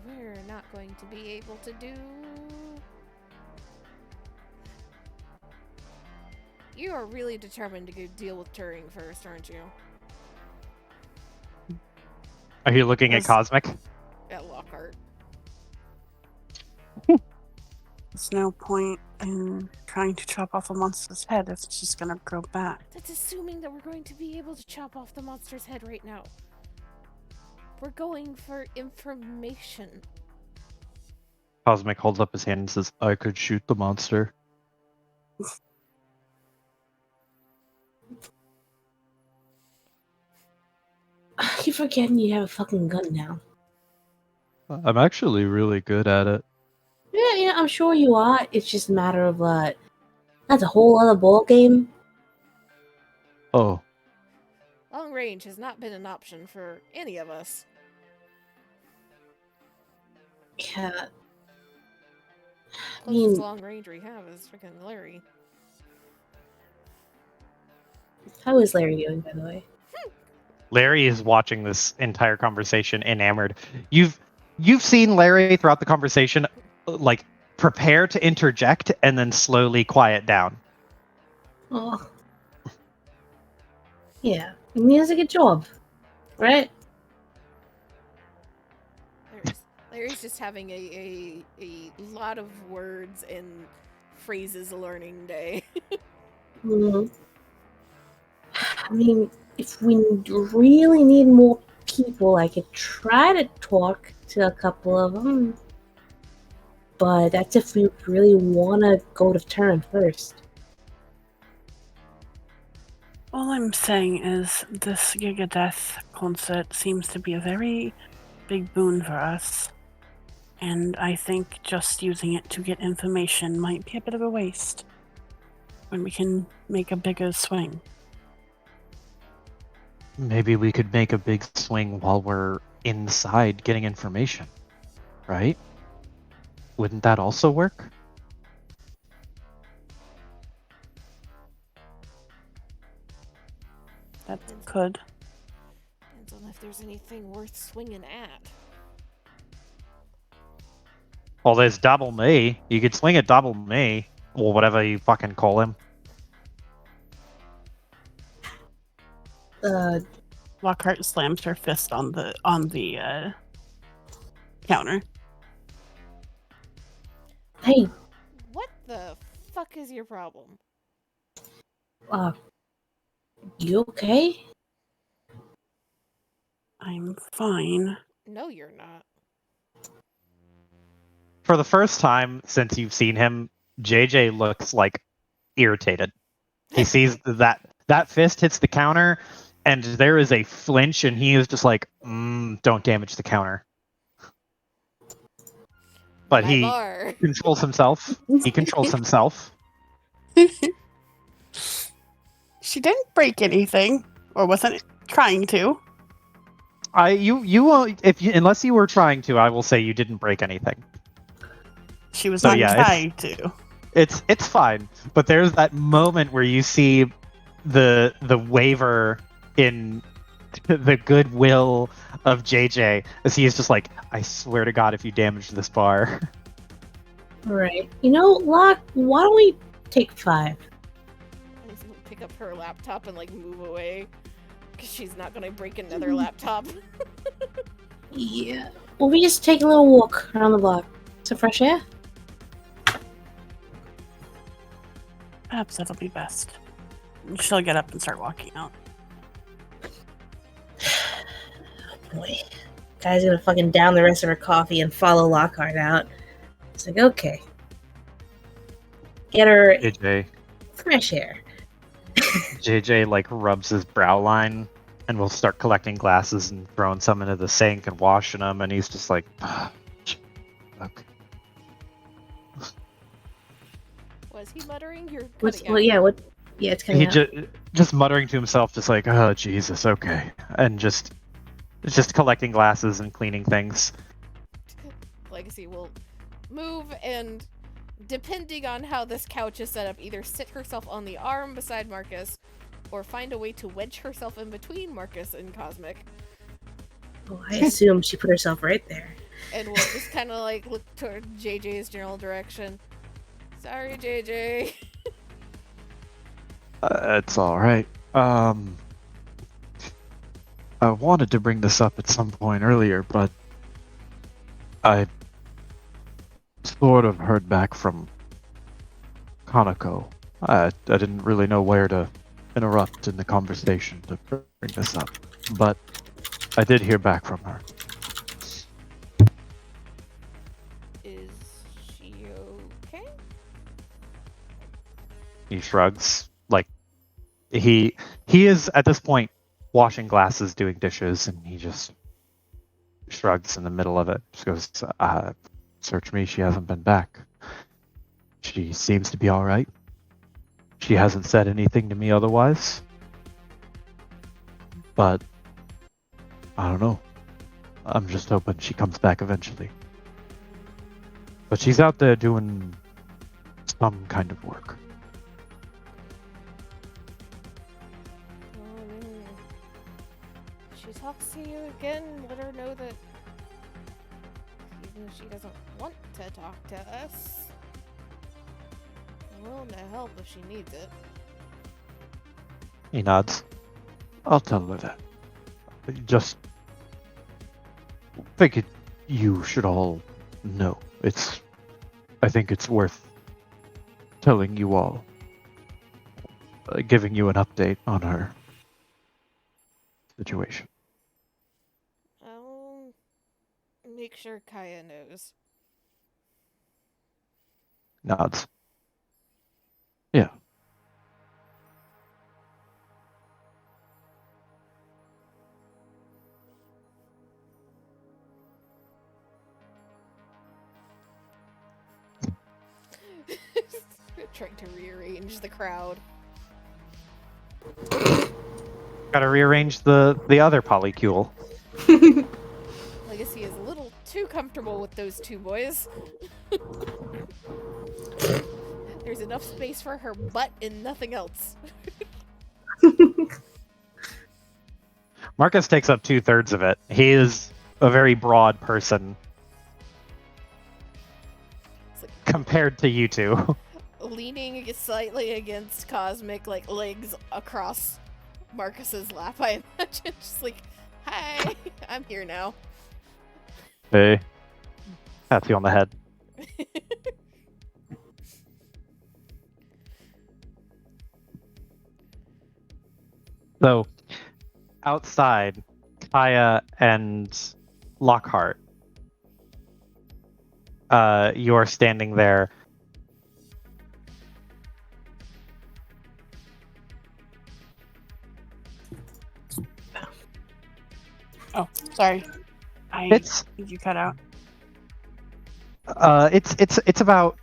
S3: We're not going to be able to do. You are really determined to go deal with Turing first, aren't you?
S1: Are you looking at
S2: Yes.
S1: Cosmic?
S3: At Lockhart.
S2: There's no point in trying to chop off a monster's head if it's just gonna grow back.
S3: That's assuming that we're going to be able to chop off the monster's head right now. We're going for information.
S1: Cosmic holds up his hand and says, I could shoot the monster.
S4: I keep forgetting you have a fucking gun now.
S1: I'm actually really good at it.
S4: Yeah, I'm sure you are. It's just a matter of that's a whole other ball game.
S1: Oh,
S3: Long range has not been an option for any of us.
S4: Yeah.
S3: Closest long range we have is freaking Larry.
S4: How is Larry doing, by the way?
S1: Larry is watching this entire conversation enamored. You've seen Larry throughout the conversation, like, prepare to interject and then slowly quiet down.
S4: Oh. Yeah. I mean, he does a good job. Right?
S3: Larry's just having a lot of words and phrases learning day.
S4: I mean, if we really need more people, I could try to talk to a couple of them. But that's if we really want to go to turn first.
S2: All I'm saying is this Giga Death concert seems to be a very big boon for us. And I think just using it to get information might be a bit of a waste when we can make a bigger swing.
S1: Maybe we could make a big swing while we're inside getting information, right? Wouldn't that also work?
S2: That could.
S3: Depends on if there's anything worth swinging at.
S1: Well, there's Double Me. You could swing at Double Me, or whatever you fucking call him.
S2: Lockhart slams her fist on the counter.
S4: Hey,
S3: What the fuck is your problem?
S4: you okay?
S2: I'm fine.
S3: No, you're not.
S1: For the first time since you've seen him, JJ looks like irritated. He sees that fist hits the counter, and there is a flinch, and he is just like, don't damage the counter. But
S3: My
S1: he
S3: bar.
S1: controls himself. He controls himself.
S2: She didn't break anything, or wasn't trying to.
S1: You won't, unless you were trying to, I will say you didn't break anything.
S2: She was
S1: So,
S2: not
S1: yeah,
S2: trying to.
S1: It's fine, but there's that moment where you see the waver in the goodwill of JJ as he is just like, I swear to God, if you damage this bar.
S4: Right. You know, Locke, why don't we take 5?
S3: Pick up her laptop and like move away because she's not gonna break another laptop.
S4: Yeah. Well, we just take a little walk around the block. Some fresh air?
S2: Perhaps that'll be best. She'll get up and start walking out.
S4: Boy. Guy's gonna fucking down the rest of her coffee and follow Lockhart out. It's like, okay. Get her
S1: JJ
S4: fresh air.
S1: like rubs his brow line and will start collecting glasses and throwing some into the sink and washing them, and he's just like, okay.
S3: Was he muttering? You're
S4: What's
S3: cutting
S4: what?
S3: out.
S4: Yeah, it's coming
S1: He
S4: out.
S1: just muttering to himself, just like, oh Jesus, okay, and just It's just collecting glasses and cleaning things.
S3: Legacy will move and, depending on how this couch is set up, either sit herself on the arm beside Marcus or find a way to wedge herself in between Marcus and Cosmic.
S4: Oh, I assume she put herself right there.
S3: And we'll just kind of like look toward JJ's general direction. Sorry, JJ.
S1: It's alright. I wanted to bring this up at some point earlier, but I sort of heard back from Kanako. I didn't really know where to interrupt in the conversation to bring this up, but I did hear back from her.
S3: Is she okay?
S1: He shrugs. Like, he is, at this point, washing glasses, doing dishes, and he just shrugs in the middle of it. Just goes, search me, she hasn't been back. She seems to be alright. She hasn't said anything to me otherwise. But, I don't know. I'm just hoping she comes back eventually. But she's out there doing some kind of work.
S3: If she talks to you again, let her know that even if she doesn't want to talk to us, I'm willing to help if she needs it.
S1: He nods. I'll tell her that. Just think you should all know. I think it's worth telling you all, giving you an update on her situation.
S3: I'll make sure Kaya knows.
S1: Nods. Yeah.
S3: Trying to rearrange the crowd.
S1: Gotta rearrange the other polycule.
S3: Legacy is a little too comfortable with those two boys. There's enough space for her butt and nothing else.
S1: Marcus takes up 2/3 of it. He is a very broad person compared to you two.
S3: Leaning slightly against Cosmic, like legs across Marcus's lap, I imagine. Just like, hi, I'm here now.
S1: Hey. Pats you on the head. So, outside, Kaya and Lockhart, you're standing there.
S2: Oh, sorry. I
S1: It's
S2: think you cut out.
S1: it's about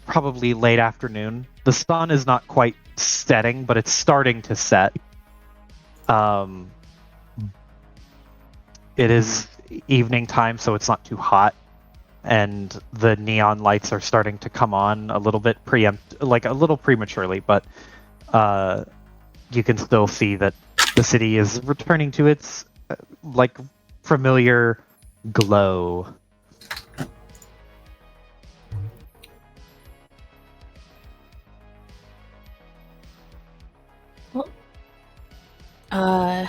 S1: probably late afternoon. The sun is not quite setting, but it's starting to set. It is evening time, so it's not too hot, and the neon lights are starting to come on a little bit a little prematurely, but you can still see that the city is returning to its familiar glow.
S4: Well, I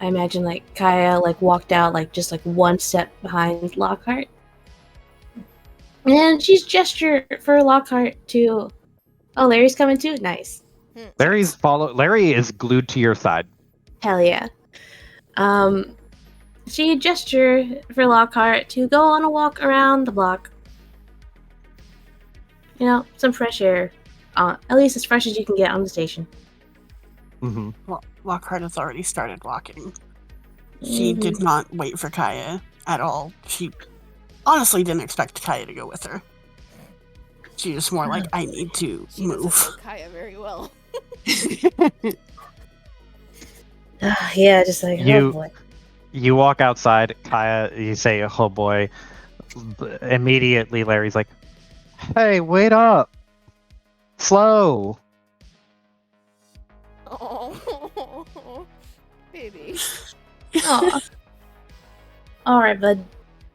S4: imagine Kaya walked out just one step behind Lockhart. And she's gestured for Lockhart to, oh, Larry's coming too? Nice.
S1: Larry is glued to your side.
S4: Hell yeah. She gestured for Lockhart to go on a walk around the block. You know, some fresh air. At least as fresh as you can get on the station.
S1: Mm-hmm.
S2: Well, Lockhart has already started walking. She did not wait for Kaya at all. She honestly didn't expect Kaya to go with her. She was more like, I need to
S3: She
S2: move.
S3: doesn't know Kaya very well.
S4: Yeah, just like,
S1: You-
S4: oh boy.
S1: You walk outside, Kaya, you say, oh boy. Immediately, Larry's like, hey, wait up. Slow.
S3: Oh, baby.
S4: Aw. Alright, bud.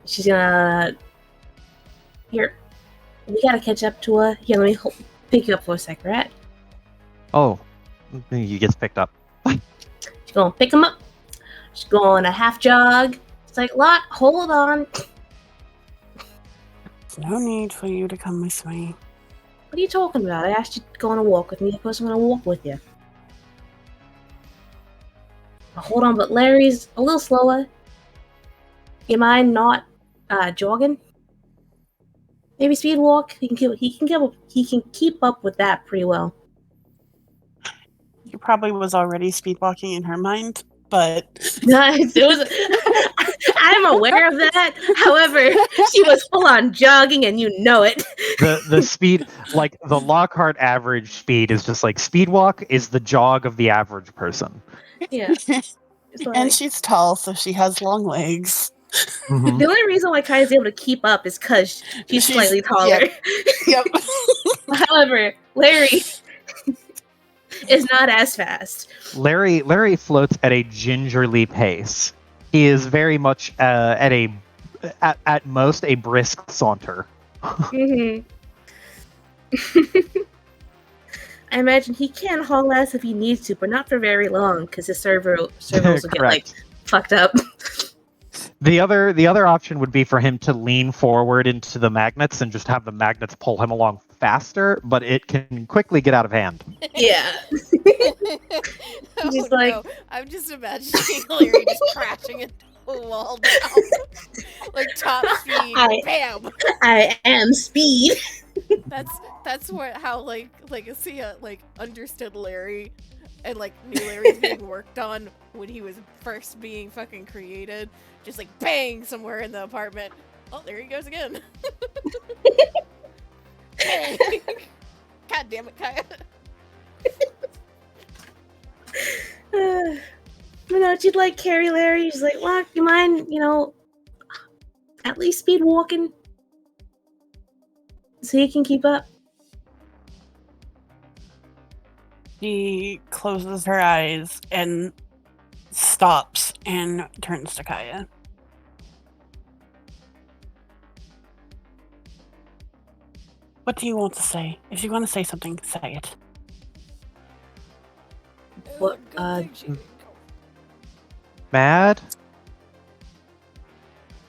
S4: She's gonna... Here. We gotta catch up to her. Here, let me pick you up for a sec, right?
S1: Oh, he gets picked up.
S4: She's gonna pick him up. She's going a half jog. It's like, Lot, hold on.
S2: There's no need for you to come with me.
S4: What are you talking about? I asked you to go on a walk with me. Of course I'm gonna walk with you. Hold on, but Larry's a little slower. You mind not jogging? Maybe speed walk. He can keep up with that pretty well.
S2: You probably was already speed walking in her mind, but
S4: I'm aware of that. However, she was full on jogging, and you know it.
S1: The speed, like the Lockhart average speed is just like speed walk is the jog of the average person.
S4: Yeah. It's like,
S2: and she's tall, so she has long legs.
S1: Mhm.
S4: the only reason why Kai's able to keep up is because she's slightly taller.
S2: Yep.
S4: However, Larry is not as fast.
S1: Larry floats at a gingerly pace. He is very much at most a brisk saunter.
S4: Mm-hmm. I imagine he can haul ass if he needs to, but not for very long because his servos will get like fucked up.
S1: The other option would be for him to lean forward into the magnets and just have the magnets pull him along faster, but it can quickly get out of hand.
S4: Yeah.
S3: Oh,
S4: Just like-
S3: no. I'm just imagining Larry just crashing into a wall down. Like top speed. Bam!
S4: I am speed.
S3: That's how like Sia like understood Larry and like knew Larry was being worked on when he was first being fucking created. Just like bang somewhere in the apartment. Oh, there he goes again. Bang. God damn it, Kaya.
S4: You know, she'd like carry Larry. She's like, "Look, you mind, at least speed walking, so you can keep up."
S2: She closes her eyes and stops and turns to Kaya. What do you want to say? If you want to say something, say it.
S4: What?
S3: Good thing she didn't go.
S1: Mad?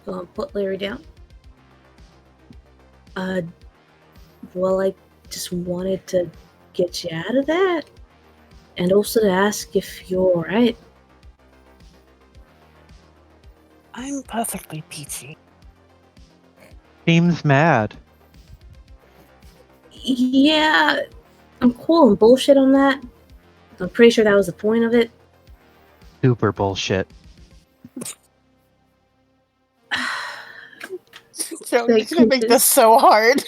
S4: Go and put Larry down. Well, I just wanted to get you out of that, and also to ask if you're alright.
S2: I'm perfectly peachy.
S1: Seems mad.
S4: Yeah, I'm calling bullshit on that. I'm pretty sure that was the point of it.
S1: Super bullshit.
S2: So
S4: Like,
S2: you're gonna make this so hard.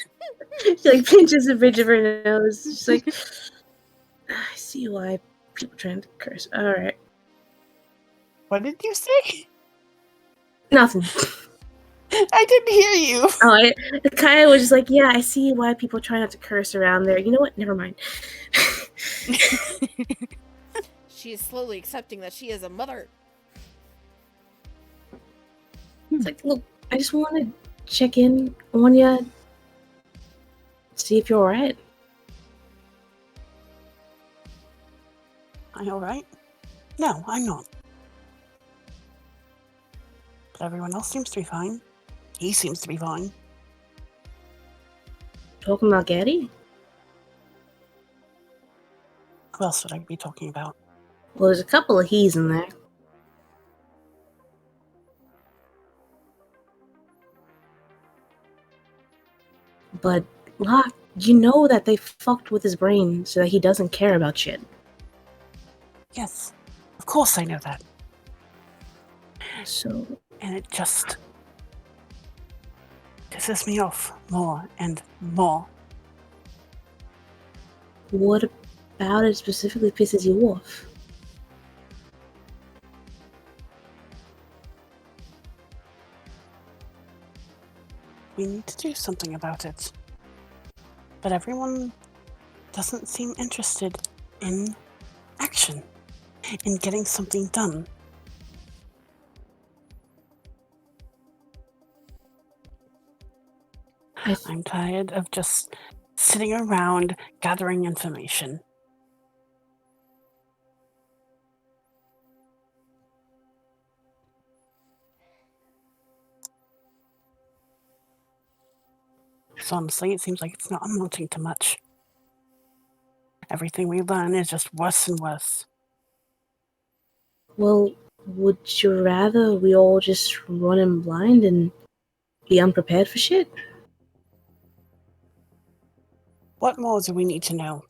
S4: She like pinches the bridge of her nose. She's like, I see why people trying to curse. Alright.
S2: What did you say?
S4: Nothing.
S2: I didn't hear you.
S4: Oh, Kaya was just like, yeah, I see why people try not to curse around there. You know what? Never mind.
S3: She is slowly accepting that she is a mother.
S4: It's like, look, I just want to check in on you, see if you're alright.
S2: Are you alright? No, I'm not. But everyone else seems to be fine. He seems to be fine.
S4: Talking about Gaddy?
S2: Who else would I be talking about?
S4: Well, there's a couple of he's in there. But, Locke, you know that they fucked with his brain so that he doesn't care about shit.
S2: Yes, of course I know that.
S4: So,
S2: And it just pisses me off more and more.
S4: what about it specifically pisses you off?
S2: we need to do something about it. But everyone doesn't seem interested in action, in getting something done. I'm tired of just sitting around gathering information. So honestly, it seems like it's not amounting to much. Everything we learn is just worse and worse.
S4: Well, would you rather we all just run in blind and be unprepared for shit?
S2: What more do we need to know?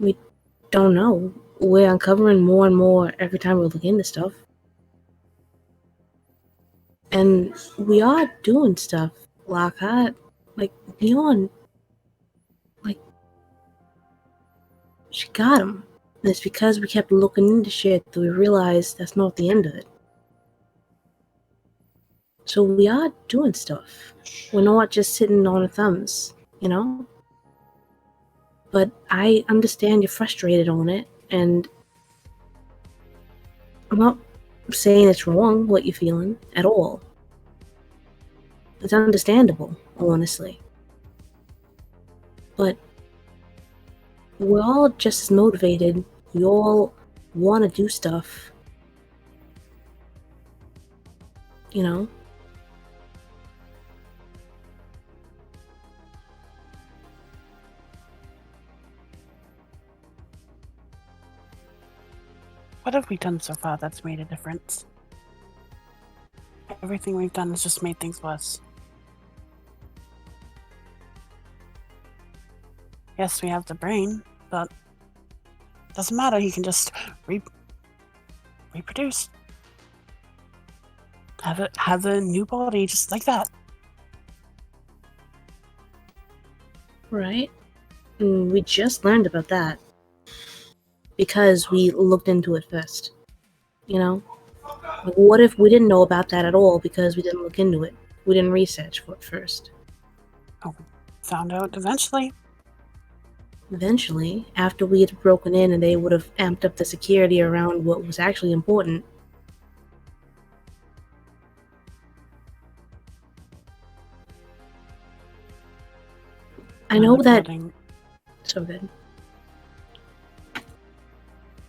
S4: We don't know. We're uncovering more and more every time we look into stuff. And we are doing stuff. Lockhart, like Neon, like, she got him. And it's because we kept looking into shit that we realized that's not the end of it. So we are doing stuff. We're not just sitting on our thumbs, you know? But I understand you're frustrated on it, and I'm not saying it's wrong what you're feeling at all. It's understandable, honestly. But we're all just as motivated. We all want to do stuff. You know?
S2: What have we done so far that's made a difference? Everything we've done has just made things worse. Yes, we have the brain, but doesn't matter. He can just reproduce. Have a new body just like that.
S4: Right? And we just learned about that. Because we looked into it first. You know? Like, what if we didn't know about that at all because we didn't look into it? We didn't research for it first.
S2: Oh, found out eventually.
S4: Eventually, after we had broken in and they would have amped up the security around what was actually important. I know that. So good.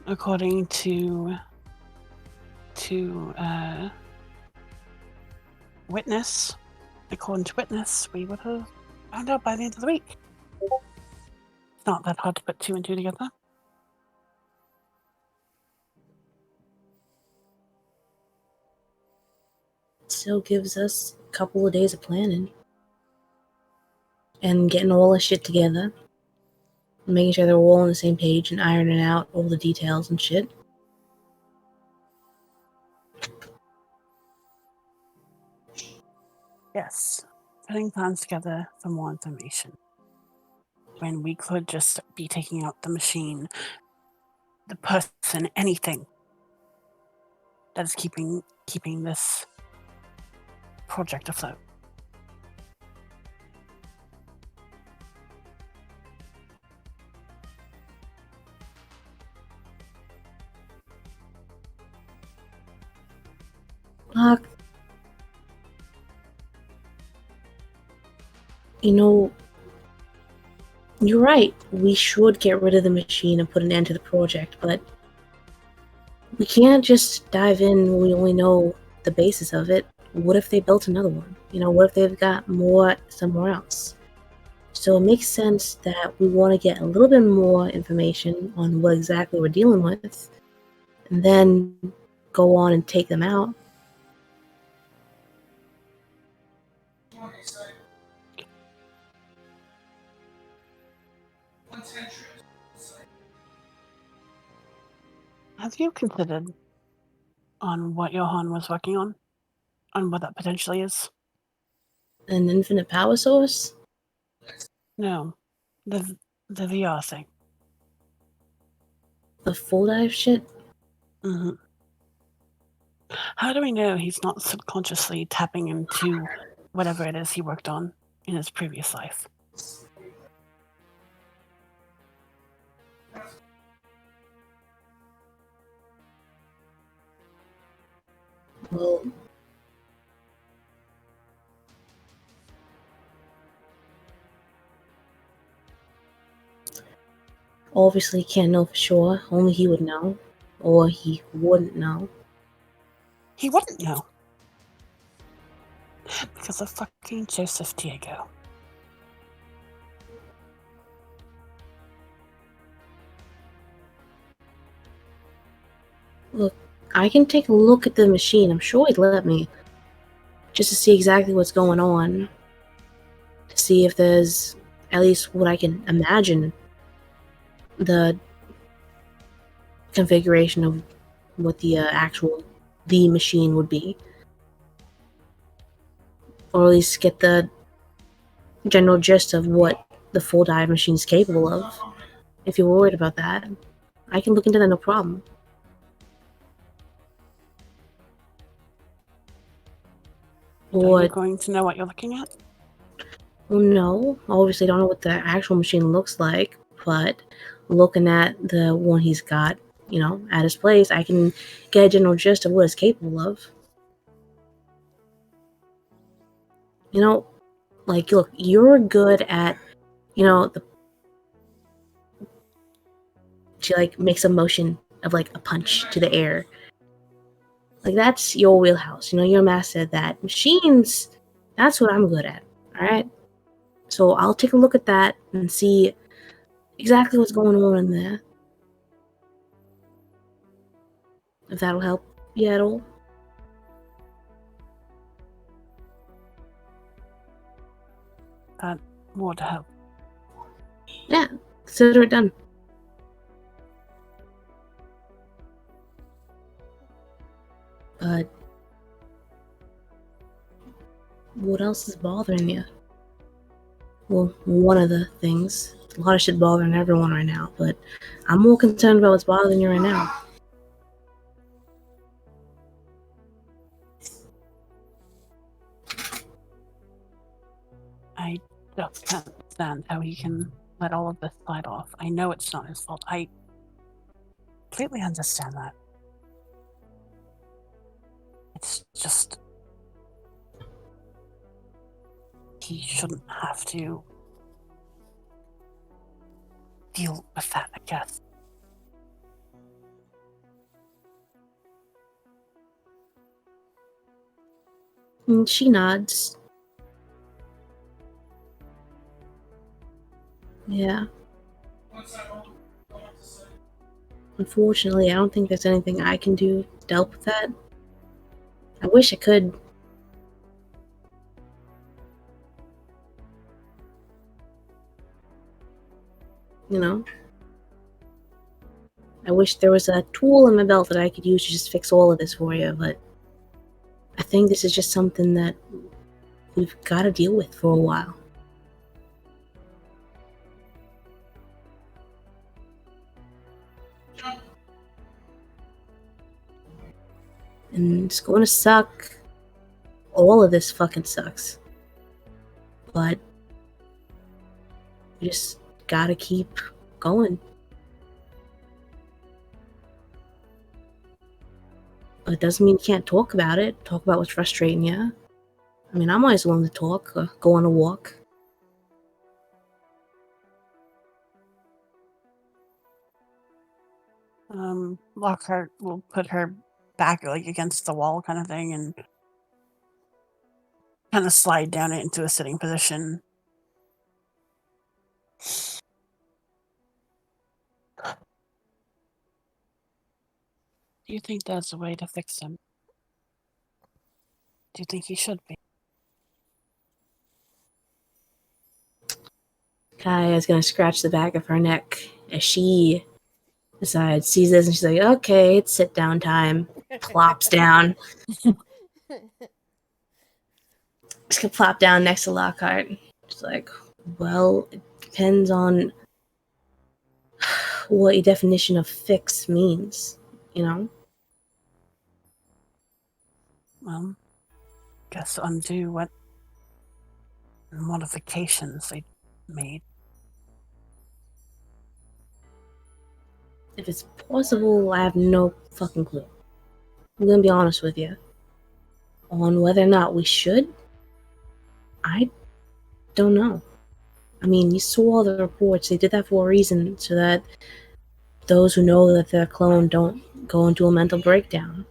S2: According to Witness, we would have found out by the end of the week. It's not that hard to put 2 and 2 together.
S4: It still gives us a couple of days of planning. And getting all the shit together. Making sure they're all on the same page and ironing out all the details and shit.
S2: Yes, putting plans together for more information. When we could just be taking out the machine, the person, anything that is keeping this project afloat.
S4: Fuck. You know, you're right. We should get rid of the machine and put an end to the project, but we can't just dive in when we only know the basis of it. What if they built another one? You know, what if they've got more somewhere else? So it makes sense that we want to get a little bit more information on what exactly we're dealing with, and then go on and take them out.
S2: Have you considered on what Johan was working on what that potentially is?
S4: An infinite power source?
S2: No, the VR thing.
S4: The full dive shit?
S2: Mm-hmm. How do we know he's not subconsciously tapping into whatever it is he worked on in his previous life.
S4: Well, obviously can't know for sure. Only he would know. Or he wouldn't know.
S2: He wouldn't know. Because of fucking Joseph Diego.
S4: Look, I can take a look at the machine. I'm sure he'd let me. Just to see exactly what's going on. To see if there's at least what I can imagine the configuration of what the the machine would be. Or at least get the general gist of what the full dive machine is capable of. If you're worried about that, I can look into that, no problem.
S2: Are you
S4: What?
S2: going to know what you're looking at?
S4: Well, no. I obviously don't know what the actual machine looks like, but looking at the one he's got, at his place, I can get a general gist of what it's capable of. Look, you're good at, she makes a motion of a punch to the air. That's your wheelhouse. You're a master at that. Machines, that's what I'm good at. All right. So I'll take a look at that and see exactly what's going on in there. If that'll help you at all.
S2: That would help.
S4: Yeah, consider it done. But what else is bothering you? Well, one of the things. A lot of shit bothering everyone right now, but I'm more concerned about what's bothering you right now.
S2: I just can't understand how he can let all of this slide off. I know it's not his fault. I completely understand that. It's just... he shouldn't have to deal with that, I guess.
S4: And she nods. Yeah. Unfortunately, I don't think there's anything I can do to help with that. I wish I could. I wish there was a tool in my belt that I could use to just fix all of this for you, but I think this is just something that we've got to deal with for a while. And it's going to suck. All of this fucking sucks. But you just gotta keep going. But it doesn't mean you can't talk about it. Talk about what's frustrating you. I mean, I'm always willing to talk or go on a walk.
S2: Lockhart will put her back against the wall kind of thing and kind of slide down it into a sitting position. Do you think there's a way to fix him? Do you think he should be?
S4: Kaya's gonna scratch the back of her neck as she sees this, and she's like, okay, it's sit down time. Plops down. She's gonna plop down next to Lockhart. She's like, well, it depends on what your definition of fix means,
S2: Well, guess undo what modifications they made.
S4: If it's possible, I have no fucking clue. I'm gonna be honest with you. On whether or not we should, I don't know. I mean, you saw all the reports. They did that for a reason, so that those who know that they're a clone don't go into a mental breakdown.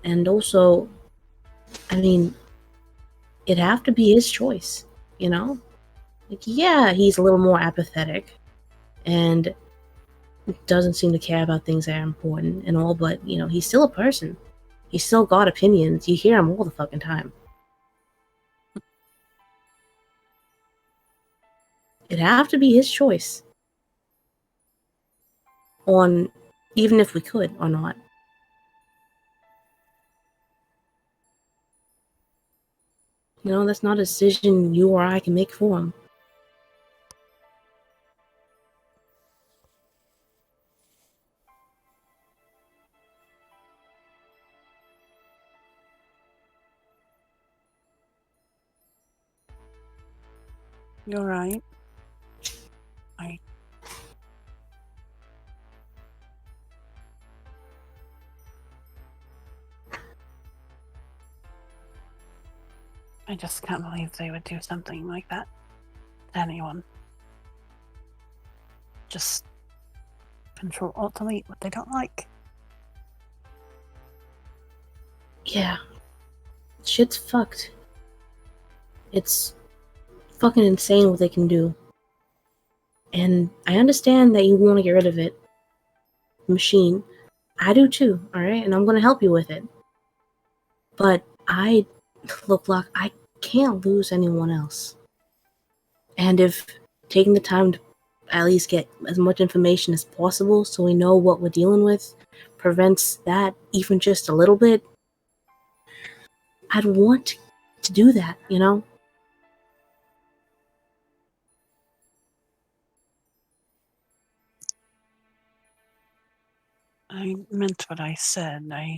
S4: And also, I mean, it'd have to be his choice, you know? Like, yeah, he's a little more apathetic and doesn't seem to care about things that are important and all, but, you know, he's still a person. He's still got opinions. You hear him all the fucking time. It'd have to be his choice on even if we could or not. You know, that's not a decision you or I can make for him.
S2: You're right. I just can't believe they would do something like that to anyone. Just control alt delete what they don't like.
S4: Yeah. Shit's fucked. It's fucking insane what they can do. And I understand that you want to get rid of it. Machine. I do too, alright? And I'm gonna help you with it. But look, I can't lose anyone else. And if taking the time to at least get as much information as possible so we know what we're dealing with prevents that even just a little bit, I'd want to do that, you know?
S2: I meant what I said. I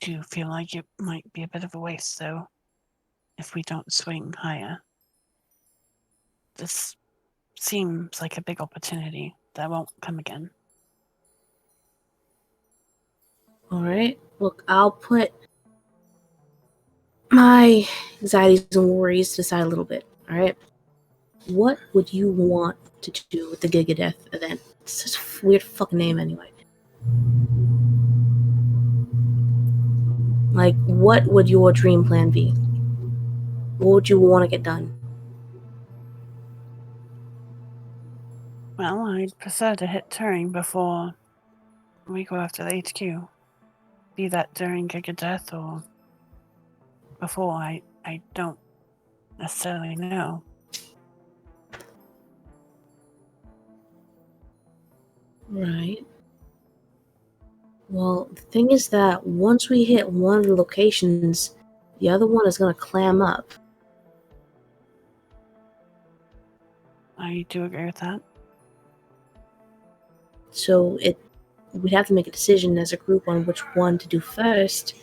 S2: do feel like it might be a bit of a waste, though, if we don't swing higher. This seems like a big opportunity that won't come again.
S4: Alright? Look, I'll put my anxieties and worries to the side a little bit, alright? What would you want to do with the Gigadeath event? It's such a weird fucking name anyway. Like, what would your dream plan be? What would you want to get done?
S2: Well, I'd prefer to hit Turing before we go after the HQ. Be that during Giga Death or before, I don't necessarily know.
S4: Right. Well, the thing is that once we hit one of the locations, the other one is going to clam up.
S2: I do agree with that.
S4: So we'd have to make a decision as a group on which one to do first.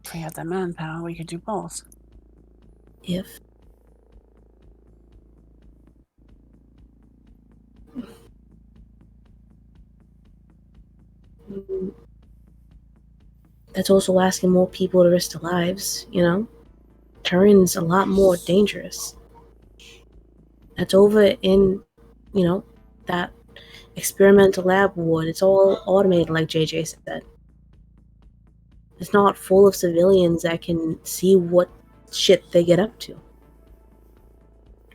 S2: If we had the manpower, we could do both.
S4: If that's also asking more people to risk their lives, you know? Turin's a lot more dangerous. That's over in, you know, that experimental lab ward. It's all automated, like JJ said. It's not full of civilians that can see what shit they get up to.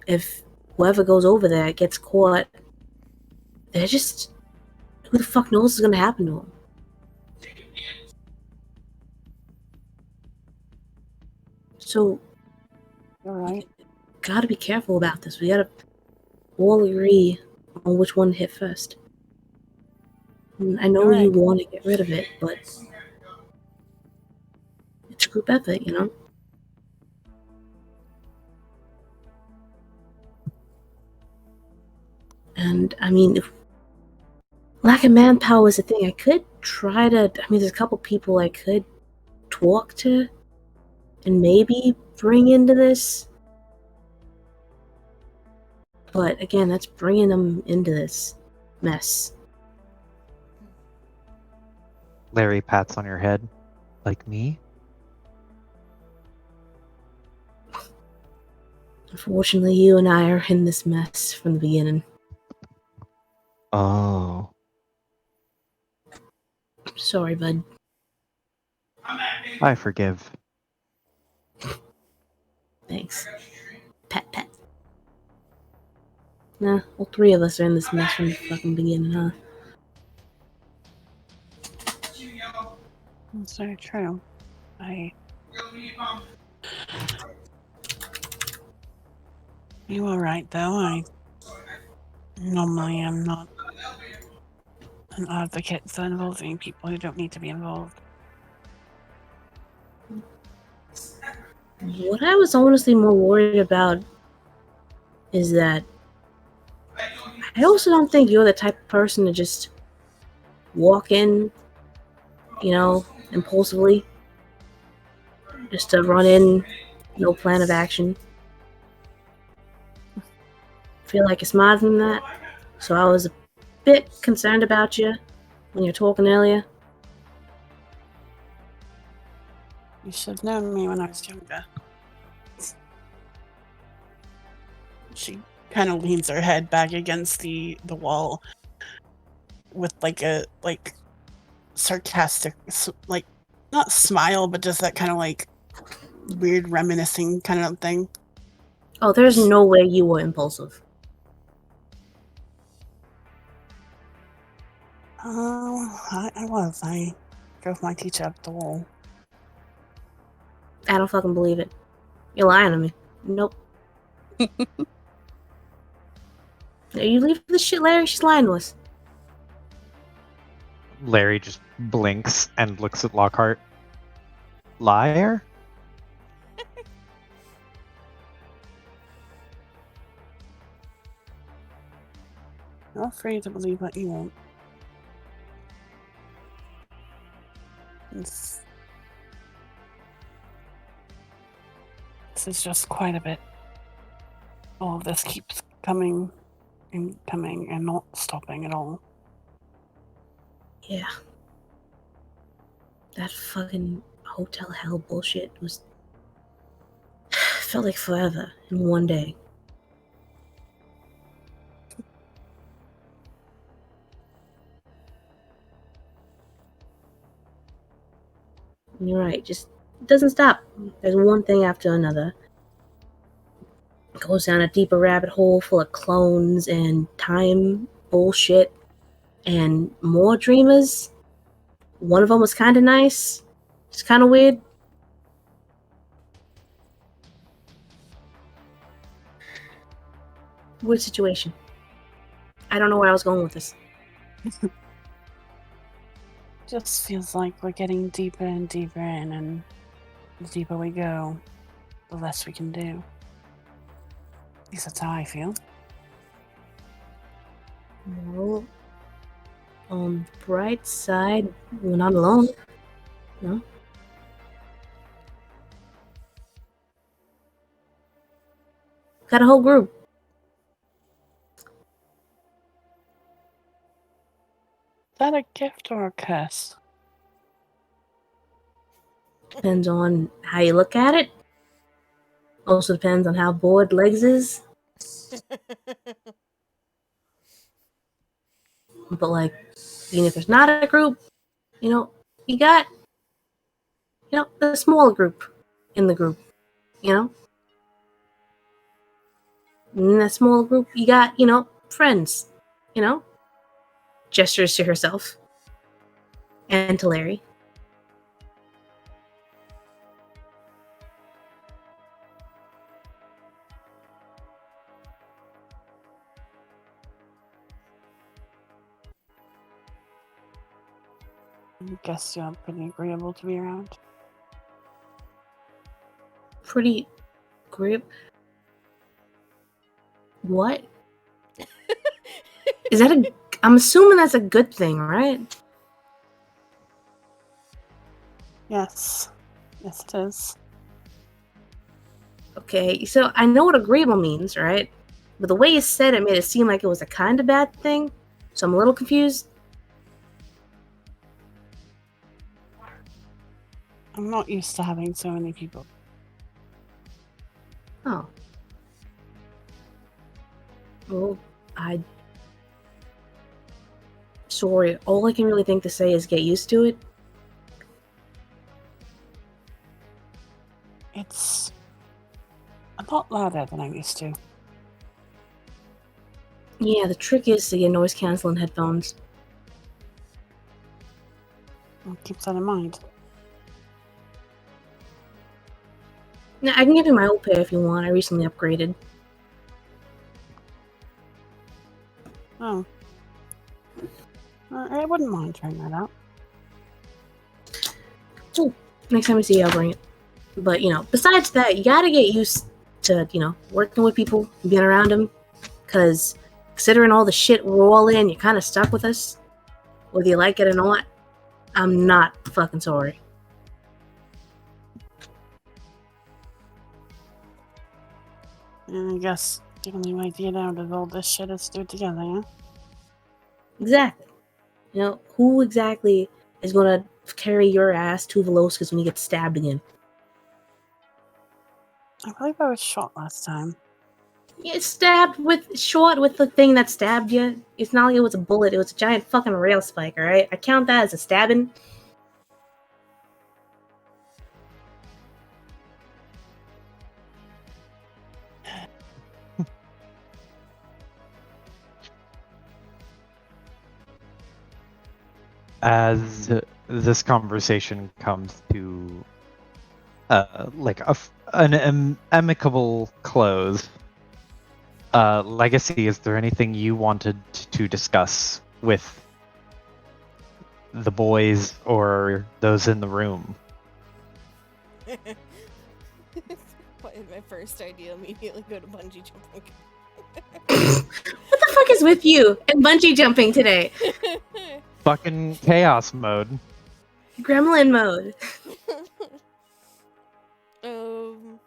S4: If whoever goes over there gets caught, they're just... who the fuck knows what's gonna happen to them? So,
S2: You're right.
S4: gotta be careful about this. We gotta all agree on which one to hit first. I know
S2: You're
S4: you
S2: right.
S4: want to get rid of it, but it's a group effort, you know? And, I mean, if lack of manpower is a thing. I could try to. I mean, there's a couple people I could talk to and maybe bring into this. But again, that's bringing them into this mess.
S1: Larry pats on your head. Like me?
S4: Unfortunately, you and I are in this mess from the beginning.
S1: Oh.
S4: Sorry, bud.
S1: I forgive.
S4: Thanks. Pat. Nah, all three of us are in this mess from the fucking beginning, huh?
S2: That's very true. You are right, though. I normally am not an advocate for involving people who don't need to be involved.
S4: What I was honestly more worried about is that I also don't think you're the type of person to just walk in, impulsively. Just to run in, no plan of action. I feel like you're smarter than that. So I was a bit concerned about you when you were talking earlier.
S2: You should have known me when I was younger. She kind of leans her head back against the wall with a sarcastic, not smile, but just that kind of weird reminiscing kind of thing.
S4: Oh, there's no way you were impulsive.
S2: I was. I drove my teacher up the wall.
S4: I don't fucking believe it. You're lying to me. Nope. You leave this shit, Larry. She's lying to us.
S1: Larry just blinks and looks at Lockhart. Liar?
S2: You're afraid to believe what you want. This is just quite a bit. All of this keeps coming and not stopping at all.
S4: Yeah. That fucking hotel hell bullshit was... felt like forever in one day. You're right, just doesn't stop. There's one thing after another. Goes down a deeper rabbit hole full of clones and time bullshit and more dreamers. One of them was kind of nice. It's kind of weird. Weird situation. I don't know where I was going with this.
S2: Just feels like we're getting deeper and deeper in, and the deeper we go, the less we can do. At least that's how I feel.
S4: Well, on the bright side, we're not alone. No? Got a whole group.
S2: Is that a gift or a curse?
S4: Depends on how you look at it. Also depends on how bored Legs is. But even if there's not a group, you got, a smaller group in the group, In that small group, you got, friends, Gestures to herself. And to Larry.
S2: I guess you're pretty agreeable to be around.
S4: Pretty grip. What? Is that I'm assuming that's a good thing, right?
S2: Yes. Yes, it is.
S4: Okay, so I know what agreeable means, right? But the way you said it made it seem like it was a kind of bad thing, so I'm a little confused.
S2: I'm not used to having so many people.
S4: Oh. Well, I... Sorry, all I can really think to say is get used to it.
S2: It's a lot louder than I'm used to.
S4: Yeah, the trick is to get noise-canceling headphones.
S2: I'll keep that in mind.
S4: Now, I can give you my old pair if you want. I recently upgraded.
S2: Oh. I wouldn't mind trying that out.
S4: So, next time I see you, I'll bring it. But, besides that, you gotta get used to, working with people, being around them. Because, considering all the shit we're all in, you're kind of stuck with us. Whether you like it or not, I'm not fucking sorry.
S2: And I guess the only way to get out of all this shit is to do it together, yeah?
S4: Exactly. Who exactly is gonna carry your ass to Veloscus when you get stabbed again?
S2: I believe I was shot last time.
S4: You get stabbed with the thing that stabbed you. It's not like it was a bullet, it was a giant fucking rail spike, alright? I count that as a stabbing.
S1: As this conversation comes to like an amicable close, Legacy, is there anything you wanted to discuss with the boys or those in the room?
S3: My first idea immediately go to bungee jumping.
S4: What the fuck is with you and bungee jumping today?
S1: Fucking chaos mode.
S4: Gremlin mode.
S3: Trying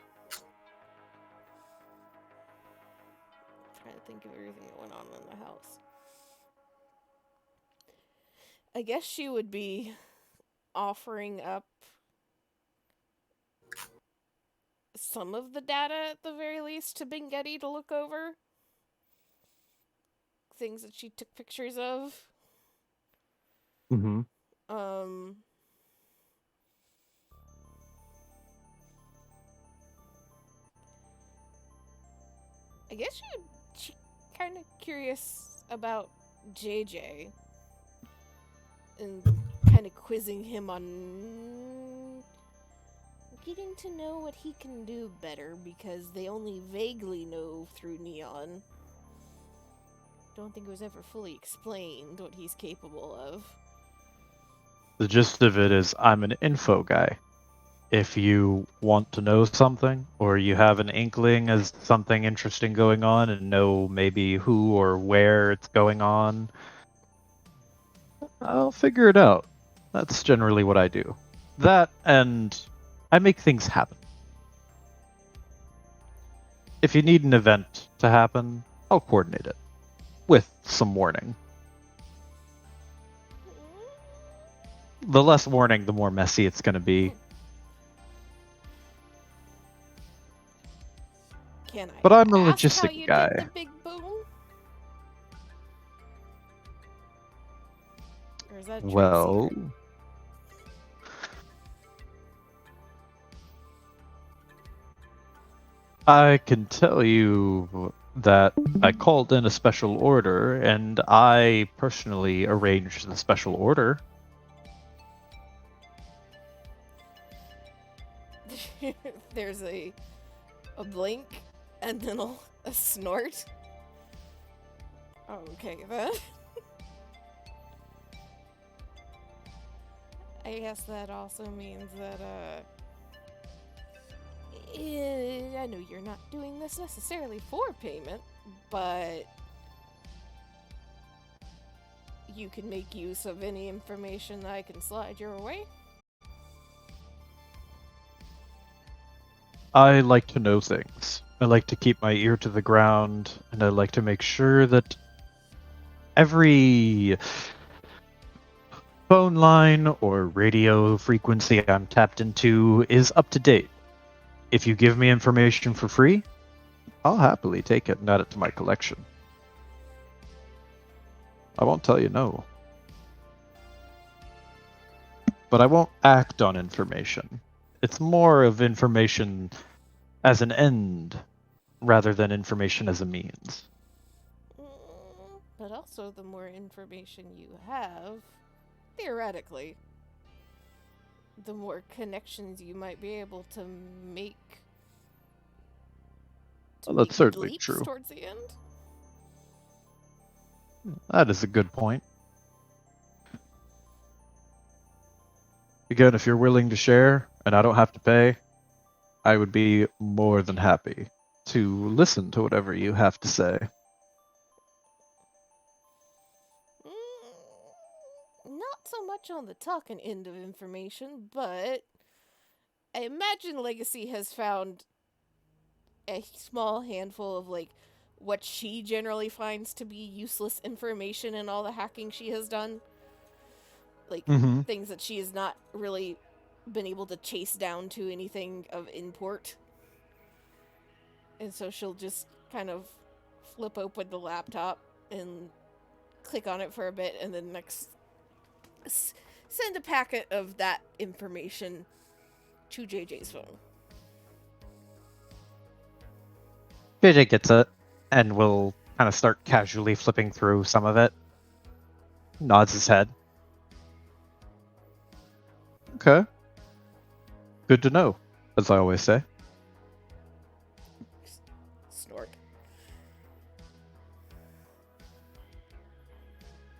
S3: to think of everything that went on in the house. I guess she would be offering up some of the data at the very least to Bingetti to look over. Things that she took pictures of.
S1: Mm-hmm.
S3: I guess she kind of curious about JJ and kind of quizzing him on getting to know what he can do better because they only vaguely know through Neon. Don't think it was ever fully explained what he's capable of.
S1: The gist of it is I'm an info guy. If you want to know something, or you have an inkling as something interesting going on and know maybe who or where it's going on, I'll figure it out. That's generally what I do. That, and I make things happen. If you need an event to happen, I'll coordinate it. With some warning. The less warning, the more messy it's going to be.
S3: Can I
S1: But I'm a
S3: ask how
S1: logistic
S3: you
S1: guy.
S3: did the big boom? Or is that a trade
S1: Well,
S3: secret?
S1: I can tell you that I called in a special order, and I personally arranged the special order.
S3: There's a blink and then a snort. Okay then. I guess that also means that I know you're not doing this necessarily for payment, but you can make use of any information that I can slide your way.
S1: I like to know things. I like to keep my ear to the ground, and I like to make sure that every phone line or radio frequency I'm tapped into is up to date. If you give me information for free, I'll happily take it and add it to my collection. I won't tell you no. But I won't act on information. It's more of information as an end rather than information as a means.
S3: But also, the more information you have, theoretically, the more connections you might be able to make.
S1: Well, that's certainly
S3: leaps
S1: true.
S3: Towards the end.
S1: That is a good point. Again, if you're willing to share and I don't have to pay, I would be more than happy to listen to whatever you have to say.
S3: Not so much on the talking end of information, but I imagine Legacy has found a small handful of, like, what she generally finds to be useless information in all the hacking she has done. Like, things that she has not really been able to chase down to anything of import. And so she'll just kind of flip open the laptop and click on it for a bit, and then send a packet of that information to JJ's phone.
S1: JJ gets it and will kind of start casually flipping through some of it. Nods his head. Okay. Good to know, as I always say.
S3: Snort.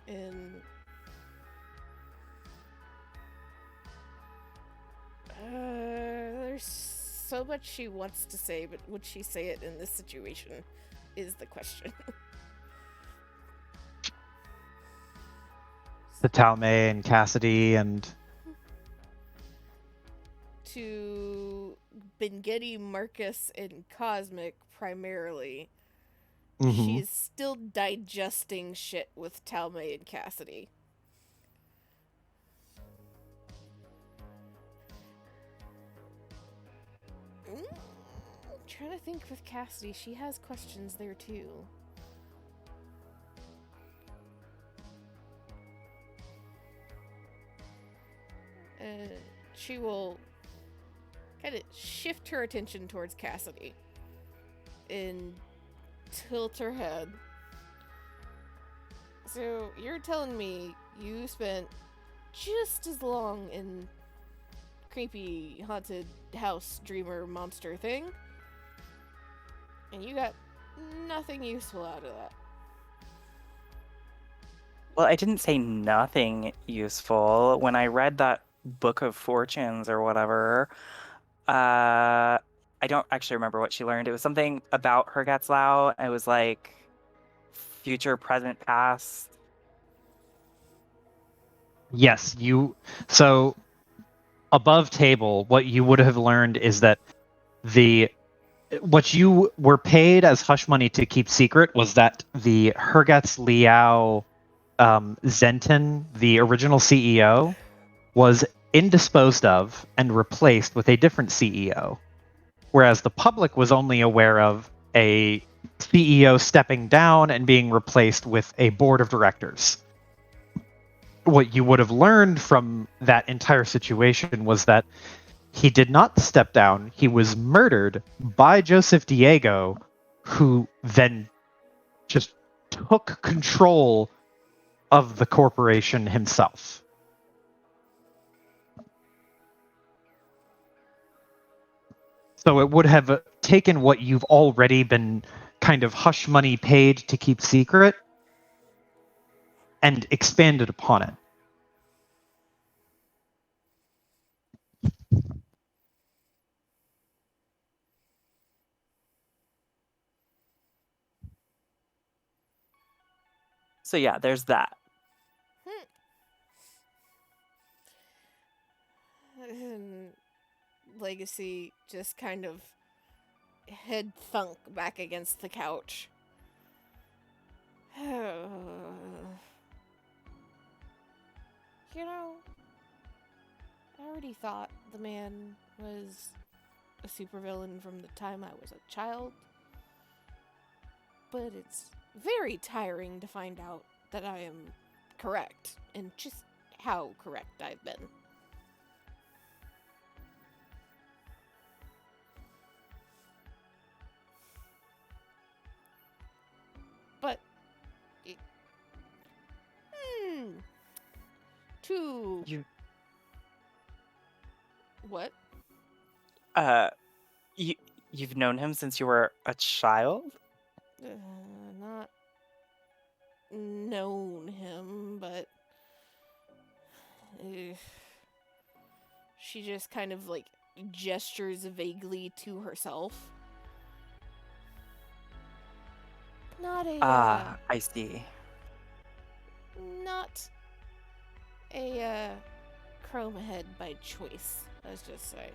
S3: And there's so much she wants to say, but would she say it in this situation is the question.
S1: The Talmay and Cassidy and...
S3: To Bengetti, Marcus, and Cosmic primarily, she's still digesting shit with Talmay and Cassidy. I'm trying to think with Cassidy, she has questions there too. She will kind of shift her attention towards Cassidy and tilt her head. So, you're telling me you spent just as long in creepy haunted house dreamer monster thing, and you got nothing useful out of that?
S5: Well, I didn't say nothing useful. When I read that Book of Fortunes or whatever, I don't actually remember what she learned. It was something about Hergatzlau. It was like future, present, past.
S1: Yes, so above table, what you would have learned is that what you were paid as hush money to keep secret was that the Hergatz Liao Zenton, the original CEO, was indisposed of and replaced with a different CEO, whereas the public was only aware of a CEO stepping down and being replaced with a board of directors. What you would have learned from that entire situation was that he did not step down. He was murdered by Joseph Diego, who then just took control of the corporation himself. So it would have taken what you've already been kind of hush money paid to keep secret and expanded upon it.
S5: So yeah, there's that.
S3: And Legacy just kind of head thunk back against the couch. You know, I already thought the man was a supervillain from the time I was a child. But it's very tiring to find out that I am correct, and just how correct I've been. But to
S5: You
S3: what?
S5: you've known him since you were a child?
S3: Not known him, but she just kind of like gestures vaguely to herself. Not a
S5: I see.
S3: not a chroma head by choice, let's just say.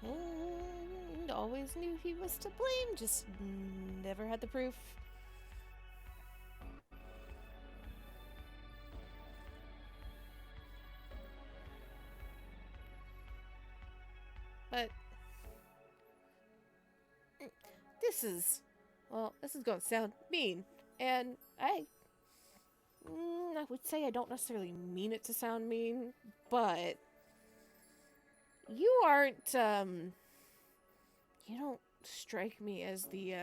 S3: And always knew he was to blame, just never had the proof. But this is going to sound mean, and I would say I don't necessarily mean it to sound mean, but you aren't, you don't strike me as the,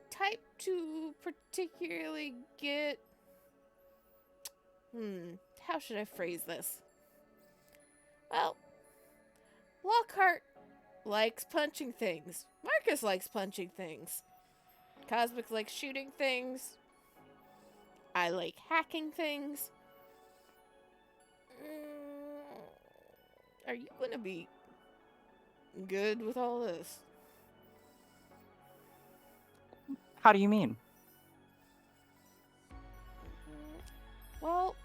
S3: type to particularly get, how should I phrase this? Well, Lockhart likes punching things. Marcus likes punching things. Cosmic likes shooting things. I like hacking things. Are you gonna be good with all this?
S5: How do you mean?
S3: Well,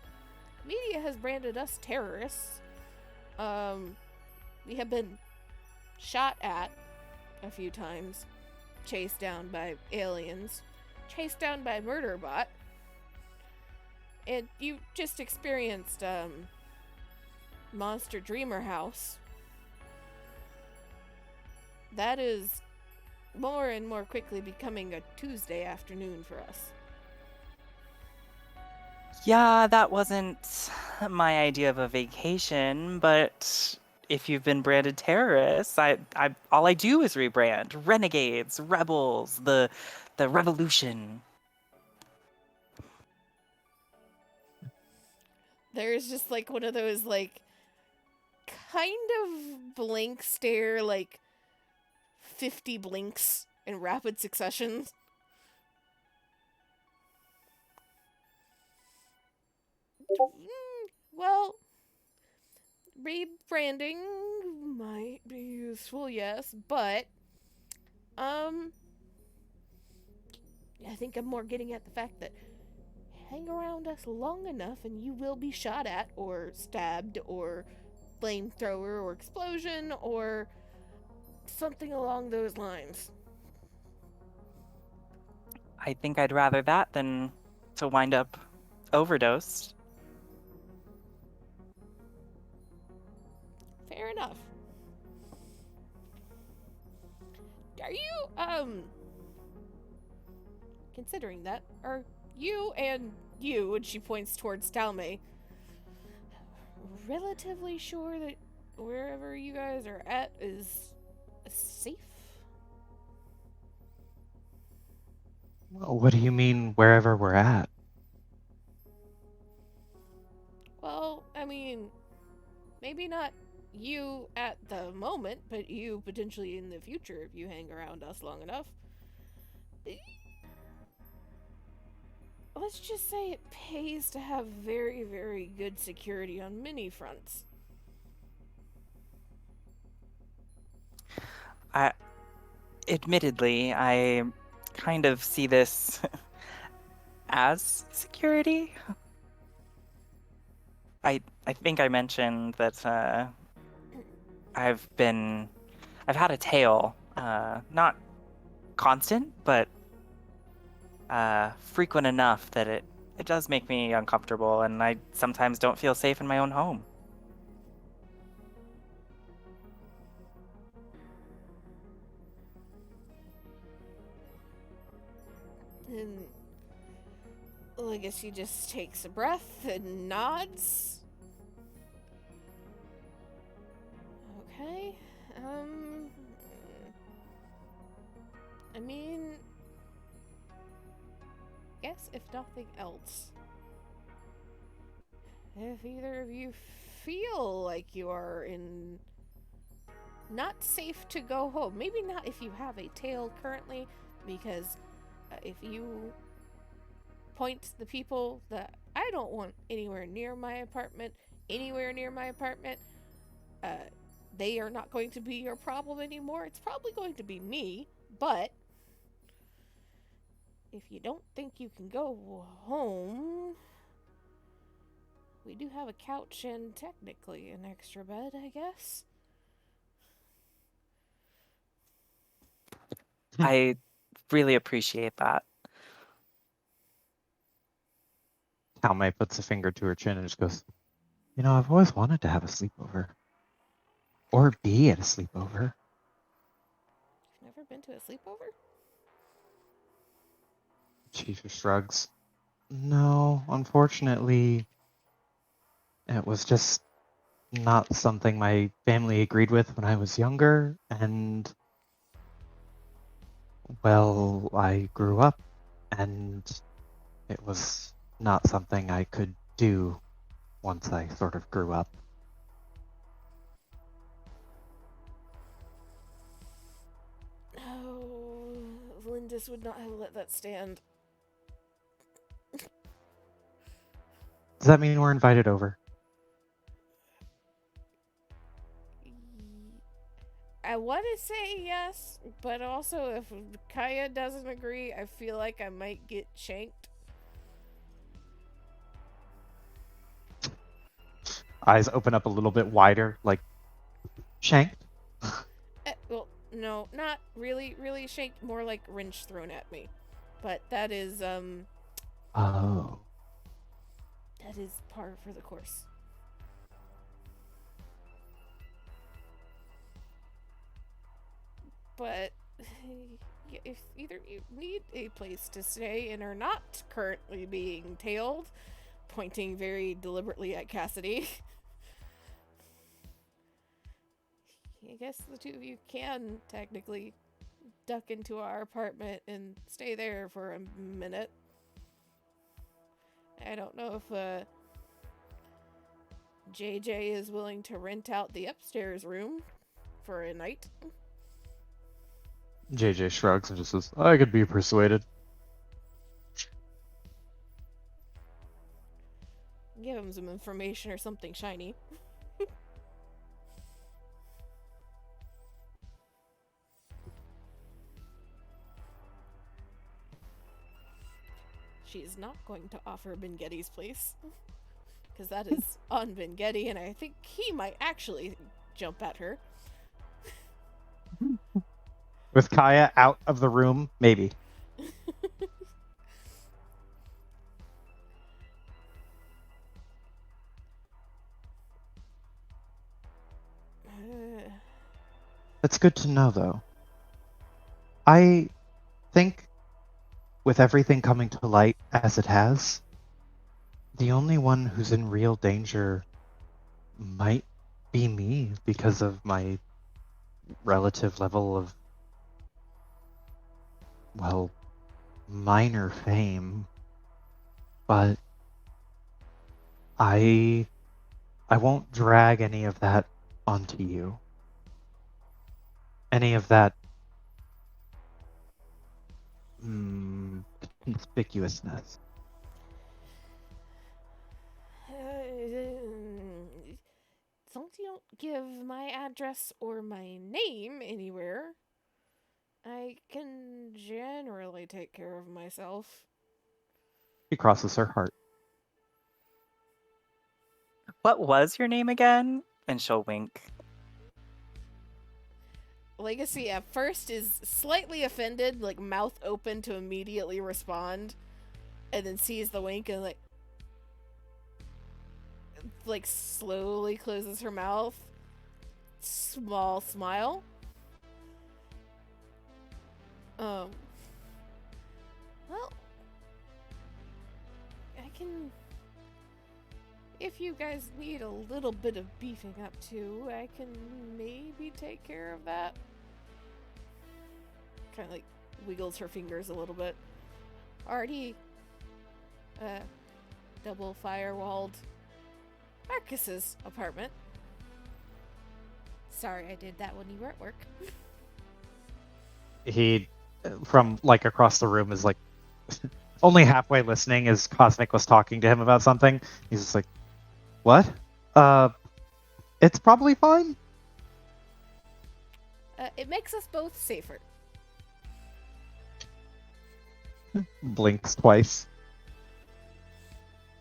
S3: media has branded us terrorists. We have been shot at a few times, chased down by aliens, chased down by Murderbot, and you just experienced, Monster Dreamer House. That is more and more quickly becoming a Tuesday afternoon for us.
S5: Yeah, that wasn't my idea of a vacation, but if you've been branded terrorists, all I do is rebrand renegades, rebels, the revolution.
S3: There's just like one of those like kind of blank stare, like 50 blinks in rapid succession. Well, rebranding might be useful, yes, but I think I'm more getting at the fact that hang around us long enough and you will be shot at or stabbed or flamethrower or explosion or something along those lines.
S5: I think I'd rather that than to wind up overdosed.
S3: Fair enough. Are you, considering that, are you and you, and she points towards Talme, relatively sure that wherever you guys are at is safe?
S1: What do you mean, wherever we're at?
S3: Well, I mean, maybe not you at the moment, but you potentially in the future if you hang around us long enough. Let's just say it pays to have very, very good security on many fronts.
S5: Admittedly, I kind of see this as security. I think I mentioned that I've had a tail, not constant, but frequent enough that it does make me uncomfortable, and I sometimes don't feel safe in my own home.
S3: And well, I guess she just takes a breath and nods. Okay. I mean, guess if nothing else, if either of you feel like you are in not safe to go home, maybe not if you have a tail currently, because if you point the people that I don't want anywhere near my apartment, uh, they are not going to be your problem anymore. It's probably going to be me, but if you don't think you can go home, we do have a couch and technically an extra bed, I guess.
S5: I really appreciate that.
S1: Talmay puts a finger to her chin and just goes, "You know, I've always wanted to have a sleepover. Or be at a sleepover."
S3: You've never been to a sleepover?
S1: She just shrugs. "No, unfortunately, it was just not something my family agreed with when I was younger, and, well, I grew up, and it was not something I could do once I sort of grew up."
S3: Oh, Lindis would not have let that stand.
S1: Does that mean we're invited over?
S3: I want to say yes, but also if Kaya doesn't agree, I feel like I might get shanked.
S1: Eyes open up a little bit wider, like, shanked?
S3: Well, no, not really, really shanked. More like wrench thrown at me. But that is
S1: Oh.
S3: that is par for the course. But if either of you need a place to stay and are not currently being tailed, pointing very deliberately at Cassidy, I guess the two of you can technically duck into our apartment and stay there for a minute. I don't know if JJ is willing to rent out the upstairs room for a night.
S1: JJ shrugs and just says, "I could be persuaded."
S3: Give him some information or something shiny. She is not going to offer Bengetti's place. Because that is on Bengetti, and I think he might actually jump at her.
S1: With Kaya out of the room, maybe. That's good to know, though. I think with everything coming to light as it has, the only one who's in real danger might be me because of my relative level of, well, minor fame. But I won't drag any of that onto you. Any of that conspicuousness.
S3: As long as you don't give my address or my name anywhere, I can generally take care of myself.
S1: She crosses her heart.
S5: What was your name again? And she'll wink.
S3: Legacy at first is slightly offended, like mouth open to immediately respond, and then sees the wink and like slowly closes her mouth. Small smile. Well, I can. If you guys need a little bit of beefing up too, I can maybe take care of that. Kind of like wiggles her fingers a little bit. Already, double firewalled Marcus's apartment. Sorry I did that when you were at work.
S1: He, from like across the room, is like only halfway listening as Cosmic was talking to him about something. He's just like, "What? It's probably fine."
S3: It makes us both safer.
S1: Blinks twice.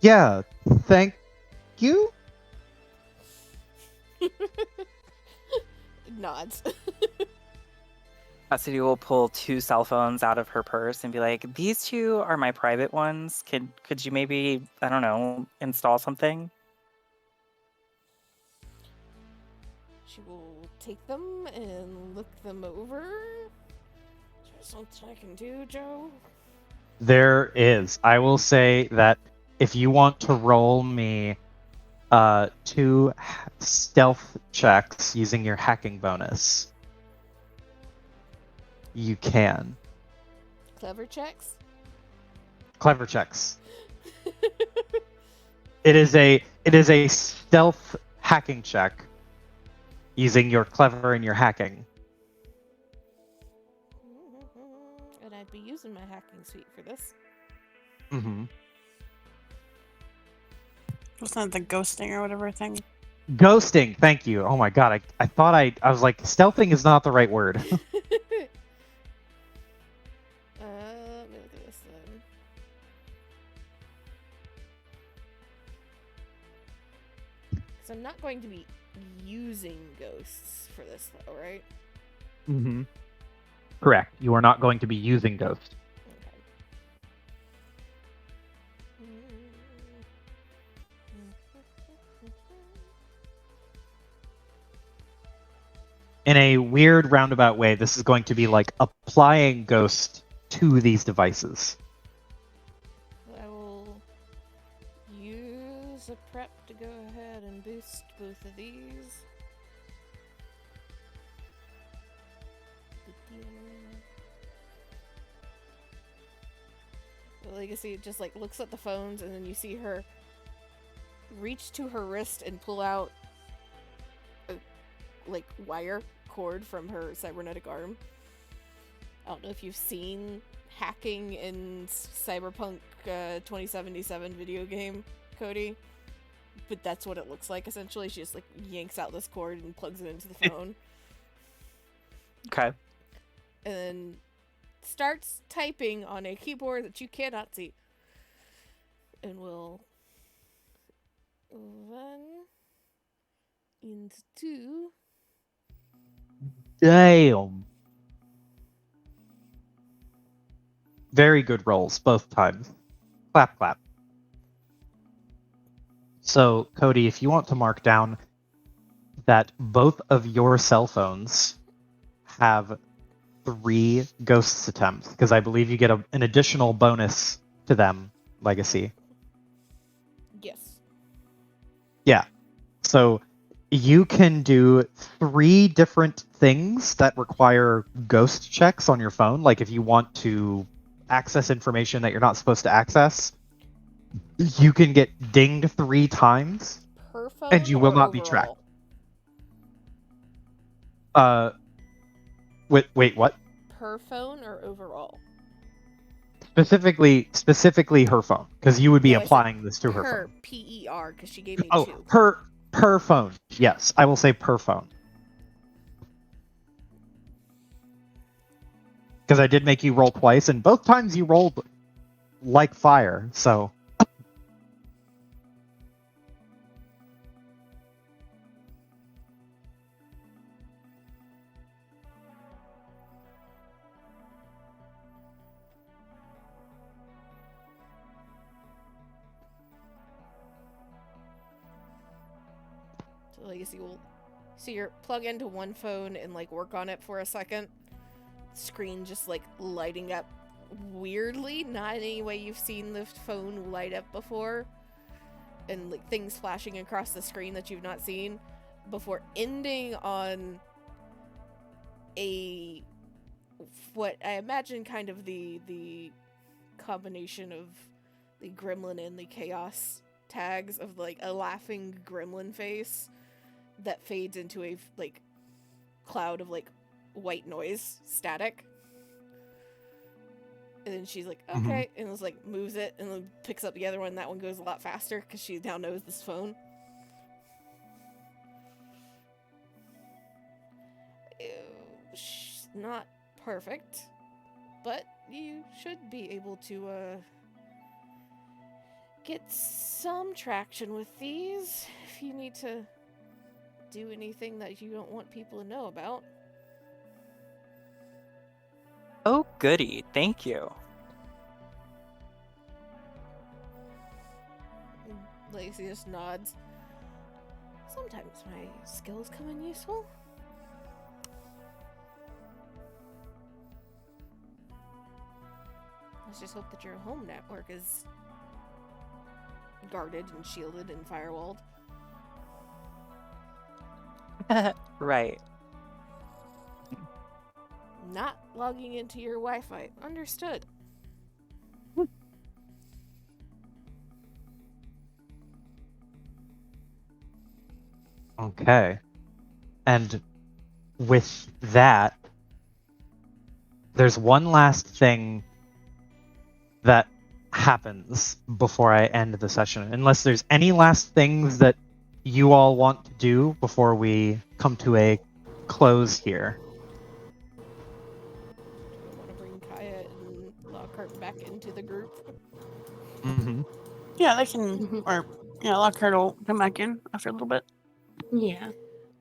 S1: Yeah, thank you.
S3: Nods.
S5: Cassidy will pull 2 cell phones out of her purse and be like, "These 2 are my private ones. Could you maybe, I don't know, install something?"
S3: She will take them and look them over. Is there something I can do, Joe?
S1: There is. I will say that if you want to roll me 2 stealth checks using your hacking bonus, you can.
S3: Clever checks?
S1: Clever checks. It is a stealth hacking check using your clever and your hacking.
S3: And I'd be using my hacking suite for this.
S1: Mm-hmm.
S2: Wasn't it the ghosting or whatever thing?
S1: Ghosting, thank you. Oh my god, I thought I was like, stealthing is not the right word.
S3: Let me look at this then. So I'm not going to be using ghosts for this, though, right?
S1: Mm-hmm. Correct. You are not going to be using ghost.
S3: Okay.
S1: In a weird roundabout way, this is going to be like applying ghost to these devices.
S3: I will use a prep to go ahead and boost both of these. The Legacy just like looks at the phones, and then you see her reach to her wrist and pull out a like wire cord from her cybernetic arm. I don't know if you've seen hacking in Cyberpunk 2077 video game, Cody, but that's what it looks like essentially. She just like yanks out this cord and plugs it into the phone.
S5: Okay.
S3: And then starts typing on a keyboard that you cannot see. And will run into
S1: Damn. Very good rolls, both times. Clap, clap. So, Cody, if you want to mark down that both of your cell phones have 3 ghosts attempts, because I believe you get an additional bonus to them, Legacy.
S3: yes.
S1: Yeah. So you can do 3 different things that require ghost checks on your phone. Like if you want to access information that you're not supposed to access, you can get dinged 3 times,
S3: Per phone
S1: and you will
S3: or
S1: not be tracked.
S3: overall?
S1: Wait, what?
S3: Per phone or overall?
S1: Specifically her phone, because you would be
S3: No, I said
S1: applying this to her
S3: Per
S1: phone.
S3: PER, because she gave me
S1: Oh,
S3: 2.
S1: per phone. Yes, I will say per phone. Because I did make you roll twice, and both times you rolled like fire, so...
S3: So Legacy will so you plug into one phone and like work on it for a second. Screen just like lighting up weirdly, not in any way you've seen the phone light up before, and like things flashing across the screen that you've not seen before, ending on a what I imagine kind of the combination of the gremlin and the chaos tags of like a laughing gremlin face that fades into a like cloud of like white noise static. And then she's like, okay, and it's like moves it and then picks up the other one. That one goes a lot faster because she now knows this phone. Not perfect, but you should be able to get some traction with these if you need to do anything that you don't want people to know about.
S5: Oh, goody. Thank you.
S3: Lacey just nods. Sometimes my skills come in useful. Let's just hope that your home network is guarded and shielded and firewalled.
S5: Right.
S3: Not logging into your Wi-Fi. Understood.
S1: Okay. And with that, there's one last thing that happens before I end the session. Unless there's any last things that you all want to do before we come to a close here.
S3: Do we want to bring Kaya and Lockhart back into the group?
S1: Mm-hmm.
S2: Yeah, they can, or Lockhart will come back in after a little bit.
S4: Yeah.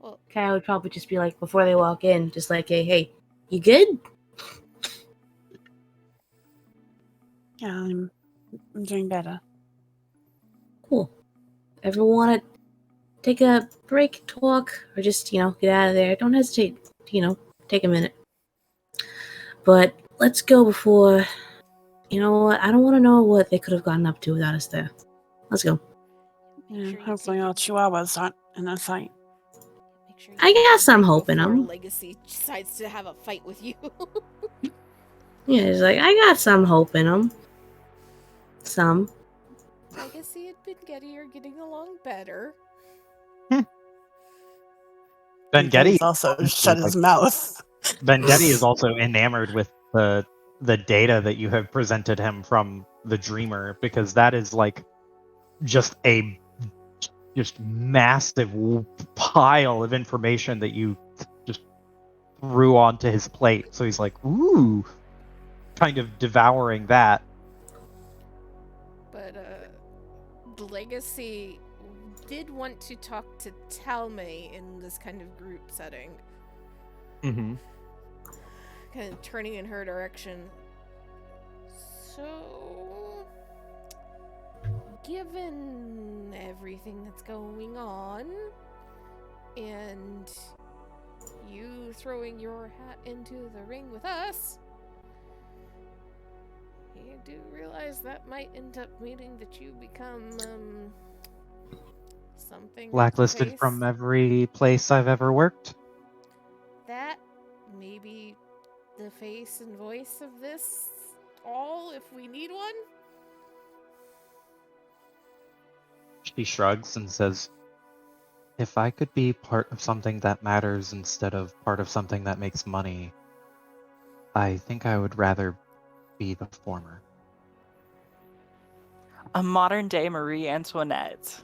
S3: Well,
S4: Kyle would probably just be like, before they walk in, just like, hey, you good?
S2: Yeah, I'm doing better.
S4: Cool. Ever want to take a break, talk, or just, get out of there? Don't hesitate, take a minute. But let's go before, I don't want to know what they could have gotten up to without us there. Let's go.
S3: make
S2: Yeah,
S3: sure you
S2: hopefully
S3: take
S2: our
S3: it-
S2: chihuahuas aren't in that fight.
S3: Make sure you
S4: I
S3: take a
S4: guess I'm
S3: break
S4: hoping
S3: before
S4: 'em.
S3: Legacy decides to have a fight with you.
S4: Yeah, it's like, I got some hope in them. Some.
S3: Legacy and Getty are getting along better.
S1: Vengetti
S2: also shut his mouth.
S1: Vengetti is also enamored with the data that you have presented him from the Dreamer, because that is like just massive pile of information that you just threw onto his plate. So he's like, ooh, kind of devouring that.
S3: But Legacy did want to talk to Talme in this kind of group setting.
S1: Mm-hmm.
S3: Kind of turning in her direction. So, given everything that's going on, and you throwing your hat into the ring with us, you do realize that might end up meaning that you become, something.
S1: Blacklisted
S3: face.
S1: from every place I've ever worked.
S3: That maybe the face and voice of this all if we need one.
S1: She shrugs and says, if I could be part of something that matters instead of part of something that makes money, I think I would rather be the former.
S5: A modern day Marie Antoinette.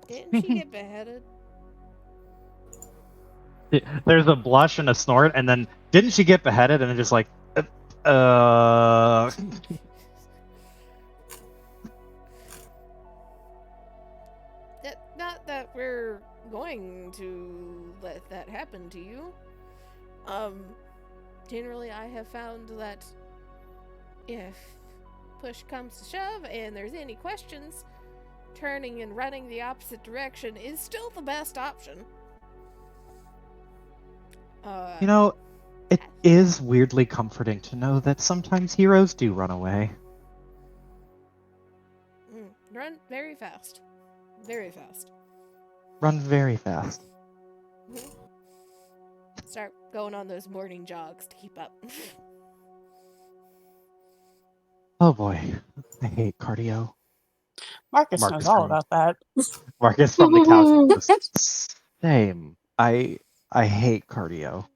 S3: Didn't she get beheaded?
S1: There's a blush and a snort, and then didn't she get beheaded? And then just like, uh.
S3: Not that we're going to let that happen to you. Generally I have found that if push comes to shove and there's any questions, turning and running the opposite direction is still the best option.
S1: You know, it is weirdly comforting to know that sometimes heroes do run away.
S3: Run very fast. Very fast.
S1: Run very fast.
S3: Start going on those morning jogs to keep up.
S1: Oh boy, I hate cardio.
S2: Marcus knows all about that.
S1: Marcus from the couch goes, same. I hate cardio.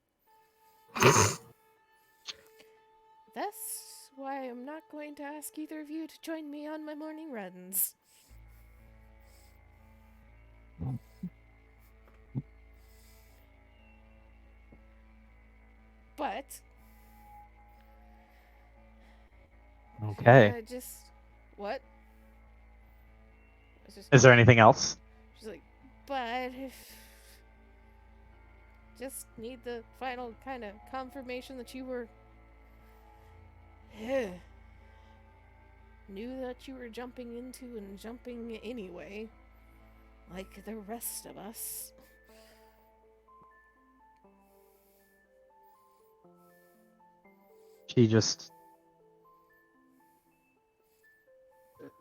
S3: That's why I'm not going to ask either of you to join me on my morning runs. But
S1: Okay.
S3: just what?
S1: Is there anything else?
S3: She's like, but if just need the final kind of confirmation that you were knew that you were jumping into and jumping anyway, like the rest of us.
S1: She just...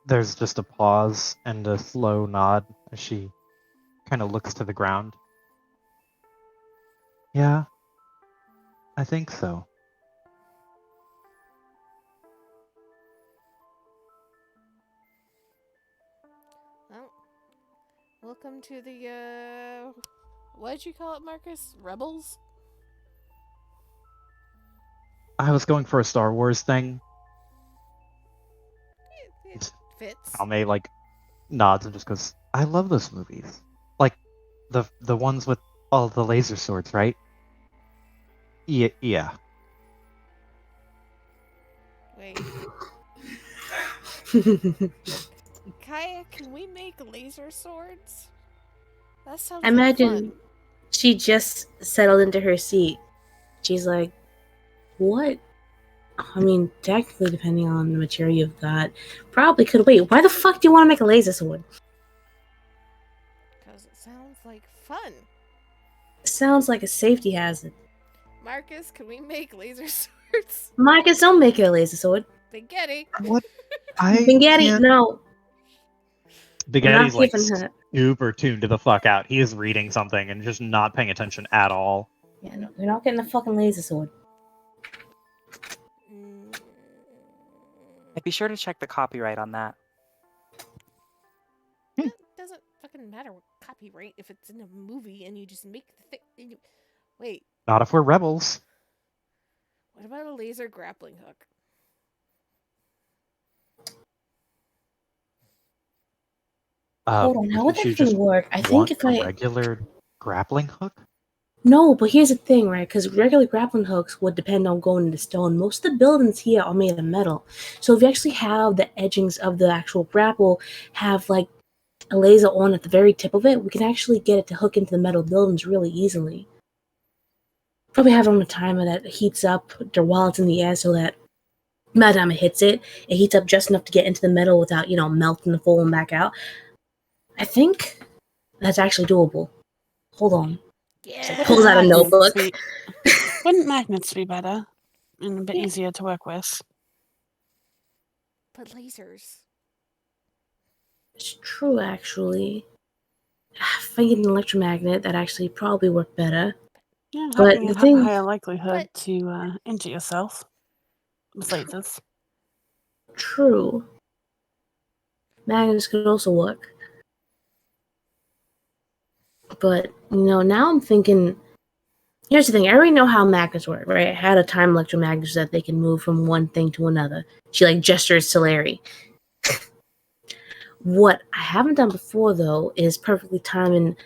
S1: There's just a pause and a slow nod as she kind of looks to the ground. Yeah, I think so.
S3: Well, welcome to the, what did you call it, Marcus? Rebels?
S1: I was going for a Star Wars thing.
S3: It fits.
S1: Almay like nods and just goes, I love those movies. Like the ones with all the laser swords, right? Yeah.
S3: Wait. Kaya, can we make laser swords? That sounds
S4: I
S3: like
S4: imagine
S3: fun.
S4: she just settled into her seat. She's like, what? I mean, technically, depending on the material you've got, probably could. Wait, why the fuck do you want to make a laser sword?
S3: Because it sounds like fun.
S4: Sounds like a safety hazard.
S3: Marcus, can we make laser swords?
S4: Marcus, don't make it a laser sword.
S3: Spaghetti.
S1: What? I
S4: Spaghetti,
S1: can't...
S4: no.
S1: Spaghetti's like
S4: giving her-
S1: super tuned to the fuck out. He is reading something and just not paying attention at all.
S4: Yeah, no, you're not getting a fucking laser sword.
S5: Be sure to check the copyright on that.
S3: It doesn't fucking matter what copyright if it's in a movie and you just make the thing. Wait,
S1: Not if we're rebels.
S3: what about a laser grappling hook?
S4: Hold on, how would
S1: wouldn't you
S4: that even
S1: just
S4: work? I think
S1: want
S4: if
S1: a
S4: I...
S1: regular grappling hook?
S4: No, but here's the thing, right? Because regular grappling hooks would depend on going into stone. Most of the buildings here are made of metal. So if you actually have the edgings of the actual grapple have like a laser on at the very tip of it, we can actually get it to hook into the metal buildings really easily. Probably have it on a timer that heats up while it's in the air so that by the time it hits it, it heats up just enough to get into the metal without, melting and falling back out. I think that's actually doable. Hold on.
S3: Yeah.
S4: Pulls out a notebook.
S2: Wouldn't magnets be better and a bit easier to work with?
S3: But lasers.
S4: It's true, actually. If I get an electromagnet, that actually probably work better.
S2: Yeah,
S4: But
S2: having
S4: the
S2: a
S4: thing-
S2: higher likelihood to injure yourself with lasers.
S4: True. Magnets could also work. But, now I'm thinking... Here's the thing. I already know how magnets work, right? I had a time electromagnet so that they can move from one thing to another. She, gestures to Larry. What I haven't done before, though, is perfectly timing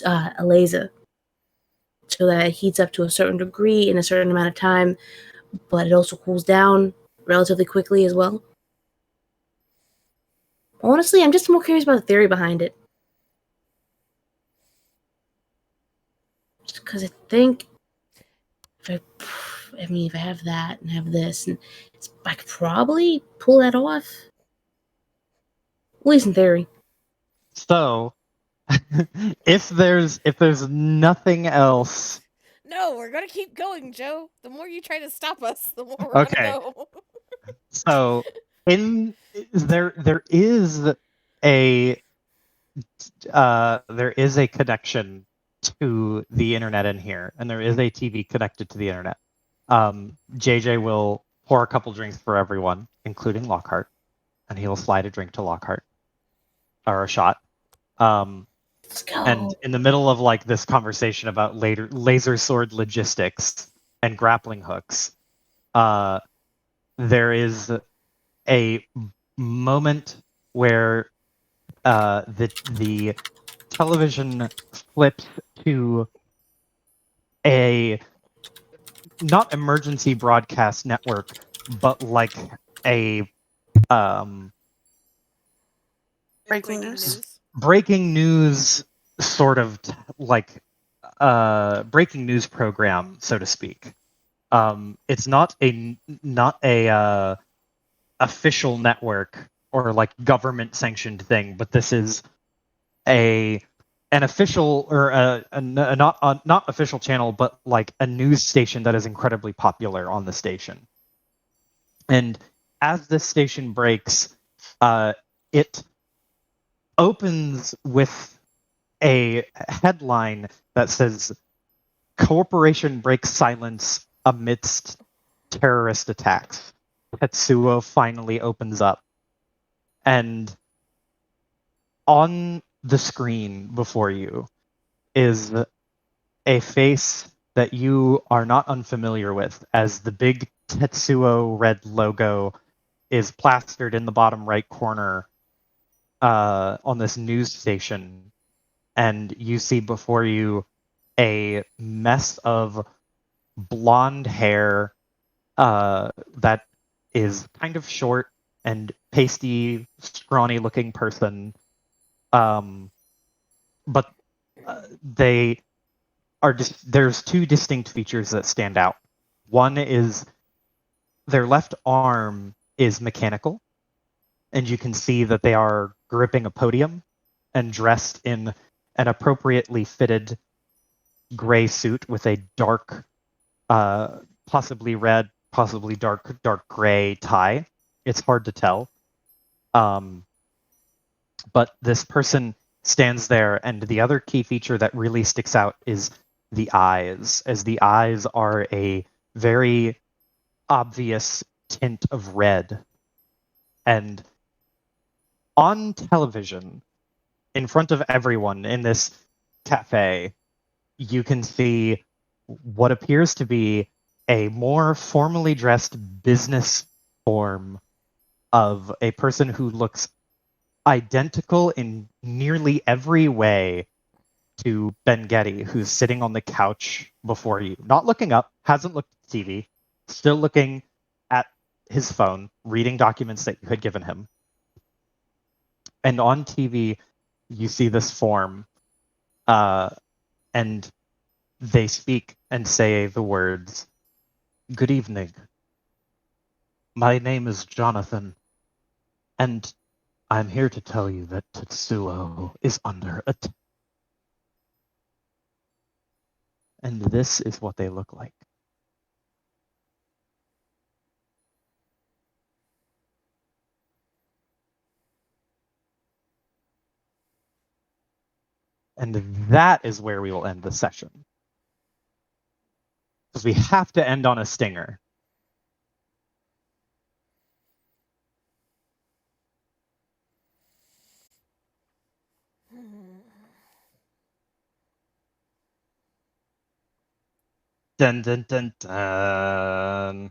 S4: a laser. so that it heats up to a certain degree in a certain amount of time, but it also cools down relatively quickly as well. Honestly, I'm just more curious about the theory behind it. Just because I think if I have that and have this, and I could probably pull that off. At least in theory.
S1: So, if there's nothing else,
S3: No, we're gonna keep going, Joe. The more you try to stop us, the more we're
S1: okay.
S3: gonna go.
S1: So there is a connection to the internet in here, and there is a TV connected to the internet. JJ will pour a couple drinks for everyone, including Lockhart, and he will slide a drink to Lockhart or a shot.
S4: Let's go.
S1: And in the middle of like this conversation about laser sword logistics and grappling hooks, there is a moment where the television flips to a not emergency broadcast network, but like a
S2: Breaking news.
S1: breaking news sort of like breaking news program, so to speak. It's not a official network or like government sanctioned thing, but this is an official or a not official channel, but like a news station that is incredibly popular on the station. And as this station breaks, it opens with a headline that says "Corporation breaks silence amidst terrorist attacks." Tetsuo finally opens up, and on the screen before you is a face that you are not unfamiliar with, as the big Tetsuo red logo is plastered in the bottom right corner on this news station, and you see before you a mess of blonde hair that is kind of short and pasty, scrawny looking person. But they are there's two distinct features that stand out. One is their left arm is mechanical, and you can see that they are gripping a podium and dressed in an appropriately fitted gray suit with a dark, possibly red, possibly dark gray tie. It's hard to tell. But this person stands there, and the other key feature that really sticks out is the eyes, as the eyes are a very obvious tint of red. And on television, in front of everyone in this cafe, you can see what appears to be a more formally dressed business form of a person who looks identical in nearly every way to Ben Getty, who's sitting on the couch before you, not looking up, hasn't looked at TV, still looking at his phone, reading documents that you had given him. And on TV, you see this form, and they speak and say the words, "Good evening. My name is Jonathan, and I'm here to tell you that Tetsuo is under attack." And this is what they look like. And that is where we will end the session. Because we have to end on a stinger. Dun dun dun dun.